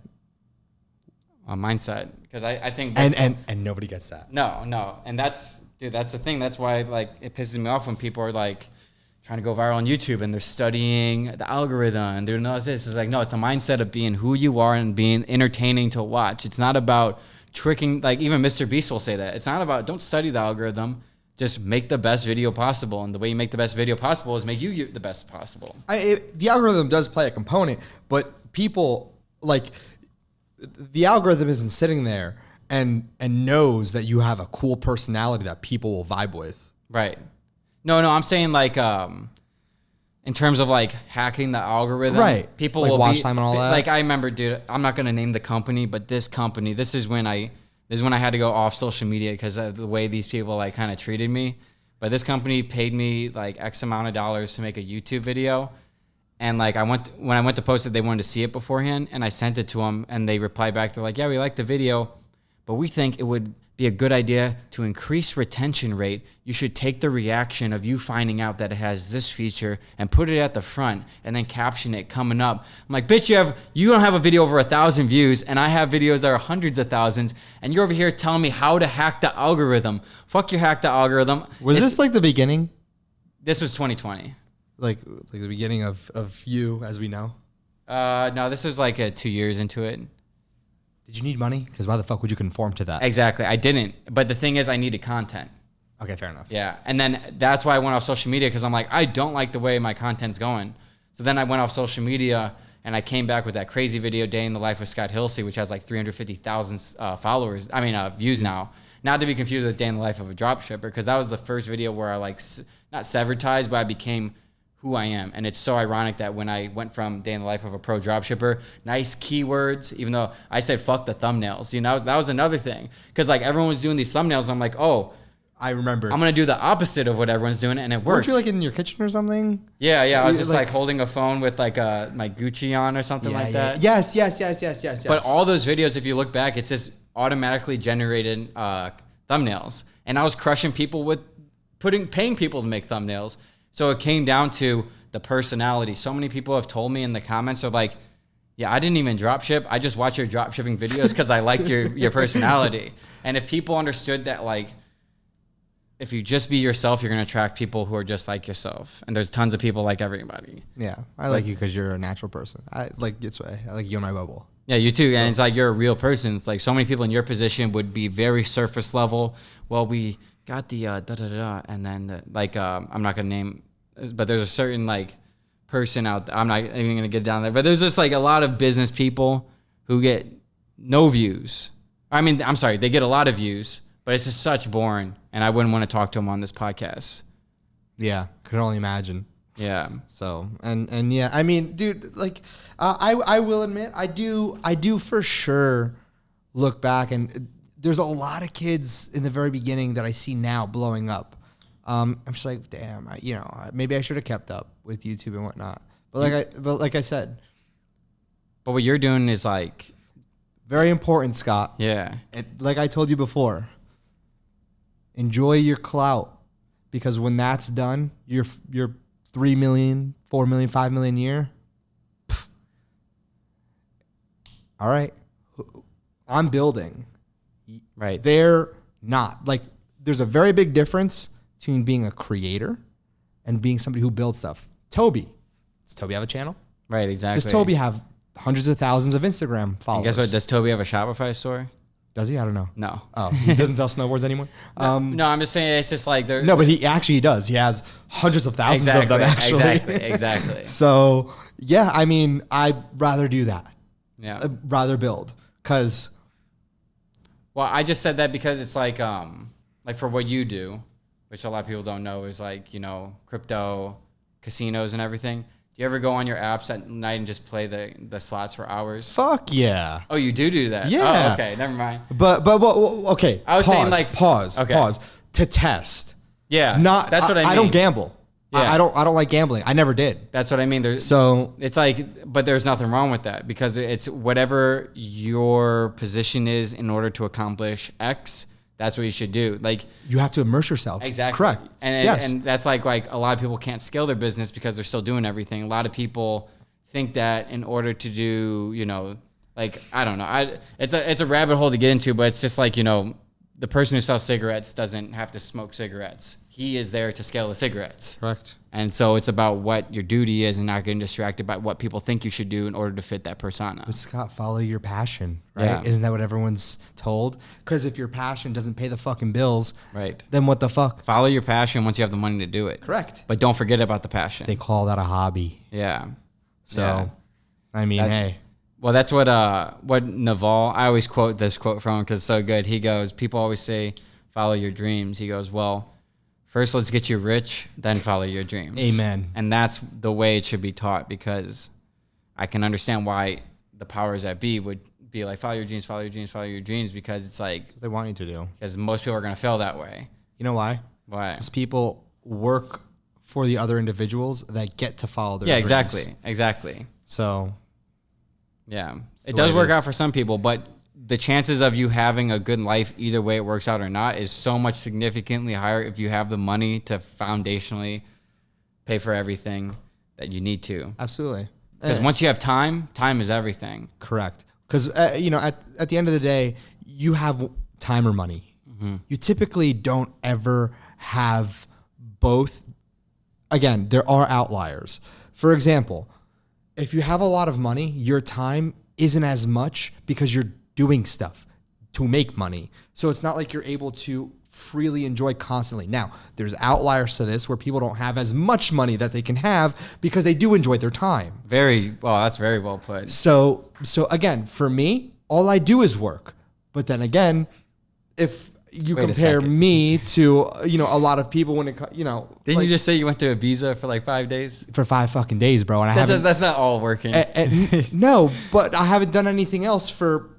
Mindset, because I think that's and nobody gets that. No, and that's the thing. That's why like it pisses me off when people are like trying to go viral on YouTube and they're studying the algorithm and they're doing this. It's like, no, it's a mindset of being who you are and being entertaining to watch. It's not about tricking. Like even Mr. Beast will say that. It's not about don't study the algorithm. Just make the best video possible. And the way you make the best video possible is make you the best possible. The algorithm does play a component, but people like the algorithm isn't sitting there and knows that you have a cool personality that people will vibe with. Right. No, I'm saying like in terms of like hacking the algorithm. Right. People like will watch time and all that. Like I remember, dude, I'm not gonna name the company, but this is when I had to go off social media because of the way these people like kind of treated me. But this company paid me like X amount of dollars to make a YouTube video. And like when I went to post it, they wanted to see it beforehand, and I sent it to them, and they replied back. They're like, "Yeah, we like the video, but we think it would be a good idea to increase retention rate. You should take the reaction of you finding out that it has this feature and put it at the front, and then caption it coming up." I'm like, "Bitch, you don't have a video over 1,000 views, and I have videos that are hundreds of thousands, and you're over here telling me how to hack the algorithm. Fuck your hack the algorithm." Was this like the beginning? This was 2020. Like the beginning of you as we know? No, this was like 2 years into it. Did you need money? Because why the fuck would you conform to that? Exactly. I didn't. But the thing is, I needed content. Okay, fair enough. Yeah. And then that's why I went off social media because I'm like, I don't like the way my content's going. So then I went off social media and I came back with that crazy video, Day in the Life of Scott Hilse, which has like 350,000 views now. Not to be confused with Day in the Life of a Dropshipper, because that was the first video where I like, not severed ties, but I became who I am. And it's so ironic that when I went from Day in the Life of a Pro Dropshipper, nice keywords, even though I said fuck the thumbnails, you know, that was another thing. Because like everyone was doing these thumbnails, I'm like, oh, I remember. I'm going to do the opposite of what everyone's doing, and it worked. Weren't you like in your kitchen or something? Yeah. I was just like holding a phone with like my Gucci on or something like that. Yes. But all those videos, if you look back, it's just automatically generated thumbnails. And I was crushing people with paying people to make thumbnails. So it came down to the personality. So many people have told me in the comments of like, yeah, I didn't even drop ship. I just watch your drop shipping videos because I liked your personality. And if people understood that, like, if you just be yourself, you're going to attract people who are just like yourself. And there's tons of people like everybody. Yeah. I like you because you're a natural person. I like you in my bubble. Yeah, you too. And it's like, you're a real person. It's like so many people in your position would be very surface level. Well, we got the and then I'm not going to name, but there's a certain like person out there. I'm not even going to get down there, but there's just like a lot of business people who get no views. I mean, I'm sorry, they get a lot of views, but it's just such boring. And I wouldn't want to talk to them on this podcast. Yeah. Could only imagine. Yeah. So, and yeah, I mean, dude, like, I will admit, I do for sure look back, and there's a lot of kids in the very beginning that I see now blowing up. I'm just like, damn, maybe I should have kept up with YouTube and whatnot. But like I said, but what you're doing is like very important, Scott. Yeah. Like I told you before, enjoy your clout, because when that's done, you're 3 million, 4 million, 5 million a year. Pff. All right. I'm building. Right. They're not. Like, there's a very big difference between being a creator and being somebody who builds stuff. Toby. Does Toby have a channel? Right, exactly. Does Toby have hundreds of thousands of Instagram followers? And guess what? Does Toby have a Shopify store? Does he? I don't know. No. Oh, he doesn't sell snowboards anymore? No, I'm just saying it's just like... No, but he does. He has hundreds of thousands of them, actually. Exactly. So, yeah, I mean, I'd rather do that. Yeah. I'd rather build, because... Well, I just said that because it's like for what you do, which a lot of people don't know, is like, crypto, casinos and everything. Do you ever go on your apps at night and just play the slots for hours? Fuck yeah. Oh, you do that? Yeah. Oh, okay, never mind. But okay. I was saying like pause. Okay. Pause to test. Yeah. That's what I mean. I don't gamble. Yeah. I don't like gambling. I never did. That's what I mean. So it's like, but there's nothing wrong with that, because it's whatever your position is in order to accomplish X. That's what you should do. Like, you have to immerse yourself. Exactly. Correct. And that's like a lot of people can't scale their business because they're still doing everything. A lot of people think that in order to do, like, I don't know. It's a rabbit hole to get into, but it's just like, the person who sells cigarettes doesn't have to smoke cigarettes. He is there to scale the cigarettes. Correct. And so it's about what your duty is and not getting distracted by what people think you should do in order to fit that persona. But Scott, follow your passion, right? Yeah. Isn't that what everyone's told? Because if your passion doesn't pay the fucking bills, right, then what the fuck? Follow your passion once you have the money to do it. Correct. But don't forget about the passion. They call that a hobby. Yeah. So, yeah. I mean, hey. Well, that's what Naval, I always quote this quote from him because it's so good. He goes, people always say, follow your dreams. He goes, well, first let's get you rich, then follow your dreams. Amen. And that's the way it should be taught, because I can understand why the powers that be would be like, follow your dreams, follow your dreams, follow your dreams, because it's like... They want you to do. Because most people are going to fail that way. You know why? Why? Because people work for the other individuals that get to follow their dreams. Exactly. So... Yeah, it does work out for some people, but the chances of you having a good life, either way it works out or not, is so much significantly higher if you have the money to foundationally pay for everything that you need to. Absolutely. Because once you have time is everything. Correct. Because, at the end of the day, you have time or money. Mm-hmm. You typically don't ever have both. Again, there are outliers. For example, if you have a lot of money, your time isn't as much because you're doing stuff to make money. So it's not like you're able to freely enjoy constantly. Now, there's outliers to this where people don't have as much money that they can have because they do enjoy their time. That's very well put. So again, for me, all I do is work. But then again, if you compare me to, a lot of people when it, Didn't you just say you went to Ibiza for like 5 days? For 5 fucking days, bro. And that's not all working. No, but I haven't done anything else for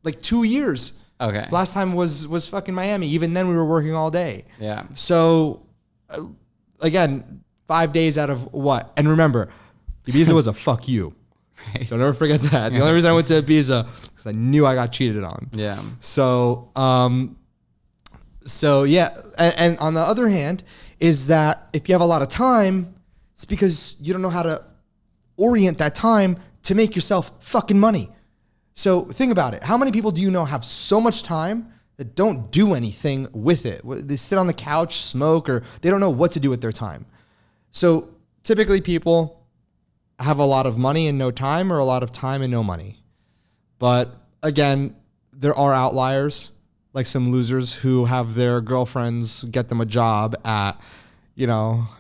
like 2 years. Okay. Last time was fucking Miami. Even then we were working all day. Yeah. So again, 5 days out of what? And remember, Ibiza was a fuck you. Right. Don't ever forget that. The only reason I went to Ibiza because I knew I got cheated on. Yeah. So, So yeah, and on the other hand, is that if you have a lot of time, it's because you don't know how to orient that time to make yourself fucking money. So think about it. How many people do you know have so much time that don't do anything with it? They sit on the couch, smoke, or they don't know what to do with their time. So typically people have a lot of money and no time, or a lot of time and no money. But again, there are outliers, like some losers who have their girlfriends get them a job at,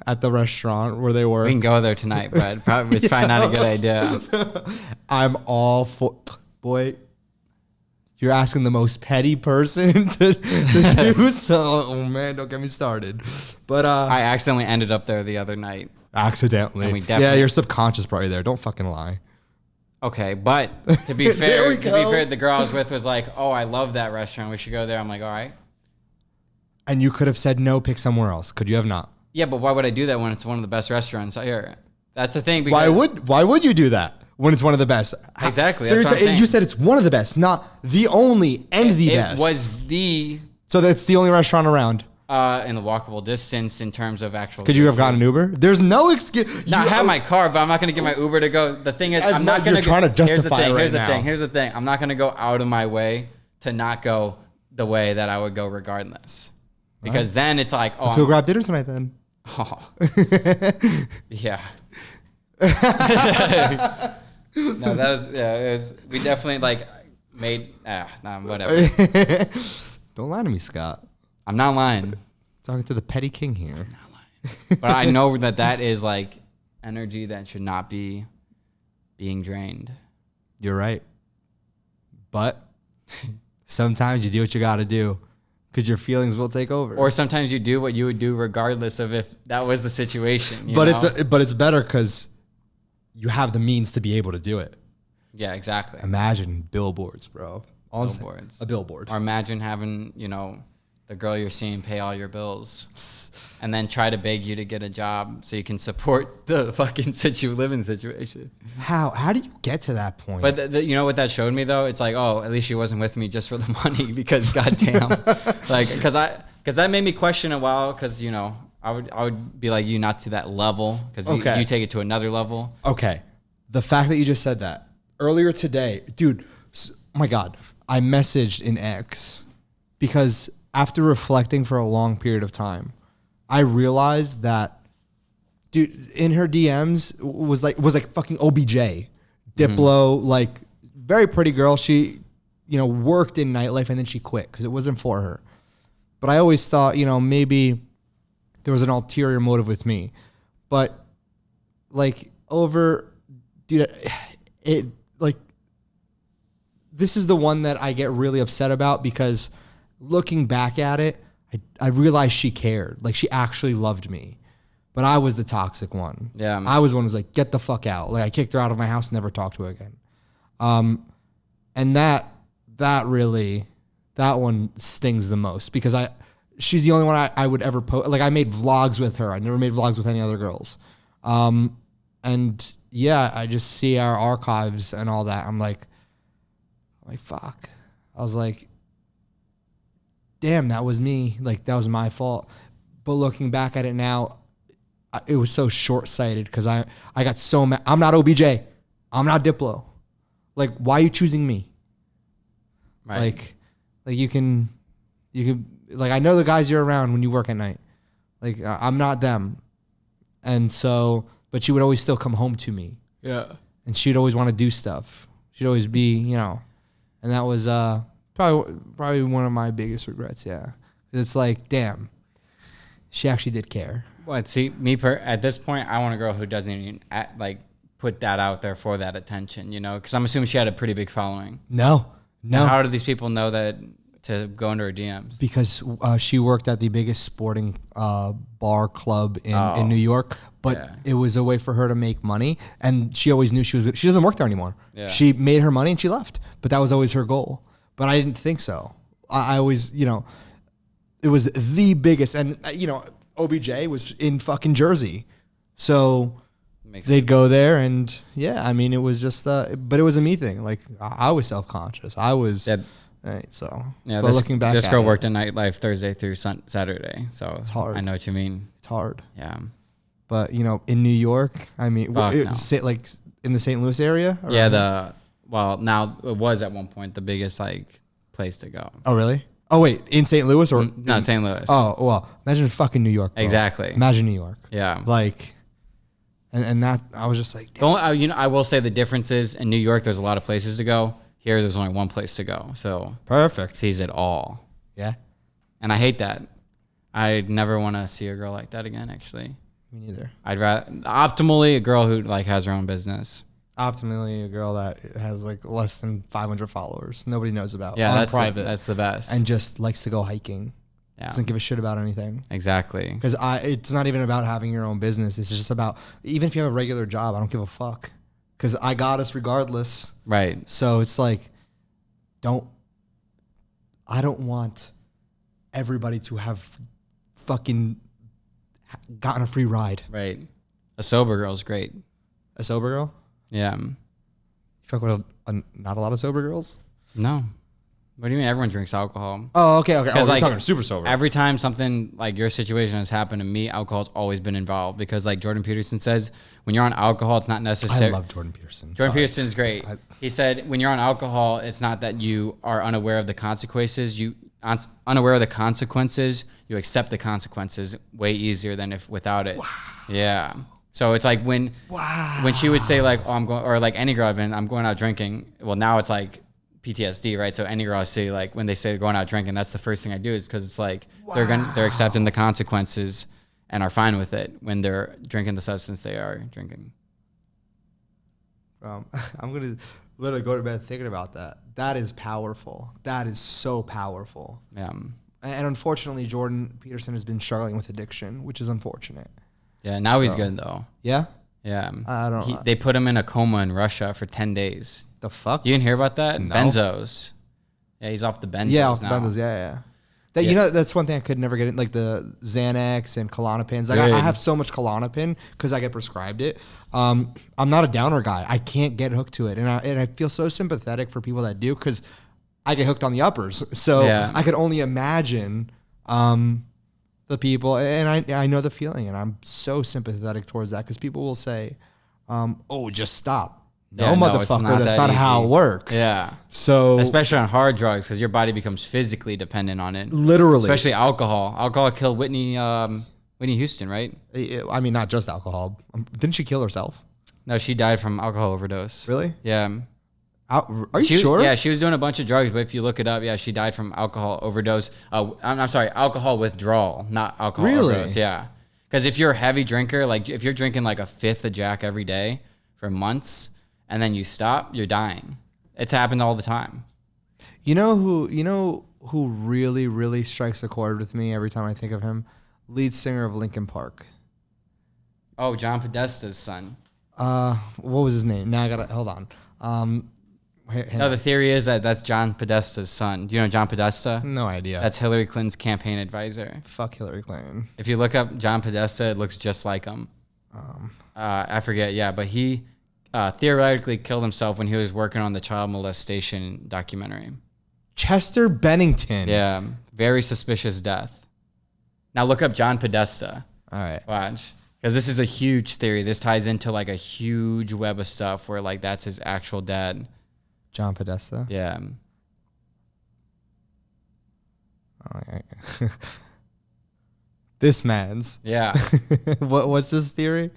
at the restaurant where they work. We can go there tonight, but it's probably not a good idea. I'm all for, boy, you're asking the most petty person to do so. Oh man, don't get me started. But I accidentally ended up there the other night. Accidentally. And we definitely, your subconscious probably there. Don't fucking lie. Okay, but to be fair, the girl I was with was like, "Oh, I love that restaurant. We should go there." I'm like, "All right." And you could have said no, pick somewhere else. Could you have not? Yeah, but why would I do that when it's one of the best restaurants out here? That's the thing. Why would you do that when it's one of the best? Exactly. So you said it's one of the best, not the only and the best. It was the. So that's the only restaurant around. In the walkable distance in terms of actual. Could you have gotten an Uber? There's no excuse. No, I have my car, but I'm not going to get my Uber to go. The thing is, I'm not going to. You're trying to justify it right now. Here's the thing. I'm not going to go out of my way to not go the way that I would go regardless, because then it's like, oh, let's go grab dinner tonight then. Oh. Yeah. No, that was It was, we definitely like made. Whatever. Don't lie to me, Scott. I'm not lying. Talking to the petty king here. I'm not lying. But I know that is like energy that should not be being drained. You're right. But sometimes you do what you got to do because your feelings will take over. Or sometimes you do what you would do regardless of if that was the situation. But it's better because you have the means to be able to do it. Yeah, exactly. Imagine billboards, bro. Billboards. A billboard. Or imagine having, the girl you're seeing pay all your bills and then try to beg you to get a job so you can support the fucking living situation. How do you get to that point? But you know what that showed me though? It's like, oh, at least she wasn't with me just for the money because goddamn, because that made me question a while because, I would be like you not to that level because you take it to another level. Okay. The fact that you just said that earlier today, dude, oh my God, I messaged an ex because after reflecting for a long period of time, I realized that, dude, in her DMs was like fucking OBJ, Diplo, like very pretty girl. She, worked in nightlife and then she quit because it wasn't for her. But I always thought, maybe there was an ulterior motive with me. But this is the one that I get really upset about because looking back at it, I realized she cared. Like she actually loved me. But I was the toxic one. Yeah. I was the one who was like, get the fuck out. Like I kicked her out of my house, never talked to her again. And that one stings the most because she's the only one I would ever post. Like I made vlogs with her. I never made vlogs with any other girls. And yeah, I just see our archives and all that. I'm like, fuck. I was like, damn, that was me. Like, that was my fault. But looking back at it now, it was so short-sighted because I got so mad. I'm not OBJ. I'm not Diplo. Like, why are you choosing me? Right. Like you can, like, I know the guys you're around when you work at night. Like, I'm not them. And so, but she would always still come home to me. Yeah. And she'd always want to do stuff. She'd always be, and that was probably one of my biggest regrets. Yeah. It's like, damn, she actually did care. What? See, at this point, I want a girl who doesn't even put that out there for that attention, because I'm assuming she had a pretty big following. No. How do these people know that to go into her DMs? Because she worked at the biggest sporting bar club in New York, but it was a way for her to make money. And she always knew she doesn't work there anymore. Yeah. She made her money and she left, but that was always her goal. But I didn't think so. I always, it was the biggest. And, OBJ was in fucking Jersey. So they'd go there and, yeah, I mean, it was just, but it was a me thing. Like, I was self-conscious. I was Right. So Yeah, but looking back, this girl at worked in nightlife Thursday through Saturday, so It's hard. I know what you mean. it's hard. Yeah. But in New York, I mean, Fuck no. like in the St. Louis area. Yeah. Now it was at one point the biggest like place to go. Oh really? Oh wait, in St. Louis or No, St. Louis. Oh well, imagine fucking New York. Bro. Exactly. Imagine New York. Yeah. Like, and that I was just like, damn. I will say the difference is in New York, there's a lot of places to go. Here, there's only one place to go. So Perfect. sees it all. Yeah. And I hate that. I never want to see a girl like that again, actually. Me neither. I'd rather, optimally, a girl who like has her own business. Optimally, a girl that has like less than 500 followers, nobody knows about. Yeah, on private, that's the best. and just likes to go hiking. Yeah. Doesn't give a shit about anything. Exactly. Because it's not even about having your own business. It's just about, even if you have a regular job, I don't give a fuck. Because I got us regardless. Right. So it's like, I don't want everybody to have fucking gotten a free ride. Right. A sober girl's great. A sober girl? Yeah. You fuck with not a lot of sober girls? No. What do you mean? Everyone drinks alcohol. Oh, okay. Oh, Because we're like talking super sober. every time something like your situation has happened to me, alcohol's always been involved. Because like Jordan Peterson says, when you're on alcohol, it's not necessary. I love Jordan Peterson. Jordan Peterson is great. He said, when you're on alcohol, it's not that you are unaware of the consequences. You accept the consequences way easier than if without it. Wow. Yeah. So it's like when she would say like, oh, I'm going, or like any girl I'm going out drinking. Well, now it's like PTSD, right? So any girl I see, like when they say they're going out drinking, that's the first thing I do is because it's like they're accepting the consequences and are fine with it when they're drinking the substance they are drinking. I'm going to literally go to bed thinking about that. That is powerful. That is so powerful. Yeah. And unfortunately, Jordan Peterson has been struggling with addiction, which is unfortunate. Yeah. Now he's good though. Yeah? Yeah. I don't know. They put him in a coma in Russia for 10 days. The fuck? You didn't hear about that? No. Benzos. Yeah, he's off the benzos Yeah, off the now. benzos. Yeah. That's one thing I could never get in, like the Xanax and Klonopins. Like I have so much Klonopin because I get prescribed it. I'm not a downer guy. I can't get hooked to it, and I feel so sympathetic for people that do because I get hooked on the uppers. So I could only imagine the people, and I know the feeling, and I'm so sympathetic towards that because people will say, "Oh, just stop." No, motherfucker, that's not how it works. Yeah. So especially on hard drugs, because your body becomes physically dependent on it. Literally. Especially alcohol. Alcohol killed Whitney Houston, right? I mean, not just alcohol. Didn't she kill herself? No, she died from alcohol overdose. Really? Yeah. Are you sure? Yeah, she was doing a bunch of drugs, but if you look it up, yeah, she died from alcohol overdose. I'm sorry, alcohol withdrawal, not alcohol overdose. Yeah. Because if you're a heavy drinker, like if you're drinking like a fifth of Jack every day for months, and then you stop, you're dying. It's happened all the time. You know who really, really strikes a chord with me every time I think of him? Lead singer of Linkin Park. Oh, John Podesta's son. What was his name? Now I gotta hold on. No, the theory is that that's John Podesta's son. Do you know John Podesta? No idea. That's Hillary Clinton's campaign advisor. Fuck Hillary Clinton. If you look up John Podesta, it looks just like him. I forget, yeah, but he theoretically killed himself when he was working on the child molestation documentary. Chester Bennington. Yeah, very suspicious death. Now look up John Podesta. All right. Watch. Because this is a huge theory. This ties into like a huge web of stuff where like that's his actual dad. John Podesta? Yeah. Okay. This man's. Yeah. What's this theory?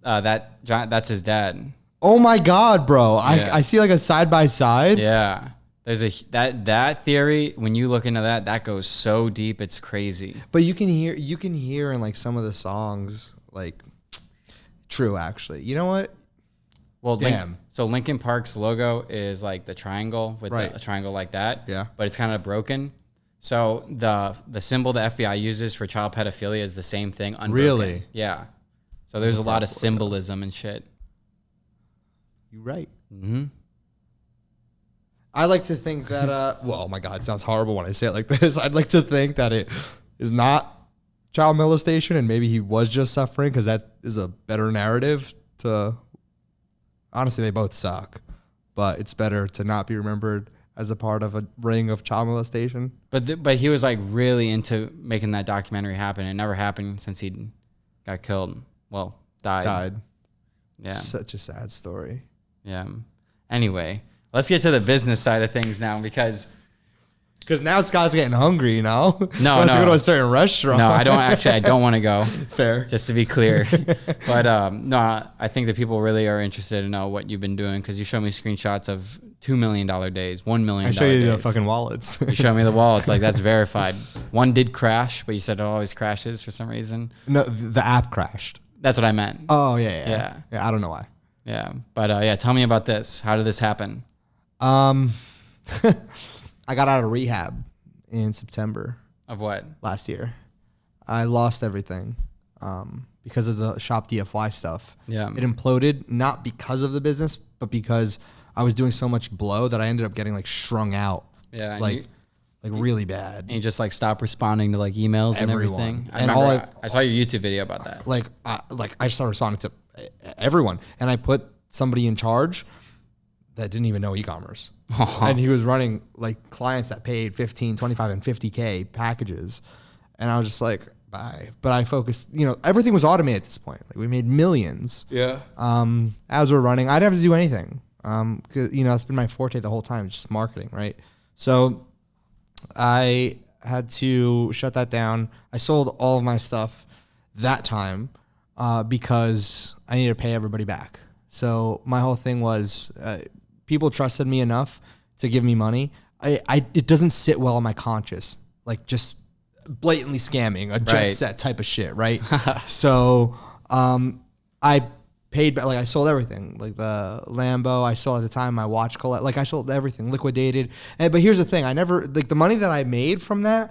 That's his dad. Oh my God, bro. Yeah. I see like a side by side. Yeah. There's that theory, when you look into that goes so deep, it's crazy. But you can hear in like some of the songs, like, true actually. You know what? Well, damn. So Linkin Park's logo is like the triangle with a triangle like that. Yeah. But it's kind of broken. So the symbol the FBI uses for child pedophilia is the same thing. Unbroken. Really? Yeah. So there's a lot of symbolism and shit. You're right. Mm-hmm. I like to think that, well, oh my God, it sounds horrible when I say it like this. I'd like to think that it is not child molestation and maybe he was just suffering because that is a better narrative to, honestly, they both suck, but it's better to not be remembered as a part of a ring of child molestation. But he was like really into making that documentary happen. It never happened since he got killed. Well, died. Yeah. Such a sad story. Yeah. Anyway, let's get to the business side of things now because now Scott's getting hungry, you know? No, Wants to go to a certain restaurant. No, I don't want to go. Fair. Just to be clear. But no, I think that people really are interested to know what you've been doing because you showed me screenshots of $2 million days, $1 million I show you days. the fucking wallets. You show me the wallets. Like, that's verified. One did crash, but you said it always crashes for some reason. No, the app crashed. That's what I meant. Oh, yeah. I don't know why. Yeah. But yeah, tell me about this. How did this happen? I got out of rehab in September Of what? last year. I lost everything because of the shop DFY stuff. Yeah. It imploded, not because of the business, but because I was doing so much blow that I ended up getting like strung out. Yeah. and Like really bad. And you just like stop responding to like emails and Everyone. everything. And I saw your YouTube video about that. I just started responding to everyone, and I put somebody in charge that didn't even know e-commerce. And he was running like clients that paid 15, 25, and 50K packages. And I was just like, bye. But I focused, everything was automated at this point. Like we made millions. Yeah. As we're running, I didn't have to do anything. 'Cause, that's been my forte the whole time, just marketing, right? So I had to shut that down. I sold all of my stuff that time because I needed to pay everybody back. So my whole thing was people trusted me enough to give me money. It doesn't sit well on my conscience, like just blatantly scamming a jet set type of shit, right? So I paid back, like I sold everything, like the Lambo I sold at the time, my watch collect, like I sold everything, liquidated. But here's the thing, I never, like the money that I made from that,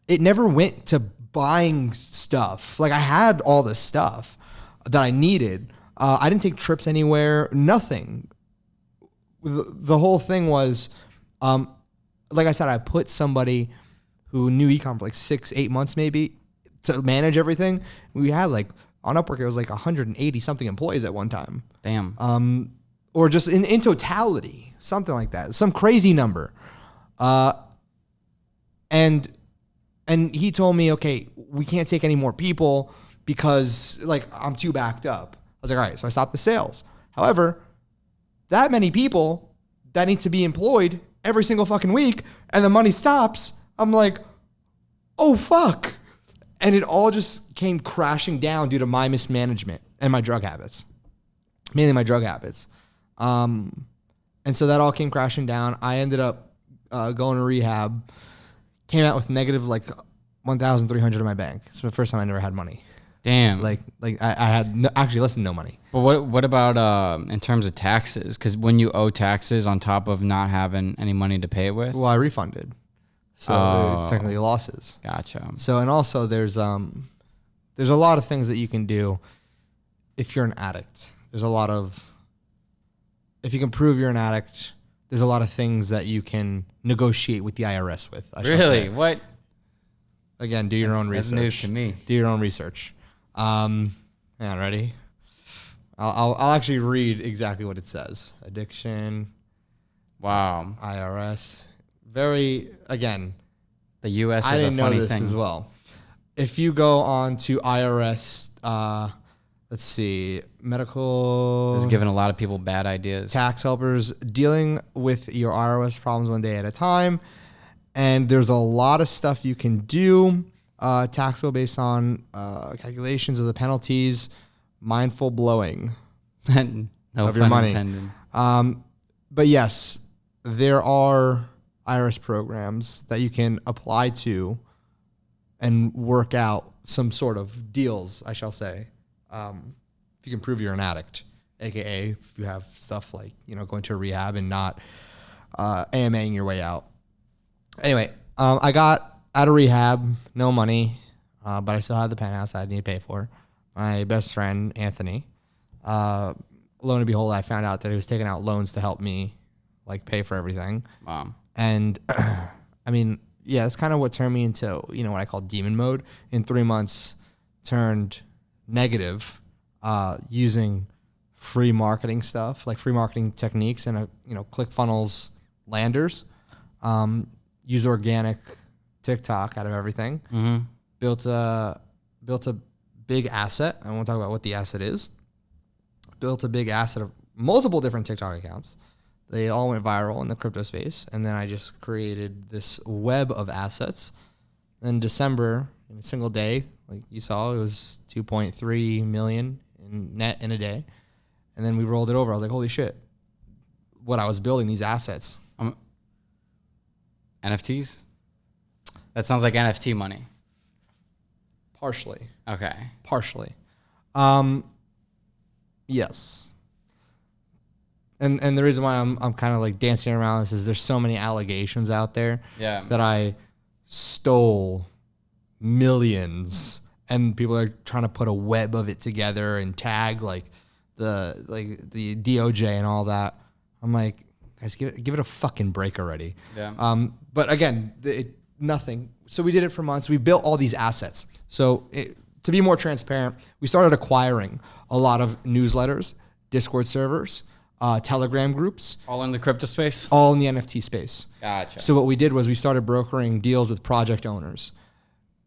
it never went to buying stuff. Like I had all the stuff that I needed. I didn't take trips anywhere, nothing. The whole thing was, like I said, I put somebody who knew ecom for like 6-8 months maybe to manage everything. We had like, on Upwork, it was like 180 something employees at one time. Damn. Or just in totality, something like that, some crazy number. And he told me, okay, we can't take any more people because like I'm too backed up. I was like, all right, so I stopped the sales. However, that many people that need to be employed every single fucking week and the money stops, I'm like, oh fuck. And it all just came crashing down due to my mismanagement and my drug habits, mainly my drug habits. And so that all came crashing down. I ended up going to rehab, came out with negative like 1,300 in my bank. It's the first time I never had money. Damn. Like I had actually less than no money. But what about in terms of taxes? Because when you owe taxes on top of not having any money to pay it with? Well, I refunded. So it's technically losses. Gotcha. So, and also there's a lot of things that you can do if you're an addict. There's a lot of, if you can prove you're an addict, there's a lot of things that you can negotiate with the IRS with. Really? What? Again, do your own research. That's news to me. Do your own research. Yeah, ready? I'll actually read exactly what it says. Addiction. Wow. IRS. Very, again, the U.S. I is a didn't know funny this thing. as well. If you go on to IRS, let's see, medical. This is giving a lot of people bad ideas. Tax helpers dealing with your IRS problems one day at a time. And there's a lot of stuff you can do. Tax bill based on calculations of the penalties, mindful blowing No of your pun money. intended. But yes, there are IRS programs that you can apply to and work out some sort of deals, I shall say. If you can prove you're an addict, AKA if you have stuff like, going to a rehab and not AMAing your way out. Anyway, I got out of rehab, no money, but I still had the penthouse that I need to pay for. My best friend, Anthony, lo and behold, I found out that he was taking out loans to help me pay for everything. Mom. And I mean, yeah, it's kind of what turned me into, what I call demon mode. In 3 months, turned negative using free marketing stuff, like free marketing techniques and, ClickFunnels landers, use organic TikTok out of everything. Built a big asset. I won't talk about what the asset is. Built a big asset of multiple different TikTok accounts. They all went viral in the crypto space. And then I just created this web of assets. In December, in a single day, like you saw, it was 2.3 million in net in a day. And then we rolled it over. I was like, holy shit. What I was building, these assets. NFTs? That sounds like NFT money. Partially. Okay. Partially. Yes. And the reason why I'm kind of like dancing around this is there's so many allegations out there that I stole millions, and people are trying to put a web of it together and tag like the DOJ and all that. I'm like, guys, give it a fucking break already. Yeah. But again, nothing. So we did it for months. We built all these assets. So to be more transparent, we started acquiring a lot of newsletters, Discord servers, Telegram groups. All in the crypto space? All in the NFT space. Gotcha. So what we did was we started brokering deals with project owners.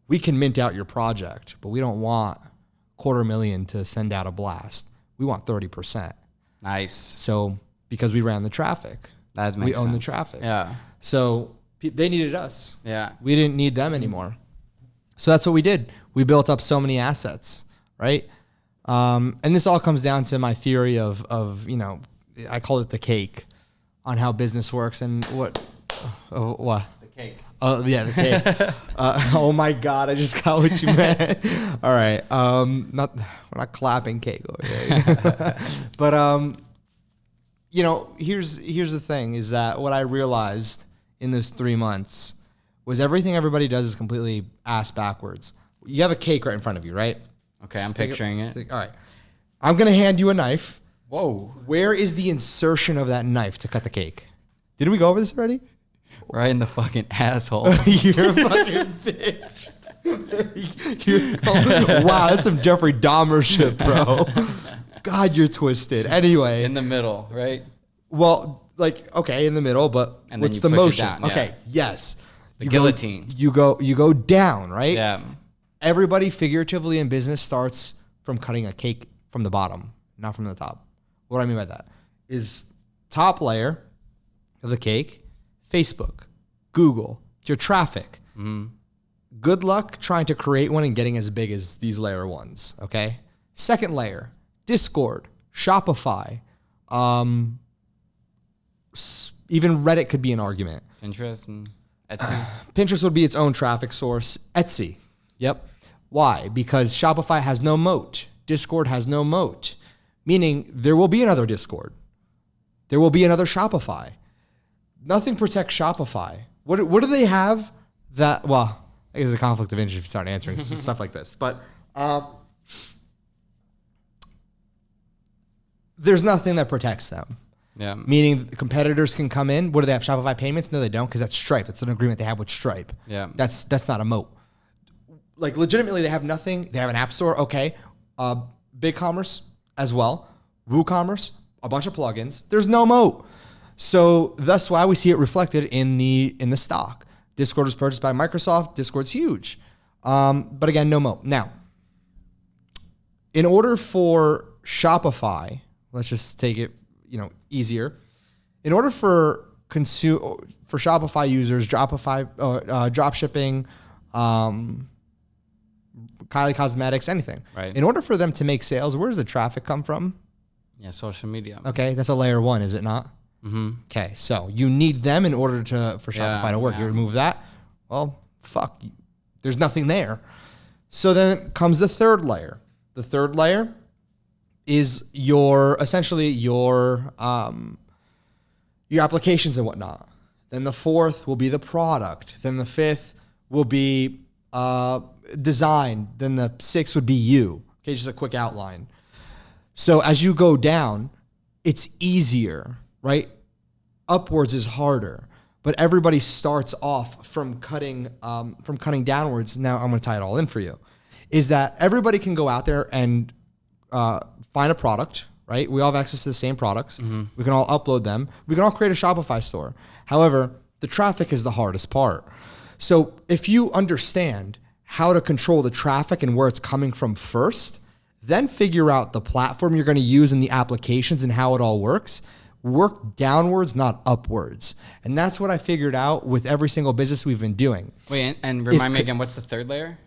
We can mint out your project, but we don't want $250,000 to send out a blast. We want 30%. Nice. So because we ran the traffic. That makes we own sense. the traffic. Yeah. So they needed us. Yeah. We didn't need them anymore. So that's what we did. We built up so many assets, right? And this all comes down to my theory of I call it the cake on how business works and what. The cake. Oh yeah, the cake. Oh my God, I just got what you meant. All right, we're not clapping cake over here. But here's the thing: is that what I realized in those 3 months was everything everybody does is completely ass backwards. You have a cake right in front of you, right? Okay, I'm picturing it. All right, I'm gonna hand you a knife. Whoa! Where is the insertion of that knife to cut the cake? Did we go over this already? Right in the fucking asshole. You're a fucking bitch. Wow, that's some Jeffrey Dahmer shit, bro. God, you're twisted. Anyway. In the middle, right? Well, okay, in the middle, but And what's then the you push it motion? down, yeah. Okay, yes. The guillotine. You go down, right? Yeah. Everybody figuratively in business starts from cutting a cake from the bottom, not from the top. What I mean by that is top layer of the cake, Facebook, Google, your traffic. Good luck trying to create one and getting as big as these layer ones, okay? Second layer, Discord, Shopify, even Reddit could be an argument. Pinterest and Etsy. Pinterest would be its own traffic source. Etsy, yep. Why? Because Shopify has no moat. Discord has no moat, meaning there will be another Discord. There will be another Shopify. Nothing protects Shopify. What do they have that, well, I guess it's a conflict of interest if you start answering stuff like this, but there's nothing that protects them. Yeah. Meaning competitors can come in. What do they have? Shopify payments? No, they don't, because that's Stripe. That's an agreement they have with Stripe. Yeah. That's not a moat. Like legitimately, they have nothing. They have an app store. Okay. BigCommerce as well. WooCommerce, a bunch of plugins. There's no moat. So that's why we see it reflected in the stock. Discord was purchased by Microsoft. Discord's huge. But again, no moat. Now, in order for Shopify, let's just take it, easier. In order for Shopify users, drop shipping, Kylie Cosmetics, anything. Right. In order for them to make sales, where does the traffic come from? Yeah, social media. Okay, that's a layer one, is it not? Mm-hmm. Okay, so you need them in order for Shopify to work. You remove that, well, fuck, there's nothing there. So then comes the third layer. The third layer is essentially your applications and whatnot. Then the fourth will be the product. Then the fifth will be design. Then the sixth would be you. Okay, just a quick outline. So as you go down, it's easier, right? Upwards is harder, but everybody starts off from cutting downwards. Now I'm going to tie it all in for you. Is that everybody can go out there and find a product, right? We all have access to the same products. We can all upload them. We can all create a Shopify store. However, the traffic is the hardest part. So if you understand how to control the traffic and where it's coming from first, then figure out the platform you're going to use and the applications and how it all works. Work downwards, not upwards. And that's what I figured out with every single business we've been doing. Wait, and remind me again, what's the third layer?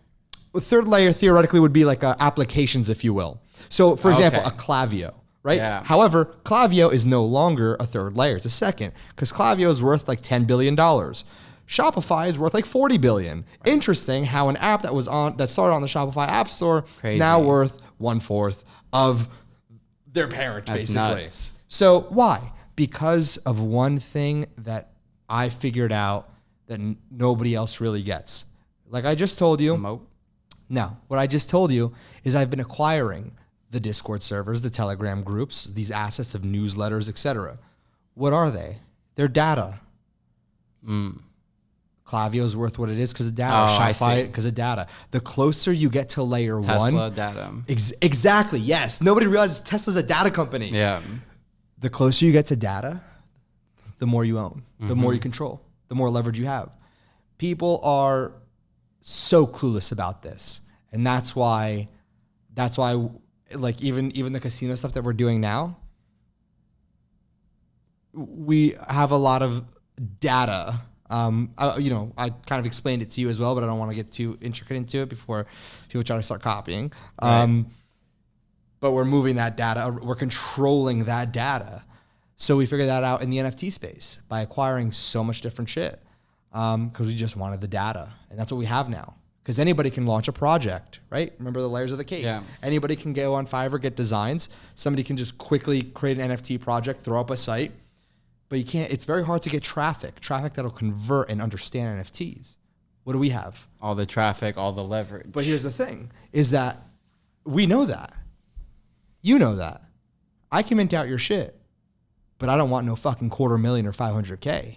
The third layer theoretically would be like applications, if you will. So for example, a Klaviyo, right? Yeah. However, Klaviyo is no longer a third layer. It's a second, because Klaviyo is worth like $10 billion. Shopify is worth like 40 billion. Right. Interesting how an app that started on the Shopify App Store is now worth 1/4 of their parent, basically. Nuts. So why? Because of one thing that I figured out that nobody else really gets. Like I just told you. No, what I just told you is I've been acquiring the Discord servers, the Telegram groups, these assets of newsletters, etc. What are they? They're data. Klaviyo is worth what it is because of data. Shopify because of data. The closer you get to layer Tesla one, data. Exactly. Yes. Nobody realizes Tesla's a data company. Yeah. The closer you get to data, the more you own, the more you control, the more leverage you have. People are so clueless about this, and that's why, like even the casino stuff that we're doing now, we have a lot of data. I kind of explained it to you as well, but I don't want to get too intricate into it before people try to start copying. Right. But we're moving that data. We're controlling that data. So we figured that out in the NFT space by acquiring so much different shit because we just wanted the data. And that's what we have now. Because anybody can launch a project, right? Remember the layers of the cake. Yeah. Anybody can go on Fiverr, get designs. Somebody can just quickly create an NFT project, throw up a site. But you can't, it's very hard to get traffic that'll convert and understand NFTs. What do we have? All the traffic, all the leverage. But here's the thing, is that we know that. You know that. I can mint out your shit, but I don't want no fucking $250,000 or $500K.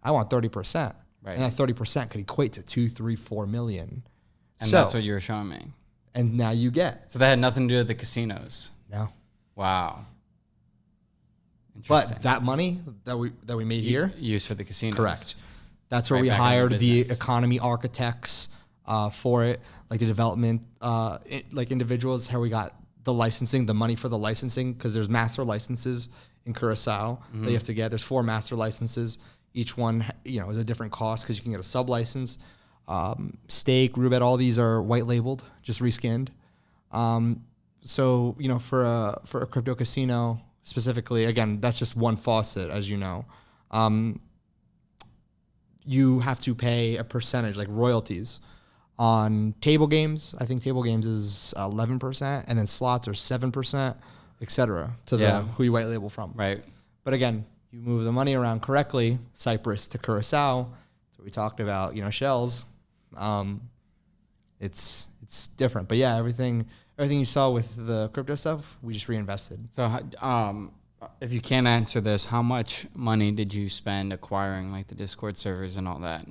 I want 30%. Right. And that 30% could equate to 2, 3, 4 million. And that's what you were showing me. And now you get. So that had nothing to do with the casinos. No. Wow. But that money that we made here, used for the casinos. Correct. That's where we hired the economy architects for it, like the development, like individuals. How we got the licensing, the money for the licensing, because there's master licenses in Curacao that you have to get. There's 4 master licenses. Each one, is a different cost because you can get a sub license. Stake, Rubet, all these are white labeled, just reskinned. So for a crypto casino. Specifically, again, that's just one faucet, as you know. You have to pay a percentage, like royalties, on table games. I think table games is 11%, and then slots are 7%, etc. to who you white label from. Right. But again, you move the money around correctly, Cyprus to Curacao. That's what we talked about, shells. It's different. But yeah, everything you saw with the crypto stuff, we just reinvested. So, if you can't answer this, how much money did you spend acquiring like the Discord servers and all that?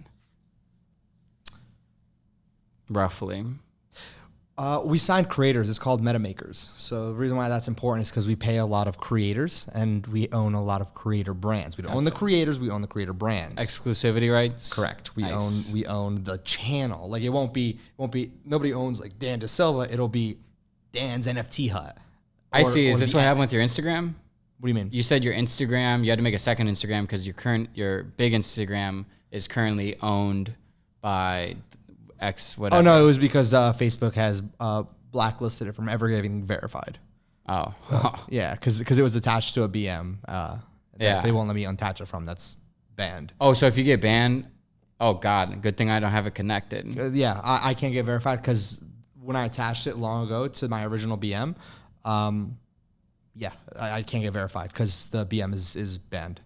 Roughly. We signed creators. It's called MetaMakers. So the reason why that's important is because we pay a lot of creators and we own a lot of creator brands. We don't own the creators. We own the creator brands. Exclusivity rights. Correct. We own the channel. Like it won't be. Nobody owns like Dan Dasilva. It'll be Dan's NFT Hut. I see. Is this what happened with your Instagram? What do you mean? You said your Instagram. You had to make a second Instagram because your big Instagram is currently owned by X whatever. Oh no, it was because Facebook has blacklisted it from ever getting verified. Oh, so, yeah, because it was attached to a BM. They won't let me unattach it from. That's banned. Oh, so if you get banned, oh god, good thing I don't have it connected. Yeah, I can't get verified because when I attached it long ago to my original BM, I can't get verified because the BM is banned.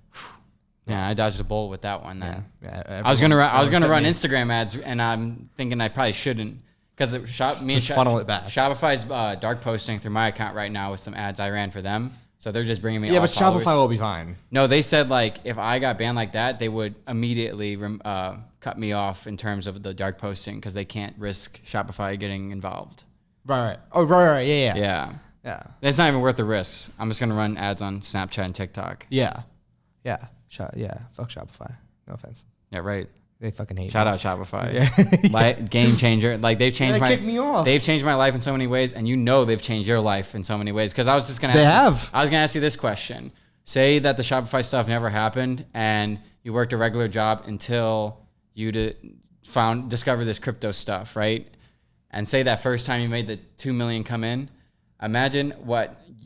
Yeah, I dodged a bullet with that one. Then I was gonna run Instagram ads, and I'm thinking I probably shouldn't because funnel it back. Shopify's dark posting through my account right now with some ads I ran for them, so they're just bringing me. Yeah, all but followers. Shopify will be fine. No, they said like if I got banned like that, they would immediately cut me off in terms of the dark posting because they can't risk Shopify getting involved. Right. Oh, right. Yeah. Yeah. Yeah. It's not even worth the risks. I'm just gonna run ads on Snapchat and TikTok. Yeah. Yeah. Fuck Shopify. No offense. Yeah, right. They fucking hate Shout me. out Shopify. Yeah. Game changer. Like they've changed They kicked me off. They've changed my life in so many ways, and they've changed your life in so many ways. Because I was just gonna I was gonna ask you this question. Say that the Shopify stuff never happened and you worked a regular job until you discovered this crypto stuff, right? And say that first time you made the 2 million come in, imagine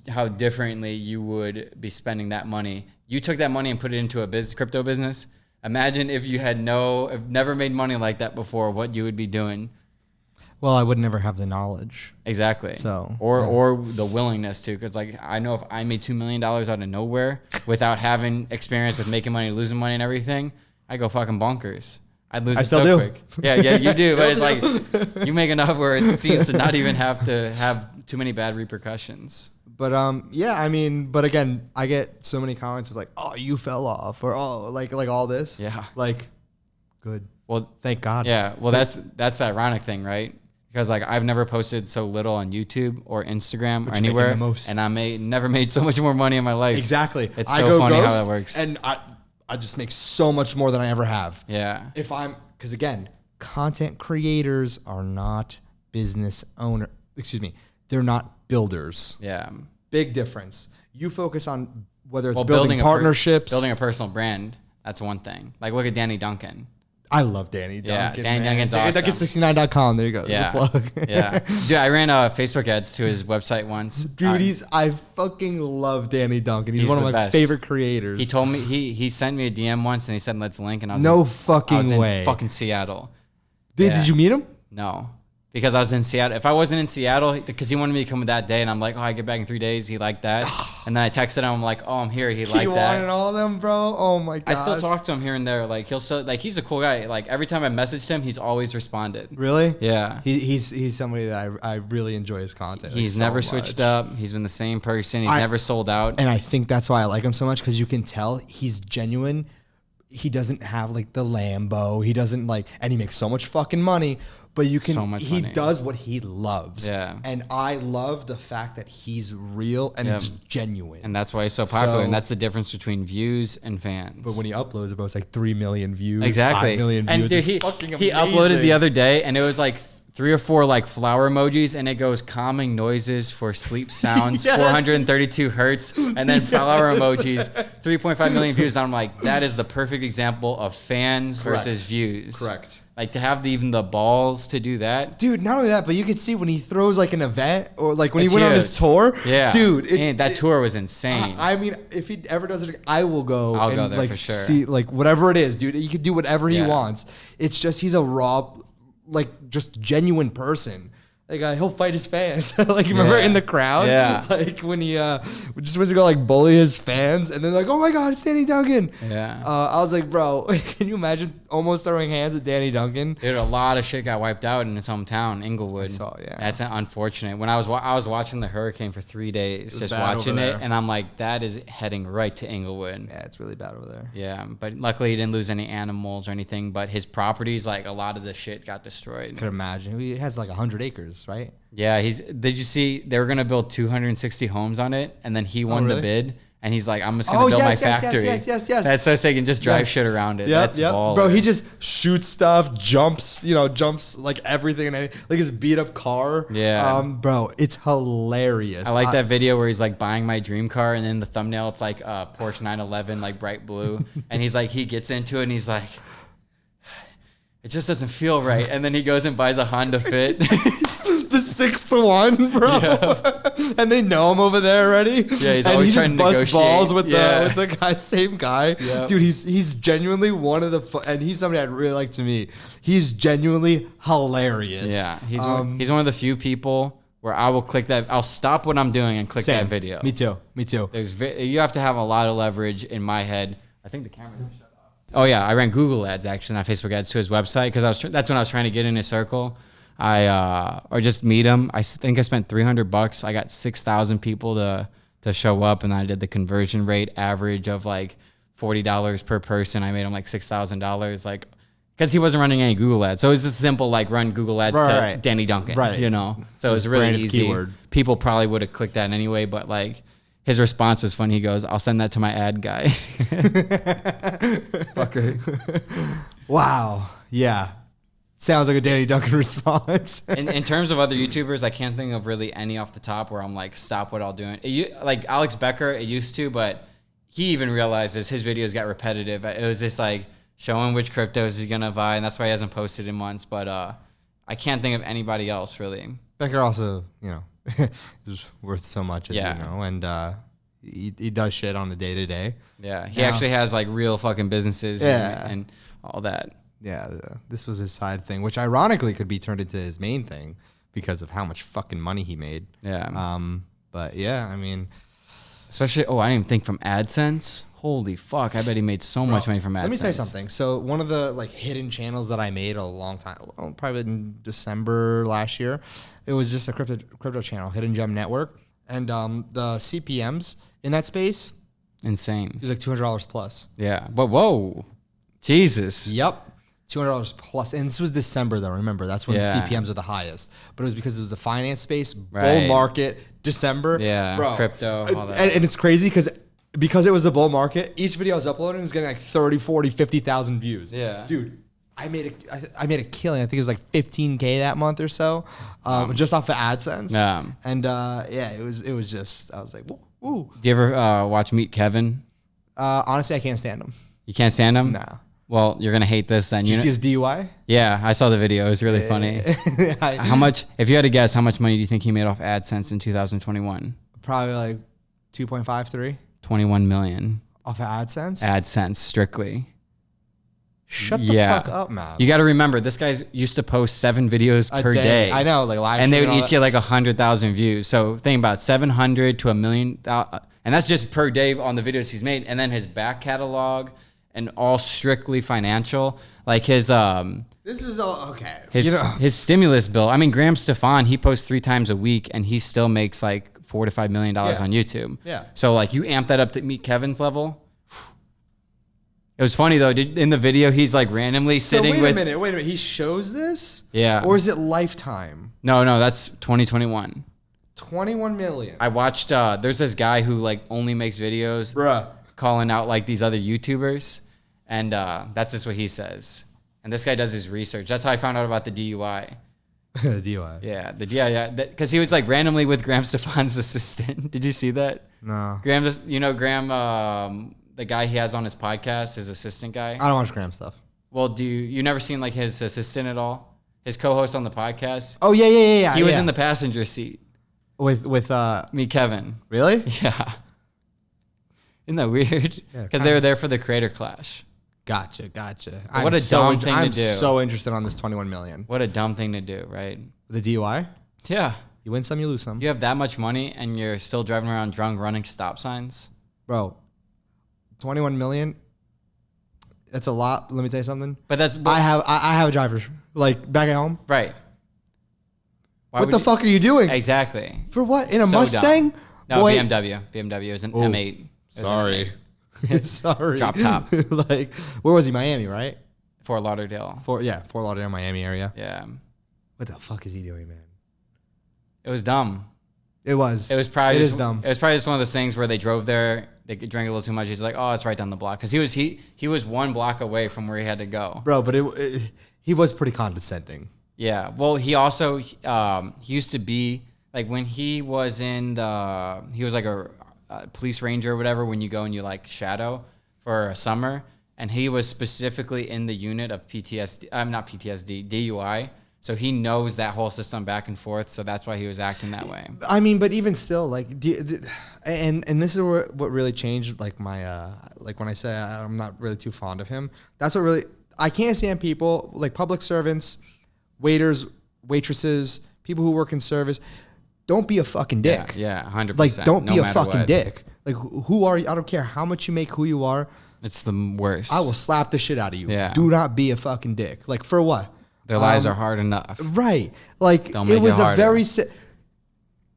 how differently you would be spending that money. You took that money and put it into a crypto business. Imagine if you had never made money like that before, what you would be doing. Well, I would never have the knowledge. Exactly. So, or the willingness to, because like I know if I made $2 million out of nowhere without having experience with making money, losing money, and everything, I go fucking bonkers. I'd lose it so quick. Yeah, you do. But it's like you make enough where it seems to not even have to have too many bad repercussions. But yeah, I mean, but again, I get so many comments of like, oh, you fell off, or oh, like all this. Yeah. Like, good. Well, thank God. Yeah. Well, that's the ironic thing, right? Because like I've never posted so little on YouTube or Instagram or anywhere, and I never made so much more money in my life. Exactly. It's so funny how that works. And I just make so much more than I ever have. Yeah. Because again, content creators are not business owner. Excuse me. They're not builders. Yeah. Big difference. You focus on whether it's building partnerships. Building a personal brand. That's one thing. Like look at Danny Duncan. I love Danny Duncan. Yeah, Danny Duncan's awesome. Duncan69.com. There you go. There's a plug. Yeah. Dude, I ran Facebook ads to his website once. Dude, I fucking love Danny Duncan. He's one of my best. favorite creators. He told me, he sent me a DM once and he said, let's link. And I was no fucking way. In fucking Seattle. Did you meet him? No. Because I was in Seattle. If I wasn't in Seattle, because he wanted me to come that day, and I'm like, oh, I get back in 3 days. He liked that. And then I texted him. I'm like, oh, I'm here. He liked that. You wanted all of them, bro? Oh, my God. I still talk to him here and there. Like, he's a cool guy. Like, every time I messaged him, he's always responded. Really? Yeah. He's somebody that I really enjoy his content. He's never switched up. He's been the same person. He's never sold out. And I think that's why I like him so much, because you can tell he's genuine. He doesn't have, like, the Lambo. He doesn't, like, and he makes so much fucking money. But he does what he loves. Yeah. And I love the fact that he's real and it's genuine. And that's why he's so popular. And that's the difference between views and fans. But when he uploads, it's like 3 million views. Exactly. 5 million views. And dude, it's fucking amazing. He uploaded the other day and it was like 3 or 4 like flower emojis, and it goes calming noises for sleep sounds, 432 hertz, and then flower emojis, 3.5 million views. And I'm like, that is the perfect example of fans versus views. Correct. Like to have even the balls to do that. Dude, not only that, but you can see when he throws like an event or like when he went on his tour. Yeah. Dude. That tour was insane. I mean, if he ever does it, I will go. I'll go there like, for sure. See, like whatever it is, dude. He can do whatever he wants. It's just he's a raw, like just genuine person. Like he'll fight his fans. Like remember in the crowd? Yeah. Like when he just went to go like bully his fans, and then like, oh my God, it's Danny Duncan. Yeah. I was like, bro, can you imagine almost throwing hands at Danny Duncan? Dude, a lot of shit got wiped out in his hometown, Inglewood. I saw, yeah. That's unfortunate. When I was watching the hurricane for 3 days, just watching it, and I'm like, that is heading right to Inglewood. Yeah, it's really bad over there. Yeah, but luckily he didn't lose any animals or anything. But his properties, like a lot of the shit got destroyed. Could imagine. He has like 100 acres, right? Yeah, did you see they were gonna build 260 homes on it, and then he won the bid, and he's like, I'm just gonna build my factory. Yes. That's so sick, and just drive shit around it. That's baller. Bro, he just shoots stuff, jumps like everything, and like his beat up car. Yeah. Bro, it's hilarious. I like that video where he's like buying my dream car, and then the thumbnail it's like Porsche 911, like bright blue, and he's like he gets into it, and he's like, it just doesn't feel right, and then he goes and buys a Honda Fit. The 6th one, bro. Yeah. And they know him over there already. Yeah, he's always trying to negotiate. Busts balls with the guy, same guy. Yep. Dude, he's genuinely one of and he's somebody I'd really like to meet. He's genuinely hilarious. Yeah, he's one of the few people where I will click that. I'll stop what I'm doing and click that video. Me too. You have to have a lot of leverage in my head. I think the camera just shut off. Oh yeah, I ran Google ads actually, not Facebook ads, to his website because that's when I was trying to get in his circle. Or just meet him. I think I spent $300. I got 6,000 people to show up, and I did the conversion rate average of like $40 per person. I made them like $6,000. Like Because he wasn't running any Google ads. So it was just simple, like run Google ads to Danny Duncan, Right. you know? So it was really easy. Keyword. People probably would have clicked that anyway, but like his response was funny. He goes, I'll send that to my ad guy. Fucker. Wow. Yeah. Sounds like a Danny Duncan response. In terms of other YouTubers, I can't think of really any off the top where I'm like, stop what I'm doing. Like Alex Becker, it used to, but he even realizes his videos got repetitive. It was just like showing which cryptos he's going to buy, and that's why he hasn't posted in months. But I can't think of anybody else, really. Becker also, is worth so much, as you know, and he does shit on the day-to-day. Yeah, he actually has like real fucking businesses and all that. Yeah, this was his side thing, which ironically could be turned into his main thing because of how much fucking money he made. Yeah. But yeah, I mean, especially, I didn't even think from AdSense. Holy fuck, I bet he made so much money from AdSense. Let me tell you something. So one of the like hidden channels that I made a long time, probably in December last year, it was just a crypto channel, Hidden Gem Network, and the CPMs in that space, insane. it was like $200 plus. Yeah, but whoa, Jesus. Yep. $200 plus. And this was December, though. Remember, that's when CPMs are the highest. But it was because it was the finance space, bull market, December. Yeah, bro. Crypto, all that. And it's crazy because it was the bull market, each video I was uploading was getting like 30, 40, 50,000 views. Yeah. Dude, I made a killing. I think it was like 15K that month or so, just off of AdSense. Yeah. And it was just, I was like, ooh. Do you ever watch Meet Kevin? Honestly, I can't stand him. You can't stand him? Nah. Well, you're gonna hate this then. Did you see his DUI? Yeah, I saw the video. It was really funny. How much? If you had to guess, how much money do you think he made off AdSense in 2021? Probably like 2.53. 21 million. Off of AdSense? AdSense strictly. Shut the fuck up, man. You got to remember, this guy's used to post 7 videos per day. I know, like live. And they would each get like 100,000 views. So think about 700 to 1 million, and that's just per day on the videos he's made. And then his back catalog and all strictly financial, like his This is all okay. His stimulus bill. I mean, Graham Stefan, he posts 3 times a week, and he still makes like $4 to $5 million on YouTube. Yeah. So like you amp that up to meet Kevin's level. It was funny though. In the video, he's like randomly sitting with. Wait a minute. He shows this? Yeah. Or is it Lifetime? No, that's 2021. 21 million. I watched. There's this guy who like only makes videos, calling out like these other YouTubers, and that's just what he says. And this guy does his research. That's how I found out about the DUI. DUI. Yeah, because he was like randomly with Graham Stefan's assistant. Did you see that? No. Graham, the guy he has on his podcast, his assistant guy. I don't watch Graham stuff. Well, you never seen like his assistant at all? His co-host on the podcast? Oh yeah. He was in the passenger seat. With me, Kevin. Really? Yeah. Isn't that weird? Because they were there for the creator clash. Gotcha. What a dumb thing to do. I'm so interested on this 21 million. What a dumb thing to do, right? The DUI? Yeah. You win some, you lose some. You have that much money and you're still driving around drunk running stop signs? Bro, 21 million, that's a lot. Let me tell you something. But I have a driver, like back at home. Right. What the fuck are you doing? Exactly. For what? In a Mustang? Dumb. No, boy. BMW is an M8. Sorry. Sorry. Drop top. Like, where was he? Miami, right? Fort Lauderdale. Fort Lauderdale, Miami area. Yeah. What the fuck is he doing, man? It was dumb. It was. It was probably It is dumb. It was probably just one of those things where they drove there, they drank a little too much. He's like, oh, it's right down the block. Because he was 1 block away from where he had to go. Bro, but he was pretty condescending. Yeah. Well, he also he used to be like when he was he was like a police ranger or whatever, when you go and you like shadow for a summer, and he was specifically in the unit of DUI. So he knows that whole system back and forth. So that's why he was acting that way. I mean, but even still, like, and this is what really changed, like my, like when I say I'm not really too fond of him. That's what really, I can't stand people like public servants, waiters, waitresses, people who work in service. Don't be a fucking dick. Yeah, 100%. Like, don't be a fucking what. dick. Like, who are you? I don't care how much you make, who you are. It's the worst. I will slap the shit out of you. Yeah. Do not be a fucking dick. Like, for what? Their lives are hard enough. Right. Like, it was a very...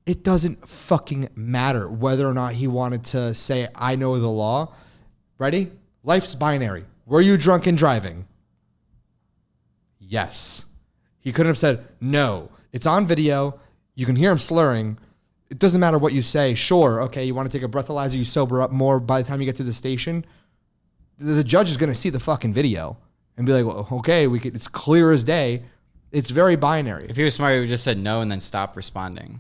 It doesn't fucking matter whether or not he wanted to say, I know the law. Ready? Life's binary. Were you drunk and driving? Yes. He couldn't have said, no, it's on video. You can hear him slurring. It doesn't matter what you say. Sure, okay, you want to take a breathalyzer, you sober up more by the time you get to the station. The judge is going to see the fucking video and be like, well, okay, it's clear as day. It's very binary. If he was smart, he would just said no and then stop responding.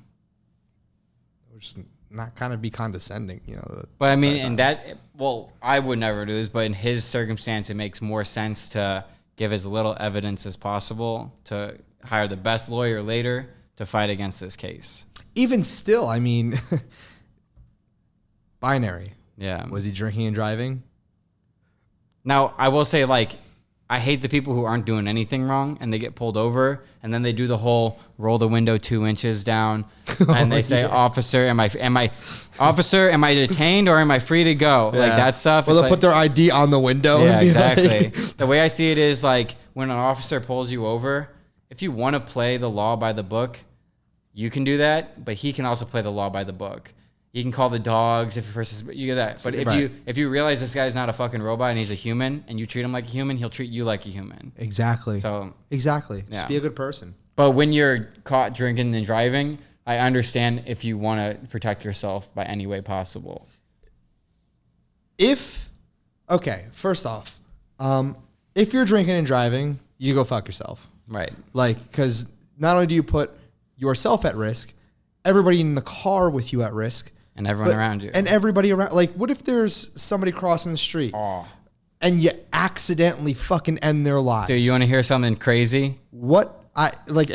Which is not kind of be condescending, But I mean, I would never do this, but in his circumstance, it makes more sense to give as little evidence as possible, to hire the best lawyer later to fight against this case. Even still, I mean, binary. Yeah. Was he drinking and driving? Now, I will say, I hate the people who aren't doing anything wrong and they get pulled over and then they do the whole roll the window 2 inches down and they say, officer, am I detained or am I free to go? Yeah. Like that stuff. Or they'll put their ID on the window. Yeah, exactly. The way I see it is when an officer pulls you over, if you want to play the law by the book, you can do that, but he can also play the law by the book. You can call the dogs if you get that. But if you realize this guy's not a fucking robot and he's a human and you treat him like a human, he'll treat you like a human. Exactly. So exactly. Yeah. Just be a good person. But when you're caught drinking and driving, I understand if you want to protect yourself by any way possible. First off, if you're drinking and driving, you go fuck yourself. Right. Because not only do you put yourself at risk, everybody in the car with you at risk. And everyone around you. And everybody around. What if there's somebody crossing the street and you accidentally fucking end their lives? Dude, you want to hear something crazy? What? Why are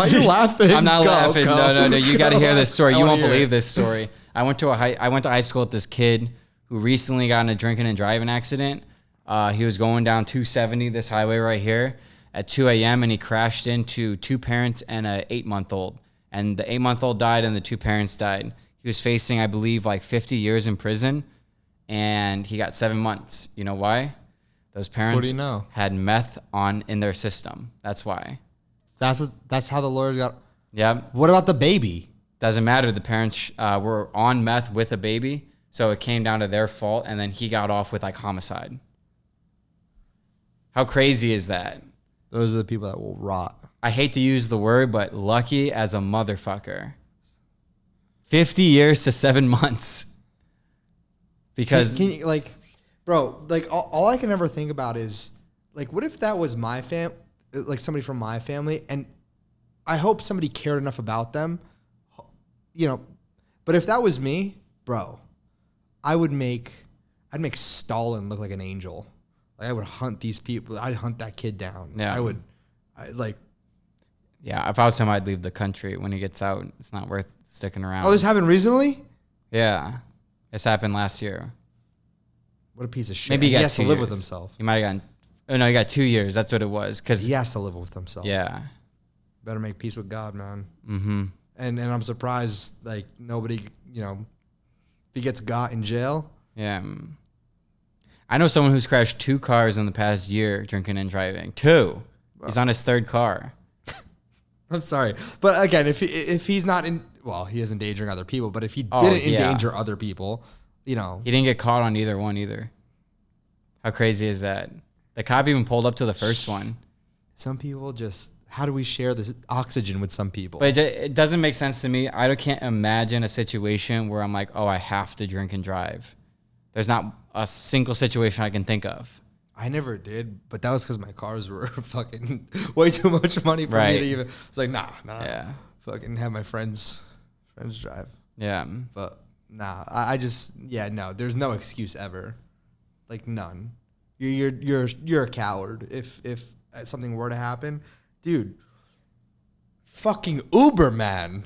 you laughing? I'm not laughing. No. You got to hear this story. You won't believe this story. I went to high school with this kid who recently got in a drinking and driving accident. He was going down 270, this highway right here, at 2 a.m. and he crashed into 2 parents and an 8-month-old. And the 8-month-old died and the 2 parents died. He was facing, I believe, 50 years in prison, and he got 7 months. You know why? Those parents had meth in their system. That's why. That's how the lawyers got. Yeah. What about the baby? Doesn't matter. The parents were on meth with a baby, so it came down to their fault, and then he got off with homicide. How crazy is that? Those are the people that will rot. I hate to use the word, but lucky as a motherfucker. 50 years to 7 months. Because can you, bro, all I can ever think about is what if that was my somebody from my family, and I hope somebody cared enough about them, but if that was me, bro, I'd make Stalin look like an angel. I would hunt these people. I'd hunt that kid down. Yeah. Yeah, if I was him, I'd leave the country when he gets out. It's not worth sticking around. Oh, this happened recently? Yeah. This happened last year. What a piece of shit. Maybe he has to live with himself. He might have gotten... Oh, no, he got 2 years. That's what it was. He has to live with himself. Yeah. Better make peace with God, man. Mm-hmm. And I'm surprised, nobody, if he gets got in jail. Yeah. I know someone who's crashed 2 cars in the past year drinking and driving. 2. Wow. He's on his 3rd car. I'm sorry. But again, if he's not he is endangering other people, but if he didn't endanger other people, He didn't get caught on either one either. How crazy is that? The cop even pulled up to the first one. Some people how do we share this oxygen with some people? But it doesn't make sense to me. I can't imagine a situation where I'm like, oh, I have to drink and drive. There's not a single situation I can think of. I never did, but that was because my cars were fucking way too much money for me to even. It's nah. Yeah. Fucking have my friends drive. Yeah. But nah, no. There's no excuse ever, none. You're a coward if something were to happen, dude. Fucking Uber, man.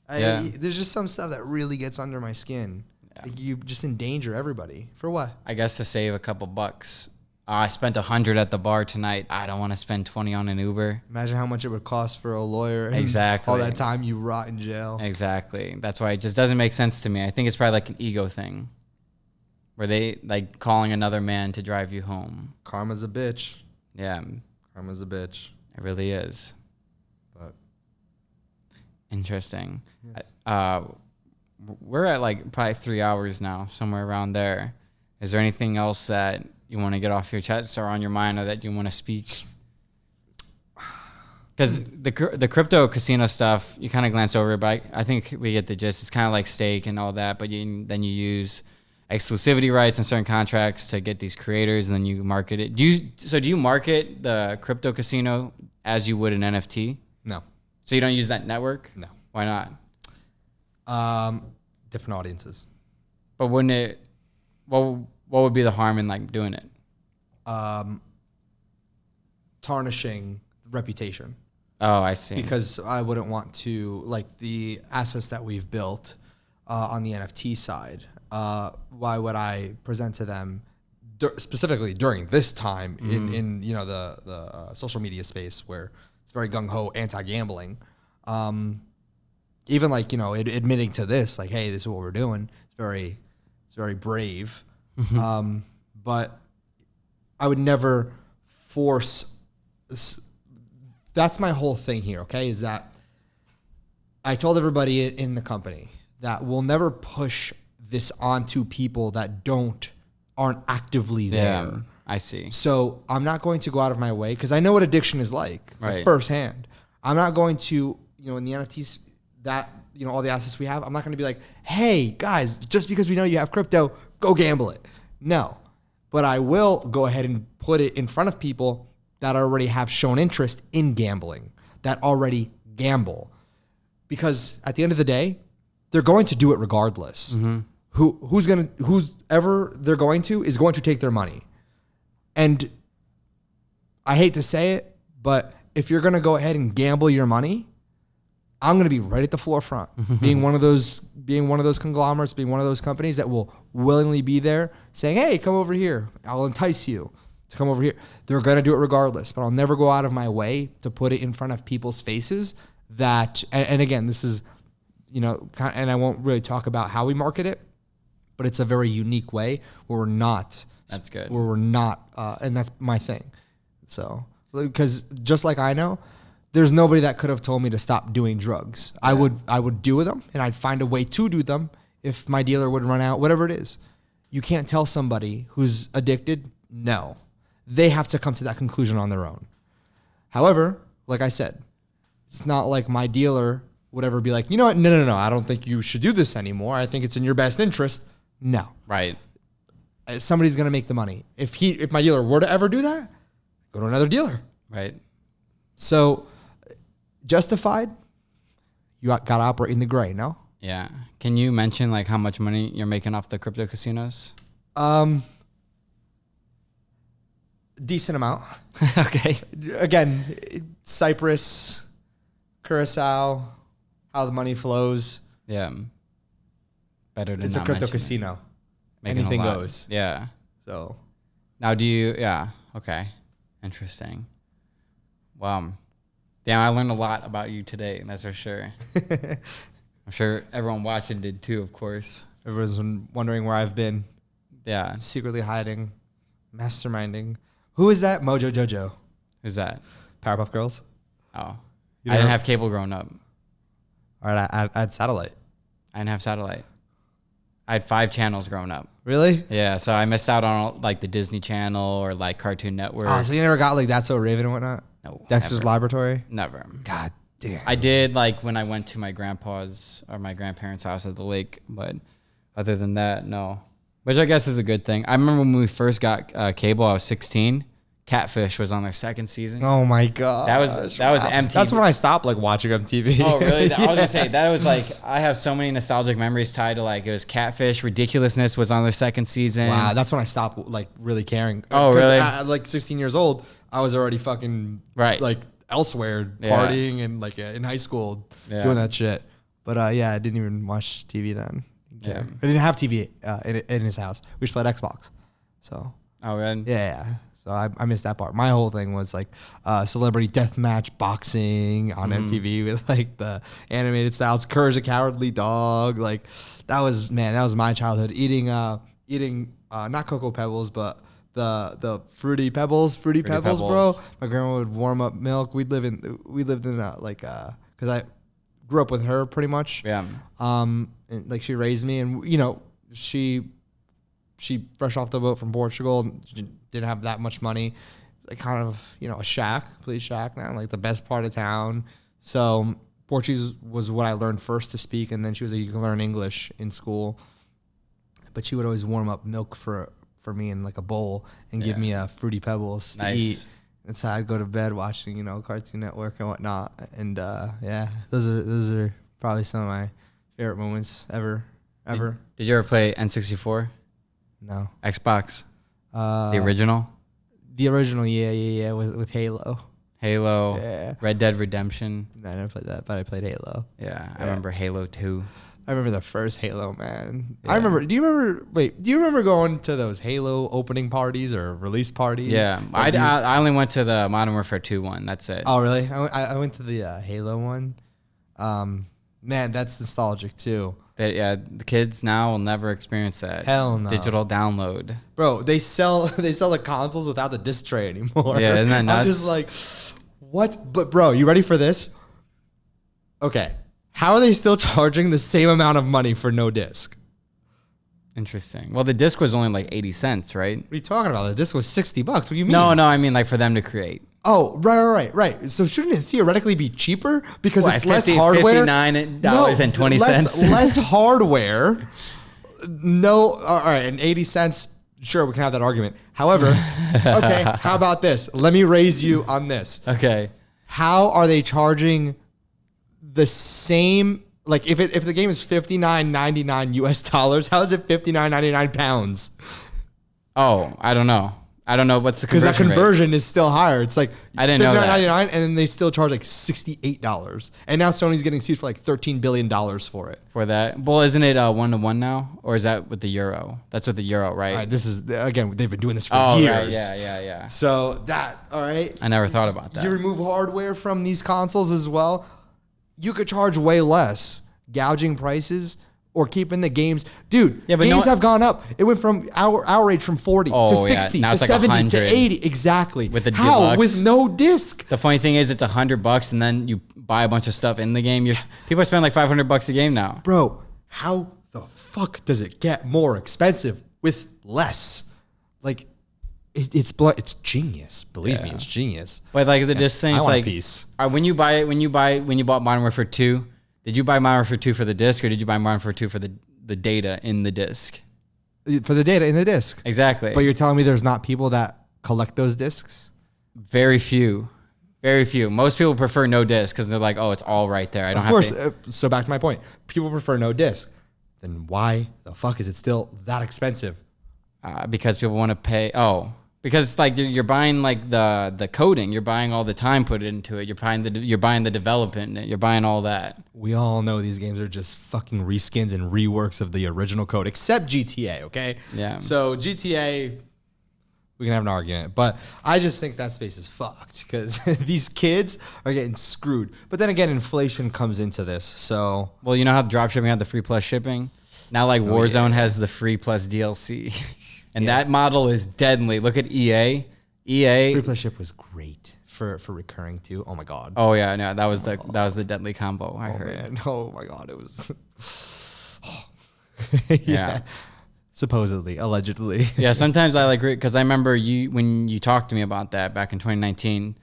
There's just some stuff that really gets under my skin. Yeah. You just endanger everybody. For what? I guess to save a couple bucks. I spent $100 at the bar tonight. I don't want to spend $20 on an Uber. Imagine how much it would cost for a lawyer. And exactly. all that time you rot in jail. Exactly. That's why it just doesn't make sense to me. I think it's probably an ego thing. Where they calling another man to drive you home. Karma's a bitch. Yeah. Karma's a bitch. It really is. But interesting. Yes. We're at probably 3 hours now, somewhere around there. Is there anything else that you want to get off your chest or on your mind or that you want to speak? Because the crypto casino stuff, you kind of glance over it, but I think we get the gist. It's kind of like stake and all that, but then you use exclusivity rights and certain contracts to get these creators, and then you market it. Do you market the crypto casino as you would an NFT? No. So you don't use that network? No. Why not? Different audiences. But wouldn't it? What would be the harm in like doing it? Tarnishing reputation. Oh, I see. Because I wouldn't want to, like, the assets that we've built on the NFT side. Why would I present to them specifically during this time in the social media space where it's very gung ho anti-gambling? Even like admitting to this, like, hey, this is what we're doing. It's very brave. But I would never force. That's my whole thing here. Okay, is that I told everybody in the company that we'll never push this onto people that aren't actively there. Yeah, I see. So I'm not going to go out of my way because I know what addiction is like firsthand. I'm not going to, in the NFTs that, all the assets we have, I'm not going to be like, hey guys, just because we know you have crypto, go gamble it. No, but I will go ahead and put it in front of people that already have shown interest in gambling, that already gamble. Because at the end of the day, they're going to do it regardless. Mm-hmm. Whoever they're going to is going to take their money. And I hate to say it, but if you're going to go ahead and gamble your money, I'm going to be right at the forefront, being one of those conglomerates, being one of those companies that will willingly be there saying, hey, come over here. I'll entice you to come over here. They're going to do it regardless, but I'll never go out of my way to put it in front of people's faces that, and again, this is, and I won't really talk about how we market it, but it's a very unique way where we're not. That's good. Where we're not, and that's my thing. So, because just like I know, there's nobody that could have told me to stop doing drugs. Yeah. I would do them, and I'd find a way to do them if my dealer would run out, whatever it is. You can't tell somebody who's addicted, no. They have to come to that conclusion on their own. However, like I said, it's not like my dealer would ever be like, you know what, no, I don't think you should do this anymore. I think it's in your best interest. No. Right. Somebody's going to make the money. If my dealer were to ever do that, go to another dealer. Right. So, justified, you got to operate in the gray, no? Yeah. Can you mention like how much money you're making off the crypto casinos? Decent amount. Okay. Again, Cyprus, Curacao, how the money flows. Yeah. Better than it's a crypto casino. Anything goes. Yeah. So now okay. Interesting. Wow. Damn, I learned a lot about you today, that's for sure. I'm sure everyone watching did too, of course. Everyone's wondering where I've been. Yeah. Secretly hiding, masterminding. Who is that? Mojo Jojo. Who's that? Powerpuff Girls. Oh. I didn't have cable growing up. All right, I had satellite. I didn't have satellite. I had 5 channels growing up. Really? Yeah, so I missed out on like the Disney Channel or like Cartoon Network. Oh, so you never got like That's So Raven and whatnot? No. Dexter's never. Laboratory? Never. God damn. I did like when I went to my grandpa's or my grandparents' house at the lake, but other than that, no. Which I guess is a good thing. I remember when we first got cable, I was 16. Catfish was on their 2nd season. Oh my god, that was MTV. That's when I stopped like watching MTV. Oh really? I was gonna say that was like I have so many nostalgic memories tied to like it was Catfish. Ridiculousness was on their 2nd season. Wow, that's when I stopped like really caring. Oh really? At like 16 years old, I was already fucking like elsewhere partying and like in high school doing that shit. But I didn't even watch TV then. Yeah, I didn't have TV in his house. We just played Xbox. So. Oh really? Yeah. So I missed that part. My whole thing was like celebrity deathmatch boxing on MTV with like the animated styles. Courage the Cowardly Dog. Like that was my childhood. Eating not Cocoa Pebbles, but the Fruity Pebbles, bro. My grandma would warm up milk. We lived in because I grew up with her pretty much. Yeah. And like she raised me, and she she fresh off the boat from Portugal, didn't have that much money, like kind of, a shack, police shack now, like the best part of town. So Portuguese was what I learned first to speak, and then she was like, you can learn English in school. But she would always warm up milk for me in like a bowl and give me Fruity Pebbles to eat. And so I'd go to bed watching, Cartoon Network and whatnot. And those are probably some of my favorite moments ever. Did you ever play N64? No. Xbox? The original? The original, yeah, with Halo. Halo, Yeah. Red Dead Redemption. No, I never played that, but I played Halo. Yeah, I remember Halo 2. I remember the first Halo, man. Yeah. Do you remember going to those Halo opening parties or release parties? Yeah, I only went to the Modern Warfare 2 one. That's it. Oh, really? I went to the Halo one. Man, that's nostalgic too. The kids now will never experience that. Hell no. Digital download. Bro, they sell the consoles without the disc tray anymore. Yeah, isn't that nuts? I'm just like, what? But bro, you ready for this? Okay. How are they still charging the same amount of money for no disc? Interesting. Well, the disc was only like 80 cents, right? What are you talking about? The disc was $60. What do you mean? No, I mean like for them to create. Oh, right. So shouldn't it theoretically be cheaper because it's less hardware? $59.20. Less hardware. No, all right, and 80 cents. Sure, we can have that argument. However, okay, how about this? Let me raise you on this. Okay. How are they charging the same? Like, if the game is $59.99 US, how is it $59.99 pounds? Oh, I don't know. What's the conversion because that conversion is still higher. It's like I didn't know that. $59.99, and then they still charge like $68. And now Sony's getting sued for like $13 billion for it. For that? Well, isn't it 1-to-1 now? Or is that with the euro? That's with the euro, right? All right, this is, again, they've been doing this for years. Right. Yeah. So all right. I never thought about that. You remove hardware from these consoles as well, you could charge way less. Gouging prices or keeping the games. Dude, games have gone up. It went from our age from 40 to 60 now to it's like 70 100. to 80. Exactly. With the How? deluxe. With no disc. The funny thing is it's $100 and then you buy a bunch of stuff in the game. People spend like $500 a game now. Bro, how the fuck does it get more expensive with less? Like, it's genius. Believe me, it's genius. But like the disc thing, I it's want a like piece. when you bought Modern Warfare 2, did you buy Modern Warfare 2 for the disc or did you buy Modern Warfare 2 for the data in the disc? For the data in the disc. Exactly. But you're telling me there's not people that collect those discs? Very few. Most people prefer no disc because they're like, oh, it's all right there. I don't have to. Of course. So back to my point. People prefer no disc. Then why the fuck is it still that expensive? Because people want to pay. Oh, because like you're buying like the coding, you're buying all the time put into it. You're buying the development. You're buying all that. We all know these games are just fucking reskins and reworks of the original code, except GTA. Okay. Yeah. So GTA, we can have an argument, but I just think that space is fucked because these kids are getting screwed. But then again, inflation comes into this. So well, you know how dropshipping had the free plus shipping. Now like Warzone has the free plus DLC. And that model is deadly. Look at EA. Free plus ship was great for recurring too. Oh my god. Oh yeah, no, that was the deadly combo. I heard. Man. Oh my god, it was. Yeah. Supposedly, allegedly. Yeah, sometimes I like because I remember when you talked to me about that back in 2019,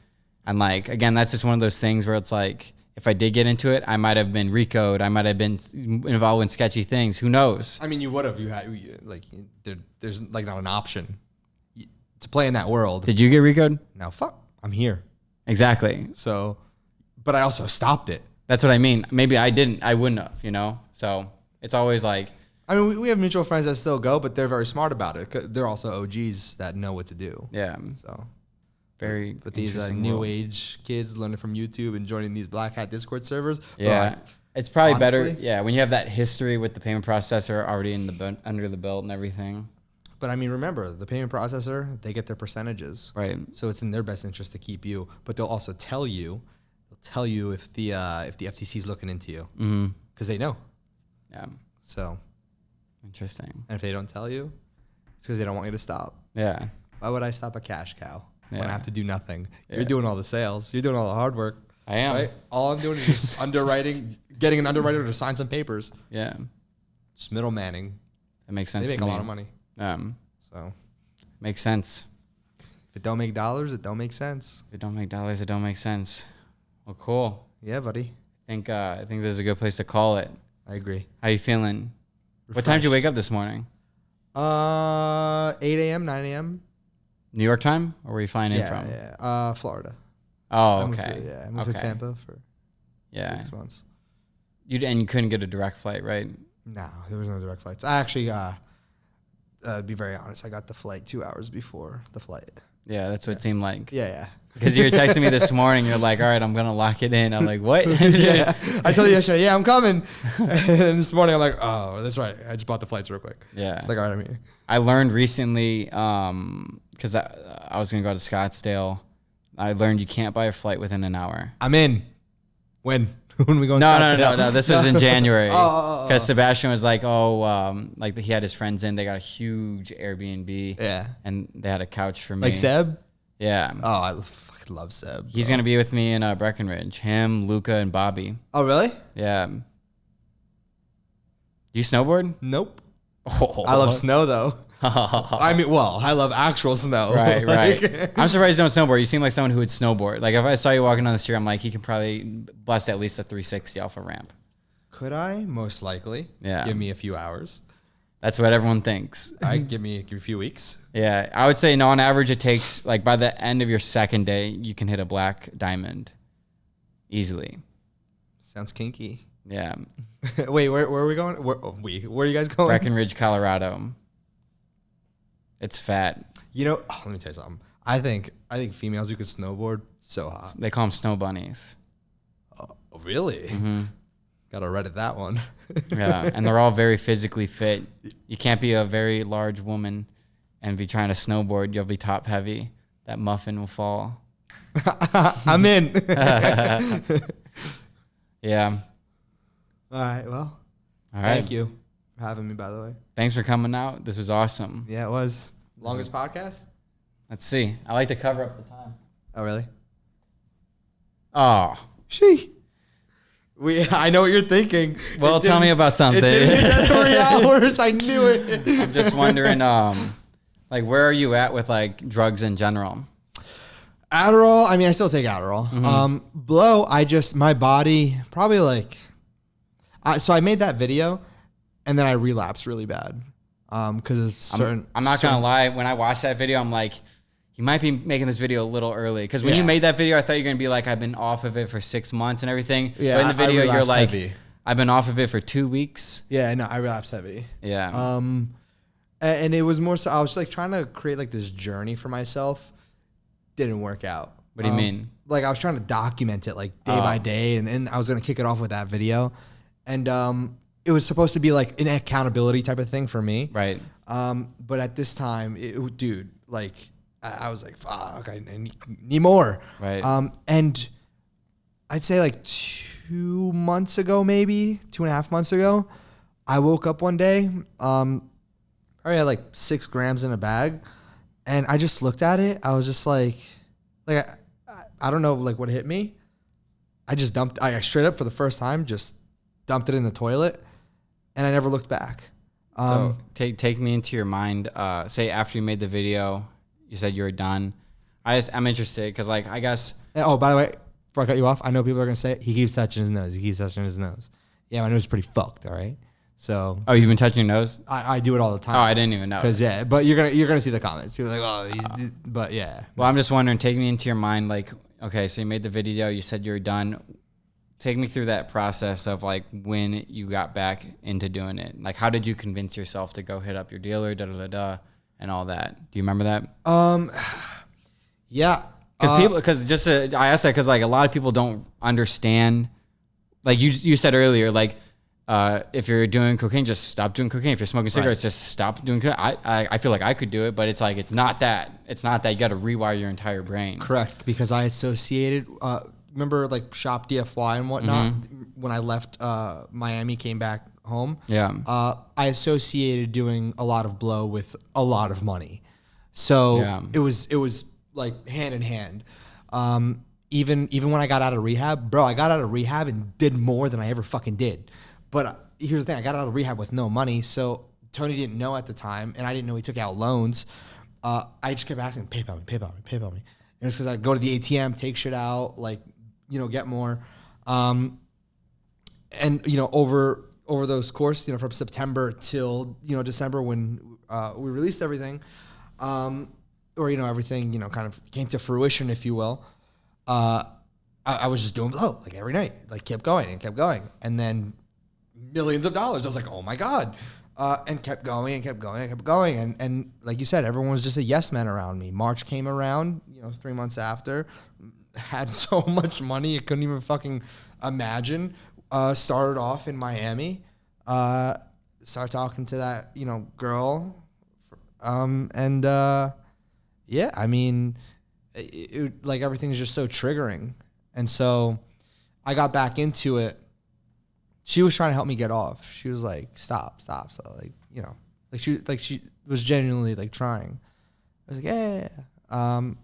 and like again, that's just one of those things where it's like if I did get into it, I might have been RICO'd. I might have been involved in sketchy things. Who knows? I mean, you would have. Like there's like not an option to play in that world. Did you get RICO'd? Now, fuck, I'm here. Exactly. So, but I also stopped it. That's what I mean. Maybe I didn't. I wouldn't have. You know. So it's always like. I mean, we have mutual friends that still go, but they're very smart about it. 'Cause they're also OGs that know what to do. Yeah. So. But these new age kids learning from YouTube and joining these Black Hat Discord servers. Yeah, it's probably honestly, better. Yeah, when you have that history with the payment processor already under the belt and everything. But I mean, remember the payment processor, they get their percentages, right? So it's in their best interest to keep you. But they'll also tell you, if the FTC is looking into you, because they know. Yeah. So interesting. And if they don't tell you, it's because they don't want you to stop. Yeah. Why would I stop a cash cow? When I have to do nothing. Yeah. You're doing all the sales. You're doing all the hard work. I am. Right? All I'm doing is just underwriting, getting an underwriter to sign some papers. Yeah. Just middlemanning. That makes sense. They make a lot of money. So Makes sense. if it don't make dollars, it don't make sense. If it don't make dollars, it don't make sense. Well, cool. Yeah, buddy. I think this is a good place to call it. I agree. How you feeling? What time did you wake up this morning? 8 a.m., 9 a.m. New York time? Or were you flying in from? Yeah, Florida. Oh, I moved okay. to, I moved to Tampa for 6 months. And you couldn't get a direct flight, right? No, there was no direct flights. I actually, to be very honest, I got the flight 2 hours before the flight. Yeah, that's what it seemed like. Yeah. Because you were texting me this morning. You're like, all right, I'm going to lock it in. I'm like, what? Yeah. I told you yesterday, I'm coming. And this morning, I'm like, oh, that's right. I just bought the flights real quick. Yeah. It's like, all right, I'm here. I learned recently, because I was going to go to Scottsdale. I learned you can't buy a flight within an hour. I'm in. When? When we go to Scottsdale? No. This is in January. Because Oh. Sebastian was like, like he had his friends in. They got a huge Airbnb. Yeah. And they had a couch for me. Like Seb? Yeah. Oh, I fucking love Seb. He's going to be with me in Breckenridge. Him, Luca, and Bobby. Oh, really? Yeah. Do you snowboard? Nope. Oh. I love snow, though. I mean, well, I love actual snow. Right, Like- right. I'm surprised you don't snowboard. You seem like someone who would snowboard. Like if I saw you walking down the street, I'm like, he can probably bust at least a 360 off a ramp. Could I? Most likely. Yeah. Give me a few hours. That's what everyone thinks. Give me a few weeks. Yeah, I would say no. On average, it takes like by the end of your second day, you can hit a black diamond easily. Sounds kinky. Yeah. Wait, where are we going? Where are you guys going? Breckenridge, Colorado. It's fat. You know, let me tell you something. I think females who could snowboard so hot. They call them snow bunnies. Oh, really? Mm-hmm. Gotta Reddit that one. Yeah, and they're all very physically fit. You can't be a very large woman and be trying to snowboard. You'll be top heavy. That muffin will fall. I'm in. Yeah. All right. Well, All right. thank you for having me, by the way. Thanks for coming out. This was awesome. Yeah, it was. Longest podcast? Let's see. I like to cover up the time. Oh, really? Oh. I know what you're thinking. Well, tell me about something. It didn't hit that 3 hours. I knew it. I'm just wondering, like, where are you at with like drugs in general? Adderall. I mean, I still take Adderall. Mm-hmm. Blow. My body probably like. So I made that video, and then I relapsed really bad. Because certain. I'm not gonna lie. When I watched that video, I'm like, you might be making this video a little early. Because when you made that video, I thought you were gonna be like, I've been off of it for 6 months and everying. Yeah, but in the video, you're like, heavy. I've been off of it for 2 weeks. Yeah, no, I relapsed heavy. Yeah. And it was more so I was like trying to create like this journey for myself. Didn't work out. What do you mean? Like I was trying to document it like day by day, and I was gonna kick it off with that video, and it was supposed to be like an accountability type of thing for me. Right. But at this time, dude, like I was like, fuck, I need more. Right. And I'd say like 2 months ago, maybe 2.5 months ago, I woke up one day, probably had like 6 grams in a bag, and I just looked at it. I was just like I don't know, like what hit me. I just I straight up for the first time, just dumped it in the toilet, and I never looked back. So take me into your mind. Say after you made the video, you said you were done. I'm interested because, like, I guess. Oh, by the way, before I cut you off, I know people are gonna say it, he keeps touching his nose. He keeps touching his nose. Yeah, my nose is pretty fucked. All right. So. Oh, you've been touching your nose? I do it all the time. Oh, I didn't even know. Because but you're gonna see the comments. People are like, oh, but yeah. Well, I'm just wondering. Take me into your mind, like, okay, so you made the video. You said you were done. Take me through that process of like when you got back into doing it. Like, how did you convince yourself to go hit up your dealer, and all that? Do you remember that? Yeah. I asked that because like a lot of people don't understand. Like you said earlier, like if you're doing cocaine, just stop doing cocaine. If you're smoking cigarettes, just stop doing cocaine. I feel like I could do it, but it's like it's not that. It's not that. You got to rewire your entire brain. Correct, because I associated. Remember, like Shop DFY and whatnot. Mm-hmm. When I left Miami, came back home. Yeah. I associated doing a lot of blow with a lot of money, so it was like hand in hand. Even when I got out of rehab, bro, I got out of rehab and did more than I ever fucking did. But here's the thing, I got out of rehab with no money, so Tony didn't know at the time, and I didn't know he took out loans. I just kept asking, PayPal me. And it's because I'd go to the ATM, take shit out, like, get more. And, over those course, from September till, December when we released everything, everything, kind of came to fruition, if you will, I was just doing blow, like every night, like kept going. And then millions of dollars. I was like, oh my God. And kept going. And like you said, everyone was just a yes man around me. March came around, 3 months after, had so much money. I couldn't even fucking imagine. Started off in Miami, started talking to that, girl. Yeah, I mean, like everything's just so triggering. And so I got back into it. She was trying to help me get off. She was like, stop. So she was genuinely like trying. I was like, yeah. And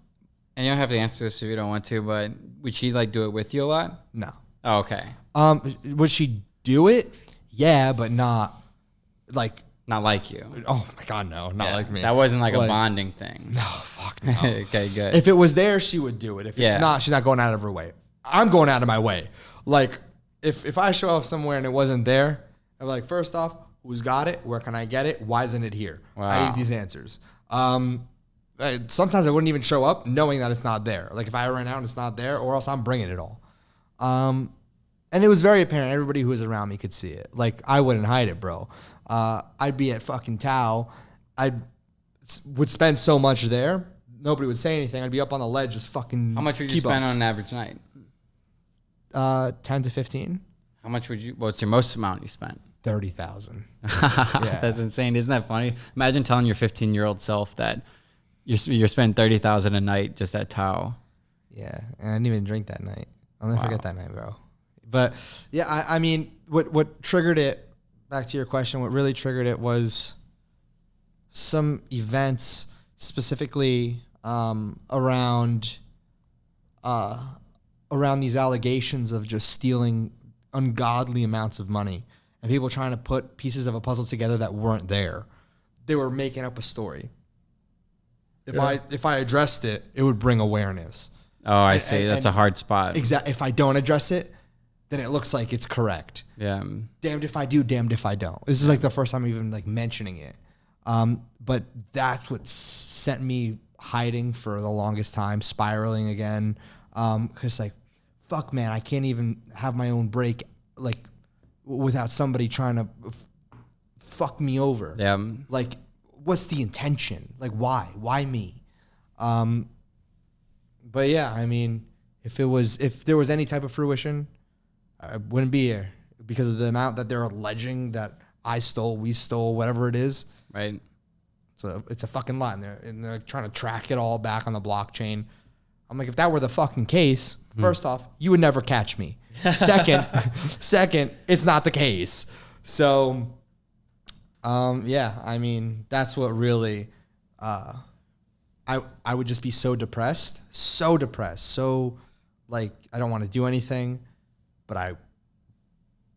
you don't have to answer this if you don't want to, but would she like do it with you a lot? No. Oh, okay. Would she do it? Yeah, but not like you. Oh my God, no, not like me. That wasn't like a bonding thing. No, fuck no. Okay, good. If it was there, she would do it. If it's not, she's not going out of her way. I'm going out of my way. Like if I show up somewhere and it wasn't there, I'm like, first off, who's got it? Where can I get it? Why isn't it here? Wow. I need these answers. Sometimes I wouldn't even show up knowing that it's not there. Like if I ran out and it's not there, or else I'm bringing it all. And it was very apparent. Everybody who was around me could see it. Like I wouldn't hide it, bro. I'd be at fucking Tao. Would spend so much there. Nobody would say anything. I'd be up on the ledge just fucking. How much would you spend on an average night? 10 to 15. How much what's your most amount you spent? 30,000. Yeah. That's insane. Isn't that funny? Imagine telling your 15-year-old self that you're spending 30,000 a night just at Tao. Yeah. And I didn't even drink that night. I'll never forget that night, bro. But yeah, I mean, what triggered it, back to your question, what really triggered it was some events specifically around these allegations of just stealing ungodly amounts of money and people trying to put pieces of a puzzle together that weren't there. They were making up a story. If I addressed it, it would bring awareness. Oh, I see. That's a hard spot. Exactly. If I don't address it, then it looks like it's correct. Yeah. Damned if I do, damned if I don't. This is like the first time I'm even like mentioning it. But that's what sent me hiding for the longest time, spiraling again. Cause like, fuck man, I can't even have my own break like without somebody trying to fuck me over. Yeah. Like, what's the intention? Like, why me? But yeah, I mean, if there was any type of fruition, I wouldn't be here because of the amount that they're alleging that I stole, we stole, whatever it is. Right. So it's a fucking lie. And they're trying to track it all back on the blockchain. I'm like, if that were the fucking case, first off, you would never catch me. Second, it's not the case. So, yeah, I mean, that's what really, I would just be so depressed, so like, I don't want to do anything, but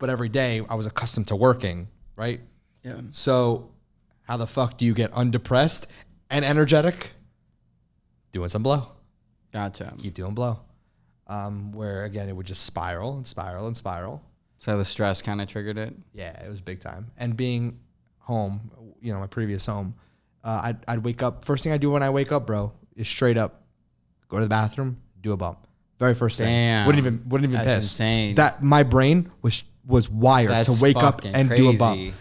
every day I was accustomed to working, right? Yeah. So how the fuck do you get undepressed and energetic? Doing some blow. Gotcha. Keep doing blow. Where again, it would just spiral and spiral and spiral. So the stress kind of triggered it? Yeah, it was big time. And being home, my previous home, I'd wake up. First thing I do when I wake up, bro, is straight up go to the bathroom, do a bump. Very first thing. Damn. Wouldn't even That's piss. Insane. That my brain was wired That's to wake up and crazy. do a bump.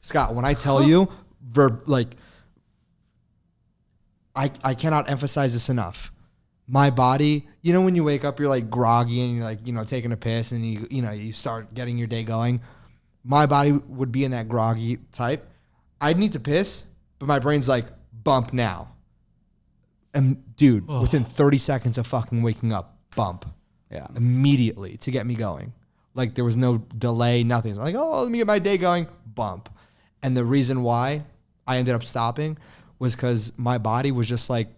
Scott, when I tell you, I cannot emphasize this enough. My body, when you wake up, you're like groggy and you're like, taking a piss and you start getting your day going. My body would be in that groggy type. I'd need to piss, but my brain's like, bump now. And dude, within 30 seconds of fucking waking up, bump. Yeah. Immediately to get me going. Like there was no delay, nothing. It's like, oh, let me get my day going, bump. And the reason why I ended up stopping was because my body was just like,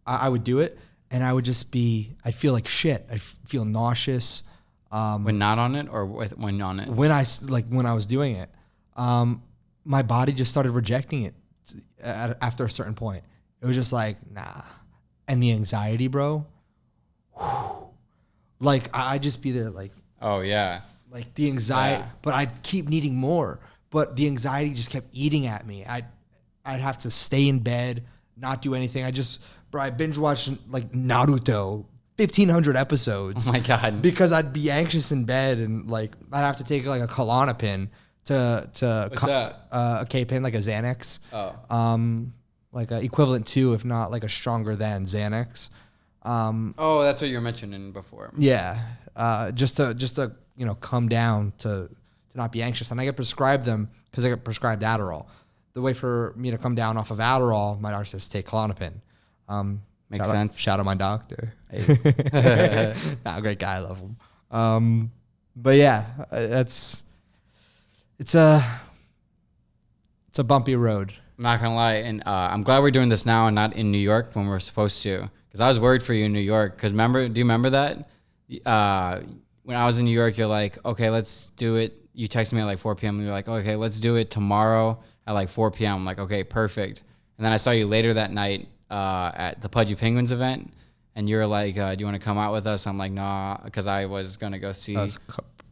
I would do it and I would just I'd feel like shit. I'd feel nauseous. When not on it or when on it? When I was doing it. my body just started rejecting it after a certain point. It was just like, nah. And the anxiety, bro. Whew, like I'd just be there like, oh yeah. Like the anxiety, but I'd keep needing more. But the anxiety just kept eating at me. I'd have to stay in bed, not do anything. I binge watched like Naruto, 1,500 episodes. Oh my God. Because I'd be anxious in bed and like I'd have to take like a Klonopin to What's that? A K-pin, like a Xanax. Oh. Like a equivalent to, if not like a stronger than Xanax. Oh, that's what you were mentioning before. Yeah. Just to come down to not be anxious. And I get prescribed them because I get prescribed Adderall. The way for me to come down off of Adderall, my doctor says take Klonopin. Makes sense. Shout out my doctor. Hey. Nah, great guy. I love him. But yeah, it's a bumpy road. I'm not gonna lie, and I'm glad we're doing this now and not in New York when we're supposed to. Because I was worried for you in New York. Because do you remember that? When I was in New York, you're like, okay, let's do it. You texted me at like 4 p.m. and you're like, okay, let's do it tomorrow at like 4 p.m. I'm like, okay, perfect. And then I saw you later that night at the Pudgy Penguins event, and you're like, do you want to come out with us? I'm like, nah, because I was gonna go see. I was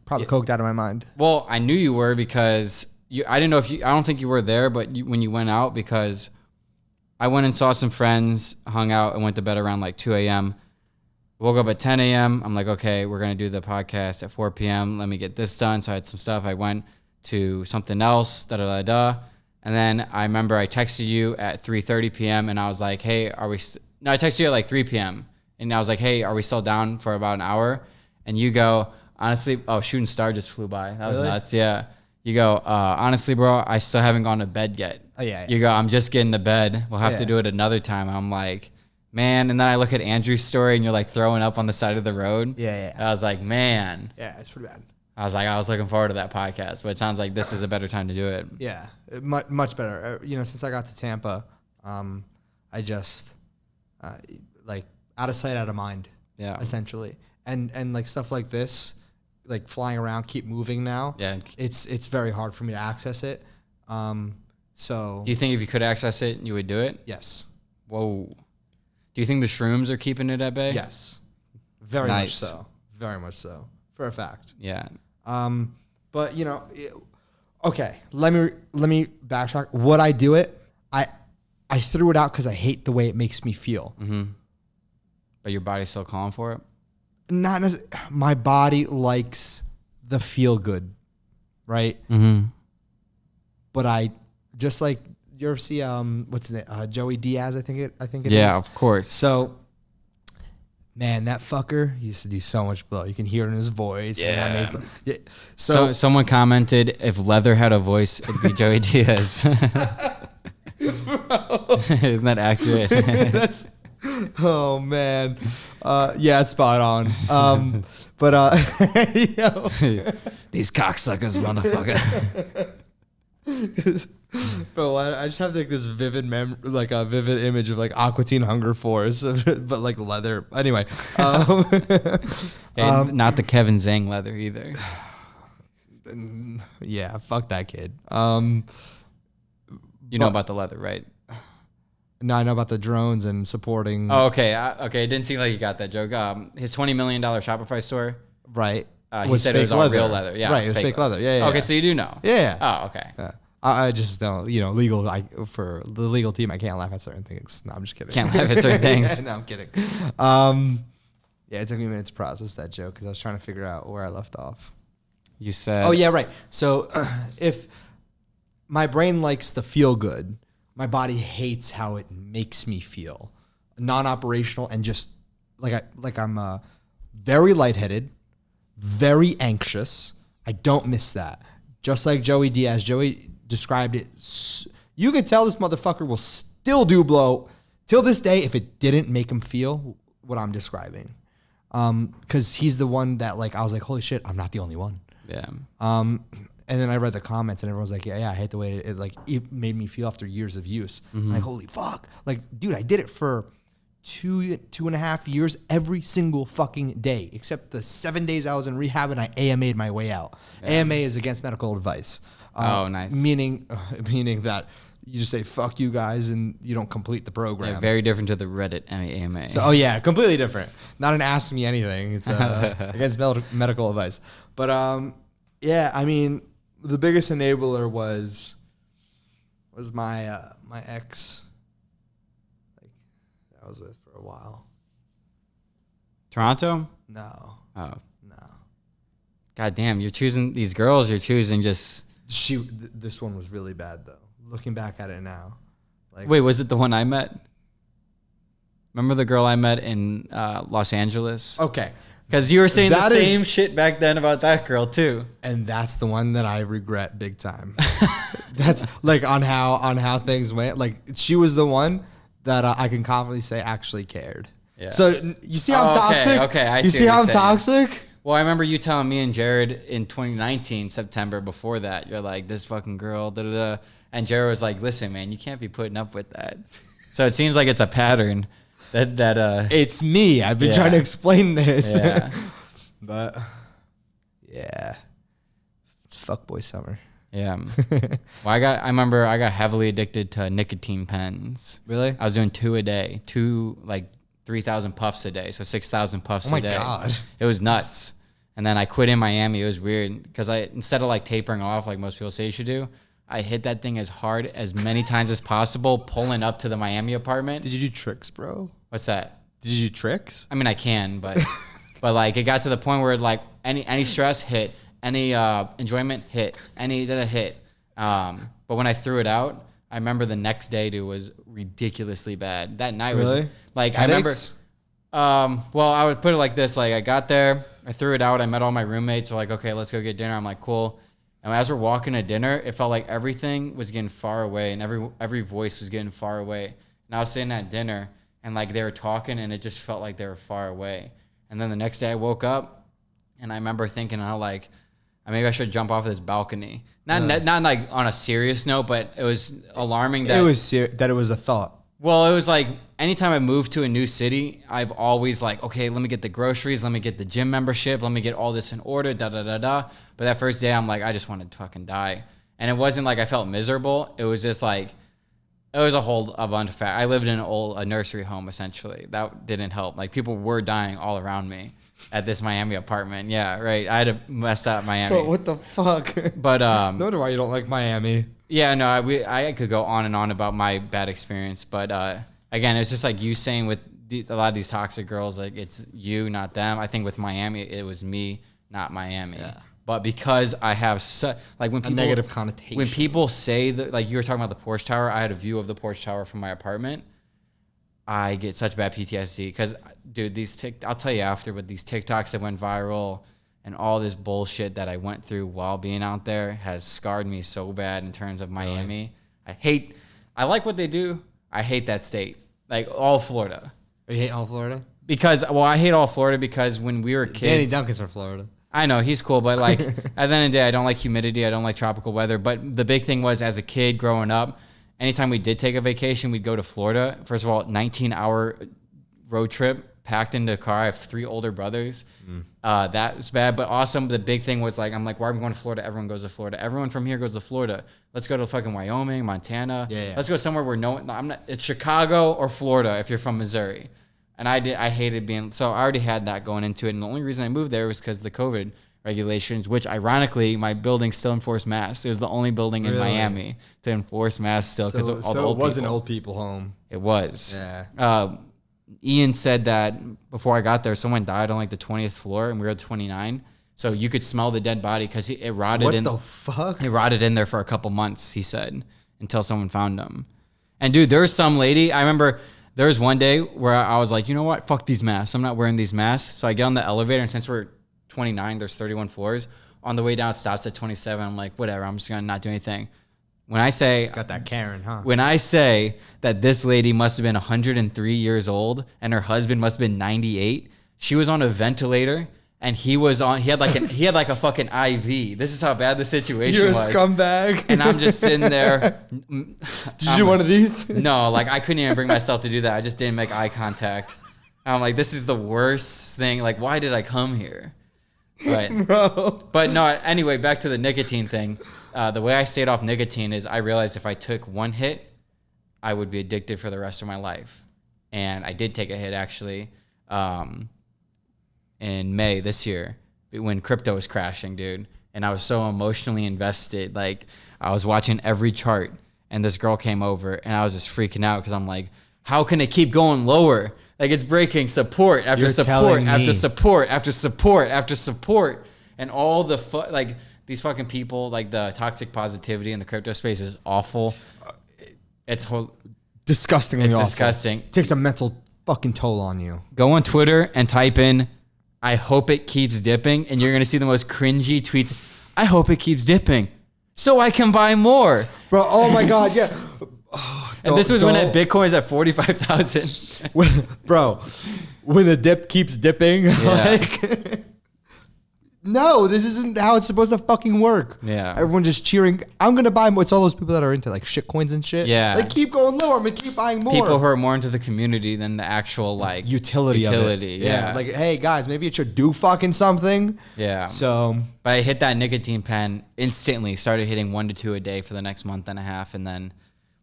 probably coked out of my mind. Well, I knew you were because I didn't know if I don't think you were there, but when you went out, because I went and saw some friends, hung out, and went to bed around like 2 a.m. Woke up at 10 a.m. I'm like, okay, we're going to do the podcast at 4 p.m. Let me get this done. So I had some stuff. I went to something else, da-da-da-da. And then I remember I texted you at 3:30 p.m. and I was like, hey, I texted you at like 3 p.m. And I was like, hey, are we still down for about an hour? And you go, honestly, Shooting Star just flew by. That was nuts. Yeah. You go, honestly, bro, I still haven't gone to bed yet. Oh, yeah. You go, I'm just getting to bed. We'll have to do it another time. I'm like, man. And then I look at Andrew's story and you're like throwing up on the side of the road. Yeah. I was like, man. Yeah, it's pretty bad. I was looking forward to that podcast, but it sounds like this is a better time to do it. Yeah, much better. Since I got to Tampa, I just like out of sight, out of mind. Yeah. Essentially, and like stuff like this, like flying around, keep moving now. Yeah. It's very hard for me to access it. So. Do you think if you could access it, you would do it? Yes. Whoa. Do you think the shrooms are keeping it at bay? Yes. Very much so. Very much so. For a fact. Yeah. But okay. Let me backtrack. Would I do it? I threw it out because I hate the way it makes me feel. Mm-hmm. But your body's still calling for it? Not necessarily. My body likes the feel good, right? Mm-hmm. But I just like you ever see what's his name? Joey Diaz, I think it is. Yeah, of course. So man, that fucker used to do so much blow. You can hear it in his voice. Yeah. So someone commented, if leather had a voice, it'd be Joey Diaz. Isn't that accurate? Oh man, yeah, it's spot on. But these cocksuckers, motherfucker. Bro, I just have like this vivid vivid image of like Aqua Teen Hunger Force, but like leather. Anyway, Not the Kevin Zhang leather either. Yeah, fuck that kid. You know about the leather, right? No, I know about the drones and supporting. Oh, okay. Okay, it didn't seem like you got that joke. His $20 million Shopify store. Right. He said it was all real leather. Yeah. Right, it was fake leather. Yeah. Okay, so you do know. Yeah. Oh, okay. Yeah. I just don't, legal. For the legal team, I can't laugh at certain things. No, I'm just kidding. Can't laugh at certain things. No, I'm kidding. Yeah, it took me a minute to process that joke because I was trying to figure out where I left off. You said. Oh yeah, right. So if my brain likes the feel good, my body hates how it makes me feel, non-operational and just like I'm very lightheaded, very anxious. I don't miss that. Just like Joey Diaz. Joey described it. You could tell this motherfucker will still do blow till this day if it didn't make him feel what I'm describing. Because he's the one that I was like, holy shit, I'm not the only one. Yeah. And then I read the comments and everyone's like, yeah, I hate the way it made me feel after years of use. Mm-hmm. Like, holy fuck. Like, dude, I did it for 2.5 years every single fucking day, except the 7 days I was in rehab and I AMA'd my way out. Yeah. AMA is against medical advice. Oh, nice. Meaning that you just say fuck you guys and you don't complete the program. Yeah, very different to the Reddit AMA. So, completely different. Not an ask me anything. It's against medical advice. But I mean, the biggest enabler was my my ex, like I was with for a while. Toronto? No. Oh. No. God damn, you're choosing these girls. You're choosing just. This one was really bad though. Looking back at it now. Like, wait, was it the one I met? Remember the girl I met in Los Angeles? Okay. Because you were saying the same shit back then about that girl too. And that's the one that I regret big time. That's like on how things went. Like she was the one that I can confidently say actually cared. Yeah. So you see how I'm toxic? Okay, I see. You see how I'm toxic? Well, I remember you telling me and Jared in 2019, September before that, you're like, this fucking girl, da da da. And Jared was like, listen, man, you can't be putting up with that. So it seems like it's a pattern that it's me. I've been trying to explain this. Yeah. But yeah. It's fuckboy summer. Yeah. Well, I remember I got heavily addicted to nicotine pens. Really? I was doing 2 a day, 3,000 puffs a day, so 6,000 puffs a day. Oh my God. It was nuts. And then I quit in Miami. It was weird because instead of like tapering off like most people say you should do, I hit that thing as hard as many times as possible, pulling up to the Miami apartment. Did you do tricks, bro? What's that? Did you do tricks? I mean, I can, but like it got to the point where like any stress hit, any enjoyment hit, any hit. But when I threw it out, I remember the next day, dude, was ridiculously bad. That night was like Headaches? I remember. Well, I would put it like this: like I got there, I threw it out, I met all my roommates. They're like, okay, let's go get dinner. I'm like, cool. And as we're walking to dinner, it felt like everything was getting far away, and every voice was getting far away. And I was sitting at dinner, and like they were talking, and it just felt like they were far away. And then the next day, I woke up, and I remember thinking, like, maybe I should jump off this balcony. Not like on a serious note, but it was alarming that it was a thought. Well, it was like anytime I moved to a new city, I've always like, okay, let me get the groceries, let me get the gym membership, let me get all this in order, da da da da. But that first day, I'm like, I just wanted to fucking die, and it wasn't like I felt miserable. It was just like it was a bunch of fat. I lived in a nursery home essentially. That didn't help. Like people were dying all around me at this Miami apartment. Yeah, right. I had to mess up Miami. Bro, what the fuck? But no wonder why you don't like Miami. Yeah, no, I could go on and on about my bad experience, but again, it's just like you saying with a lot of these toxic girls, like it's you, not them. I think with Miami, it was me, not Miami. Yeah. But because I have like when people, a negative connotation. When people say that, like you were talking about the porch tower, I had a view of the porch tower from my apartment. I get such bad PTSD because, dude, I'll tell you after, but these TikToks that went viral and all this bullshit that I went through while being out there has scarred me so bad in terms of Miami. Really? I like what they do. I hate that state. Like all Florida. You hate all Florida? I hate all Florida because when we were kids. Danny Duncan's from Florida. I know, he's cool, but like at the end of the day, I don't like humidity. I don't like tropical weather. But the big thing was as a kid growing up, anytime we did take a vacation, we'd go to Florida. First of all, 19-hour road trip, packed into a car. I have 3 older brothers. That was bad, but awesome. The big thing was like, I'm like, why are we going to Florida? Everyone goes to Florida. Everyone from here goes to Florida. Let's go to fucking Wyoming, Montana. Yeah. Let's go somewhere where it's Chicago or Florida if you're from Missouri. And I hated being, so I already had that going into it. And the only reason I moved there was because of the COVID regulations, which ironically, my building still enforced masks. It was the only building in Miami to enforce masks still because of all the old people. So it was an old people home. It was. Yeah. Ian said that before I got there, someone died on like the 20th floor and we were at 29. So you could smell the dead body because it rotted in. What the fuck? It rotted in there for a couple months, he said, until someone found him. And dude, there was some lady, I remember there was one day where I was like, you know what? Fuck these masks. I'm not wearing these masks. So I get on the elevator, and since we're 29, there's 31 floors. On the way down, it stops at 27. I'm like, whatever. I'm just going to not do anything. When I say... Got that Karen, huh? When I say that this lady must have been 103 years old and her husband must have been 98, she was on a ventilator and he had like a fucking IV. This is how bad the situation was. You're a scumbag. And I'm just sitting there. Did you do one of these? No, like I couldn't even bring myself to do that. I just didn't make eye contact. And I'm like, this is the worst thing. Like, why did I come here? Right. Bro. But no, anyway, back to the nicotine thing. the way I stayed off nicotine is I realized if I took one hit, I would be addicted for the rest of my life. And I did take a hit actually in May this year when crypto was crashing, dude. And I was so emotionally invested. Like I was watching every chart and this girl came over and I was just freaking out because I'm like, how can it keep going lower? Like it's breaking support after support after support after support after support. And all the like these fucking people, like the toxic positivity in the crypto space is awful. It's disgustingly awful. Disgusting. It takes a mental fucking toll on you. Go on Twitter and type in, I hope it keeps dipping. And you're going to see the most cringy tweets. I hope it keeps dipping so I can buy more. Bro, oh my God, yeah. And this was when Bitcoin's at 45,000. Bro, when the dip keeps dipping, like... No, this isn't how it's supposed to fucking work. Yeah. Everyone just cheering. I'm going to buy more. It's all those people that are into like shit coins and shit. Yeah. Like keep going lower. I'm going to keep buying more. People who are more into the community than the actual like utility of it. Yeah. Like, hey guys, maybe it should do fucking something. Yeah. So. But I hit that nicotine pen instantly, started hitting 1 to 2 a day for the next month and a half. And then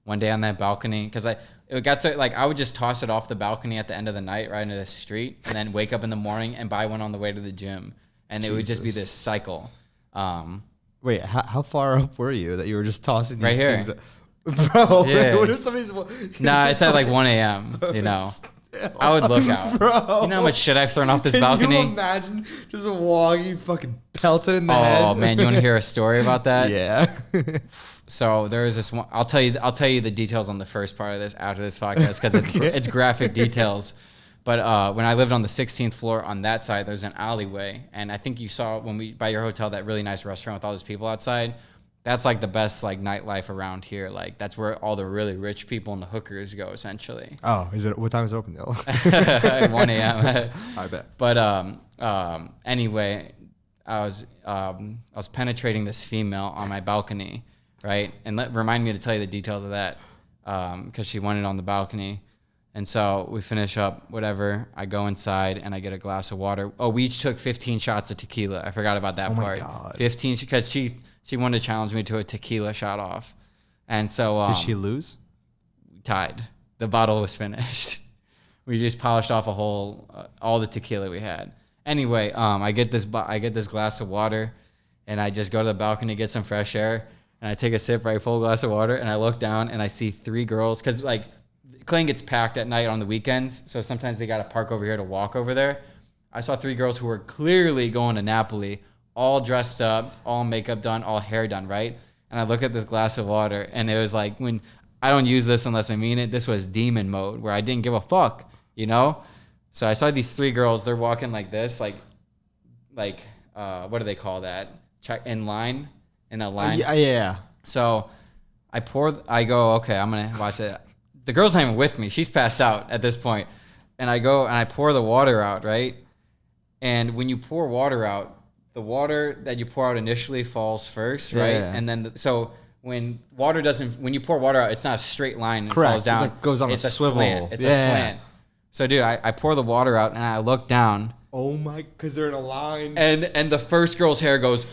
one day on that balcony, because it got so like I would just toss it off the balcony at the end of the night right into the street and then wake up in the morning and buy one on the way to the gym. And it would just be this cycle. Wait, how far up were you that you were just tossing these right here. things? Bro, yeah. What if somebody's... Nah, it's at like 1 a.m., you know. I would look out. Bro. You know how much shit I've thrown off this balcony? Can you imagine just walking fucking pelted in the head? Oh, man, you want to hear a story about that? Yeah. So there was this one. I'll tell you the details on the first part of this after this podcast because it's graphic details. But when I lived on the 16th floor on that side, there's an alleyway. And I think you saw when we by your hotel that really nice restaurant with all those people outside. That's like the best like nightlife around here. Like that's where all the really rich people and the hookers go essentially. Oh, is it? What time is it open till? 1 a.m. I bet. But anyway, I was penetrating this female on my balcony, right? And remind me to tell you the details of that because she wanted on the balcony. And so we finish up, whatever. I go inside and I get a glass of water. Oh, we each took 15 shots of tequila. I forgot about that part. Oh my God. 15 because she wanted to challenge me to a tequila shot off. And so did she lose? Tied. The bottle was finished. We just polished off all the tequila we had. Anyway, I get this glass of water and I just go to the balcony, get some fresh air, and I take a sip, right, full glass of water, and I look down and I see 3 girls because like Clayton gets packed at night on the weekends, so sometimes they got to park over here to walk over there. I saw 3 girls who were clearly going to Napoli, all dressed up, all makeup done, all hair done, right? And I look at this glass of water, and it was like, when I don't use this unless I mean it, this was demon mode, where I didn't give a fuck, you know? So I saw these 3 girls, they're walking like this, like what do they call that? In a line? Yeah. So I go, okay, I'm going to watch it. The girl's not even with me. She's passed out at this point. And I go and I pour the water out, right? And when you pour water out, the water that you pour out initially falls first, right? Yeah. And then, so when you pour water out, it's not a straight line and Correct. falls down. It goes on it's a swivel. Slant. It's a slant. So dude, I pour the water out and I look down. Oh my, because they're in a line. And the first girl's hair goes,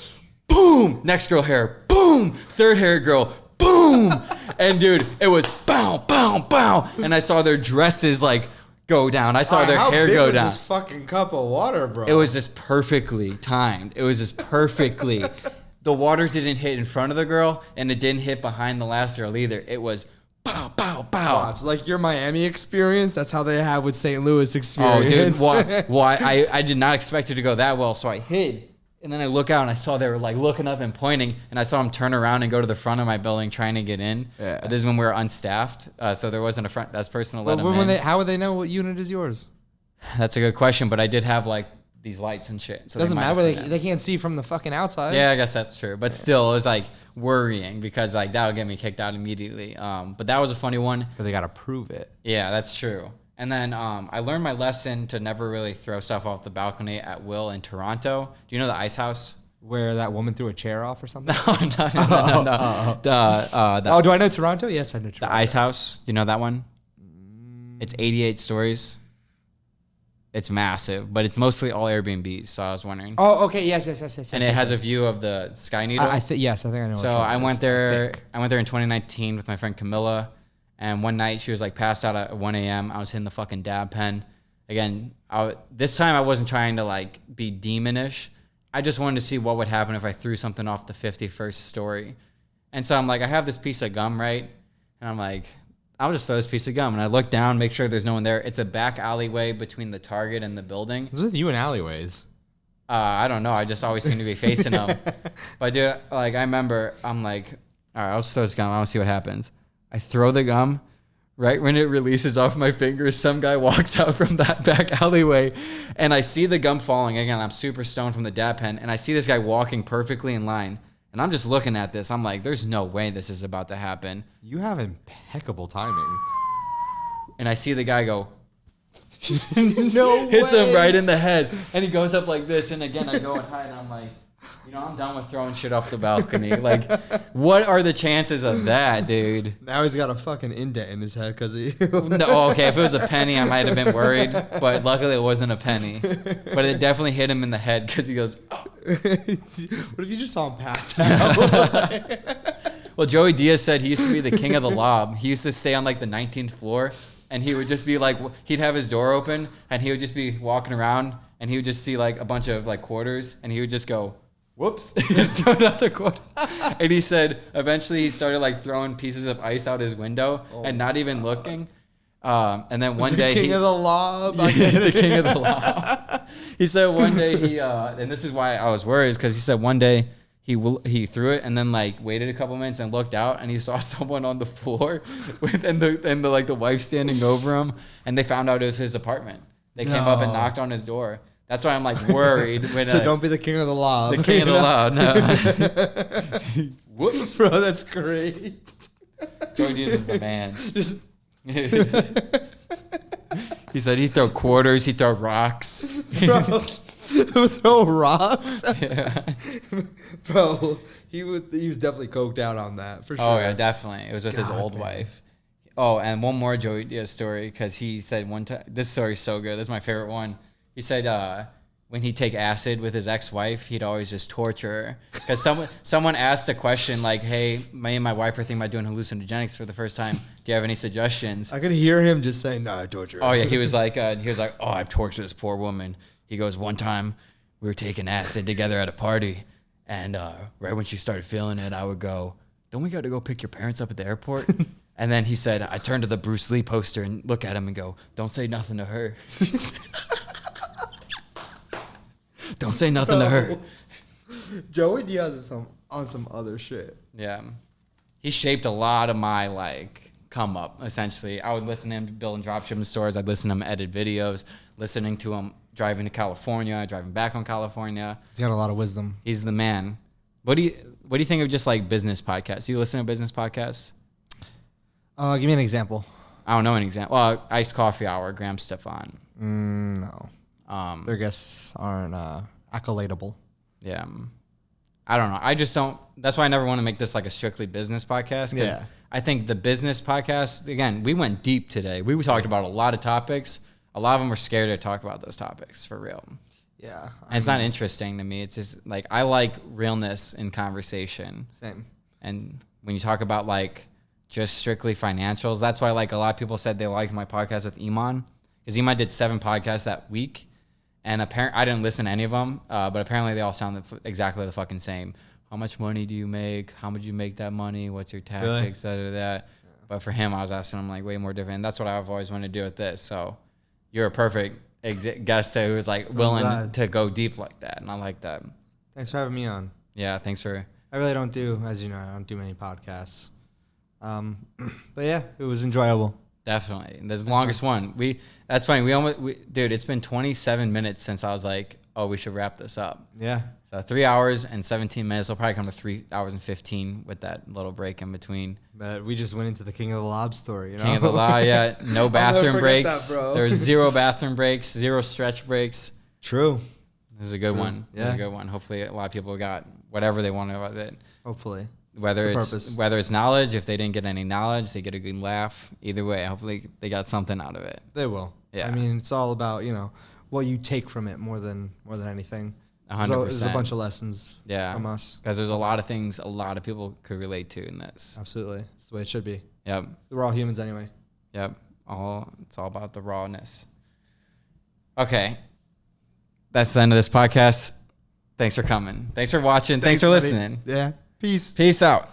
boom! Next girl hair, boom! Third hair girl, boom! And dude, it was bow, bow, bow. And I saw their dresses like go down. I saw their hair go down. How big was this fucking cup of water, bro? It was just perfectly timed. It was just perfectly. The water didn't hit in front of the girl and it didn't hit behind the last girl either. It was bow, bow, bow. Watch, like your Miami experience, that's how they have with St. Louis experience. Oh, dude, why? I did not expect it to go that well, so I hid. And then I look out and I saw they were like looking up and pointing, and I saw them turn around and go to the front of my building trying to get in. Yeah. This is when we were unstaffed, so there wasn't a front desk person to let them in. How would they know what unit is yours? That's a good question, but I did have like these lights and shit. So doesn't matter. They can't see from the fucking outside. Yeah, I guess that's true. But still, it was like worrying because like that would get me kicked out immediately. But that was a funny one. But they got to prove it. Yeah, that's true. And then I learned my lesson to never really throw stuff off the balcony at will in Toronto. Do you know the Ice House? Where that woman threw a chair off or something? No. Do I know Toronto? Yes, I know Toronto. The Ice House. Do you know that one? It's 88 stories. It's massive, but it's mostly all Airbnbs. So I was wondering. Oh, okay. Yes. And it has a view of the Sky Needle. Yes, I think I know. So I went there. I went there in 2019 with my friend Camilla, and one night she was like passed out at 1 a.m. I was hitting the fucking dab pen. Again, this time I wasn't trying to like be demonish. I just wanted to see what would happen if I threw something off the 51st story. And so I'm like, I have this piece of gum, right? And I'm like, I'll just throw this piece of gum. And I look down, make sure there's no one there. It's a back alleyway between the Target and the building. What's with you in alleyways? I don't know. I just always seem to be facing them. But dude, like I remember, I'm like, all right, I'll just throw this gum. I'll see what happens. I throw the gum. Right when it releases off my fingers, some guy walks out from that back alleyway, and I see the gum falling. Again, I'm super stoned from the dab pen, and I see this guy walking perfectly in line. And I'm just looking at this. I'm like, there's no way this is about to happen. You have impeccable timing. And I see the guy go, No hits way. him right in the head. And he goes up like this. And again, I go and hide. And I'm like, I'm done with throwing shit off the balcony. Like, what are the chances of that, dude? Now he's got a fucking indent in his head because of you. No, okay, if it was a penny, I might have been worried. But luckily, it wasn't a penny. But it definitely hit him in the head because he goes, oh. What if you just saw him pass out? Well, Joey Diaz said he used to be the king of the lob. He used to stay on like the 19th floor, and he would just be like, he'd have his door open, and he would just be walking around, and he would just see like a bunch of like quarters, and he would just go, whoops, throw another quarter. And he said eventually he started like throwing pieces of ice out his window and not even looking. And then one day the king of the lob. the king of the lob. He said one day he, and this is why I was worried, because he said one day he threw it and then like waited a couple minutes and looked out and he saw someone on the floor with and the wife standing over him, and they found out it was his apartment. They came up and knocked on his door. That's why I'm like worried. When, So don't be the king of the lob. the king of the lob. No. Whoops, bro, that's great. Joey Diaz is the man. He said he'd throw quarters, he'd throw rocks. Bro, throw rocks? Yeah. Bro, he was definitely coked out on that, for sure. Oh, yeah, definitely. It was with his God, old man. wife. Oh, and one more Joey Diaz story, because he said one time, this story's so good. This is my favorite one. He said when he'd take acid with his ex-wife, he'd always just torture her. Because someone asked a question like, hey, me and my wife are thinking about doing hallucinogenics for the first time. Do you have any suggestions? I could hear him just saying, no, I torture. Oh, yeah. He was like, oh, I've tortured this poor woman. He goes, one time we were taking acid together at a party. And right when she started feeling it, I would go, don't we got to go pick your parents up at the airport? And then he said, I turned to the Bruce Lee poster and look at him and go, don't say nothing to her. Don't say nothing to her. Joey Diaz is on some other shit. Yeah. He shaped a lot of my, like, come up, essentially. I would listen to him building dropshipping stores. I'd listen to him edit videos, listening to him driving to California, driving back on California. He's got a lot of wisdom. He's the man. What do you think of just, like, business podcasts? You listen to business podcasts? Give me an example. I don't know an example. Well, Iced Coffee Hour, Graham Stefan. No. Their guests aren't accoladable. Yeah. I don't know. I just don't. That's why I never want to make this like a strictly business podcast. 'Cause Yeah. I think the business podcast, again, we went deep today. We talked about a lot of topics. A lot of them were scared to talk about those topics for real. Yeah. And it's not interesting to me. It's just like, I like realness in conversation. Same. And when you talk about like just strictly financials, that's why like a lot of people said they liked my podcast with Iman, because Iman did 7 podcasts that week. And I didn't listen to any of them, but apparently they all sounded exactly the fucking same. How much money do you make? How would you make that money? What's your tactics? Really? Yeah. But for him, I was asking him like way more different. And that's what I've always wanted to do with this. So you're a perfect guest who was like willing to go deep like that. And I like that. Thanks for having me on. Yeah, thanks for... I really don't do, as you know, I don't do many podcasts. But yeah, it was enjoyable. Definitely. The longest one. That's funny. Dude, it's been 27 minutes since I was like, oh, we should wrap this up. Yeah. So 3 hours and 17 minutes. We'll probably come to 3 hours and 15 with that little break in between. But we just went into the King of the Lob story, you know? King of the Law, yeah. No bathroom breaks. That, bro. There's 0 bathroom breaks, 0 stretch breaks. True. This is a good one. Yeah. This is a good one. Hopefully a lot of people got whatever they wanted about it. Hopefully. Whether it's knowledge, if they didn't get any knowledge, they get a good laugh. Either way, hopefully they got something out of it. They will. Yeah. I mean, it's all about, you know, what you take from it more than anything. 100%. So there's a bunch of lessons from us. Because there's a lot of things a lot of people could relate to in this. Absolutely. That's the way it should be. Yep. We're all humans anyway. Yep. It's all about the rawness. Okay. That's the end of this podcast. Thanks for coming. Thanks for watching. Thanks for listening. Yeah. Peace. Peace out.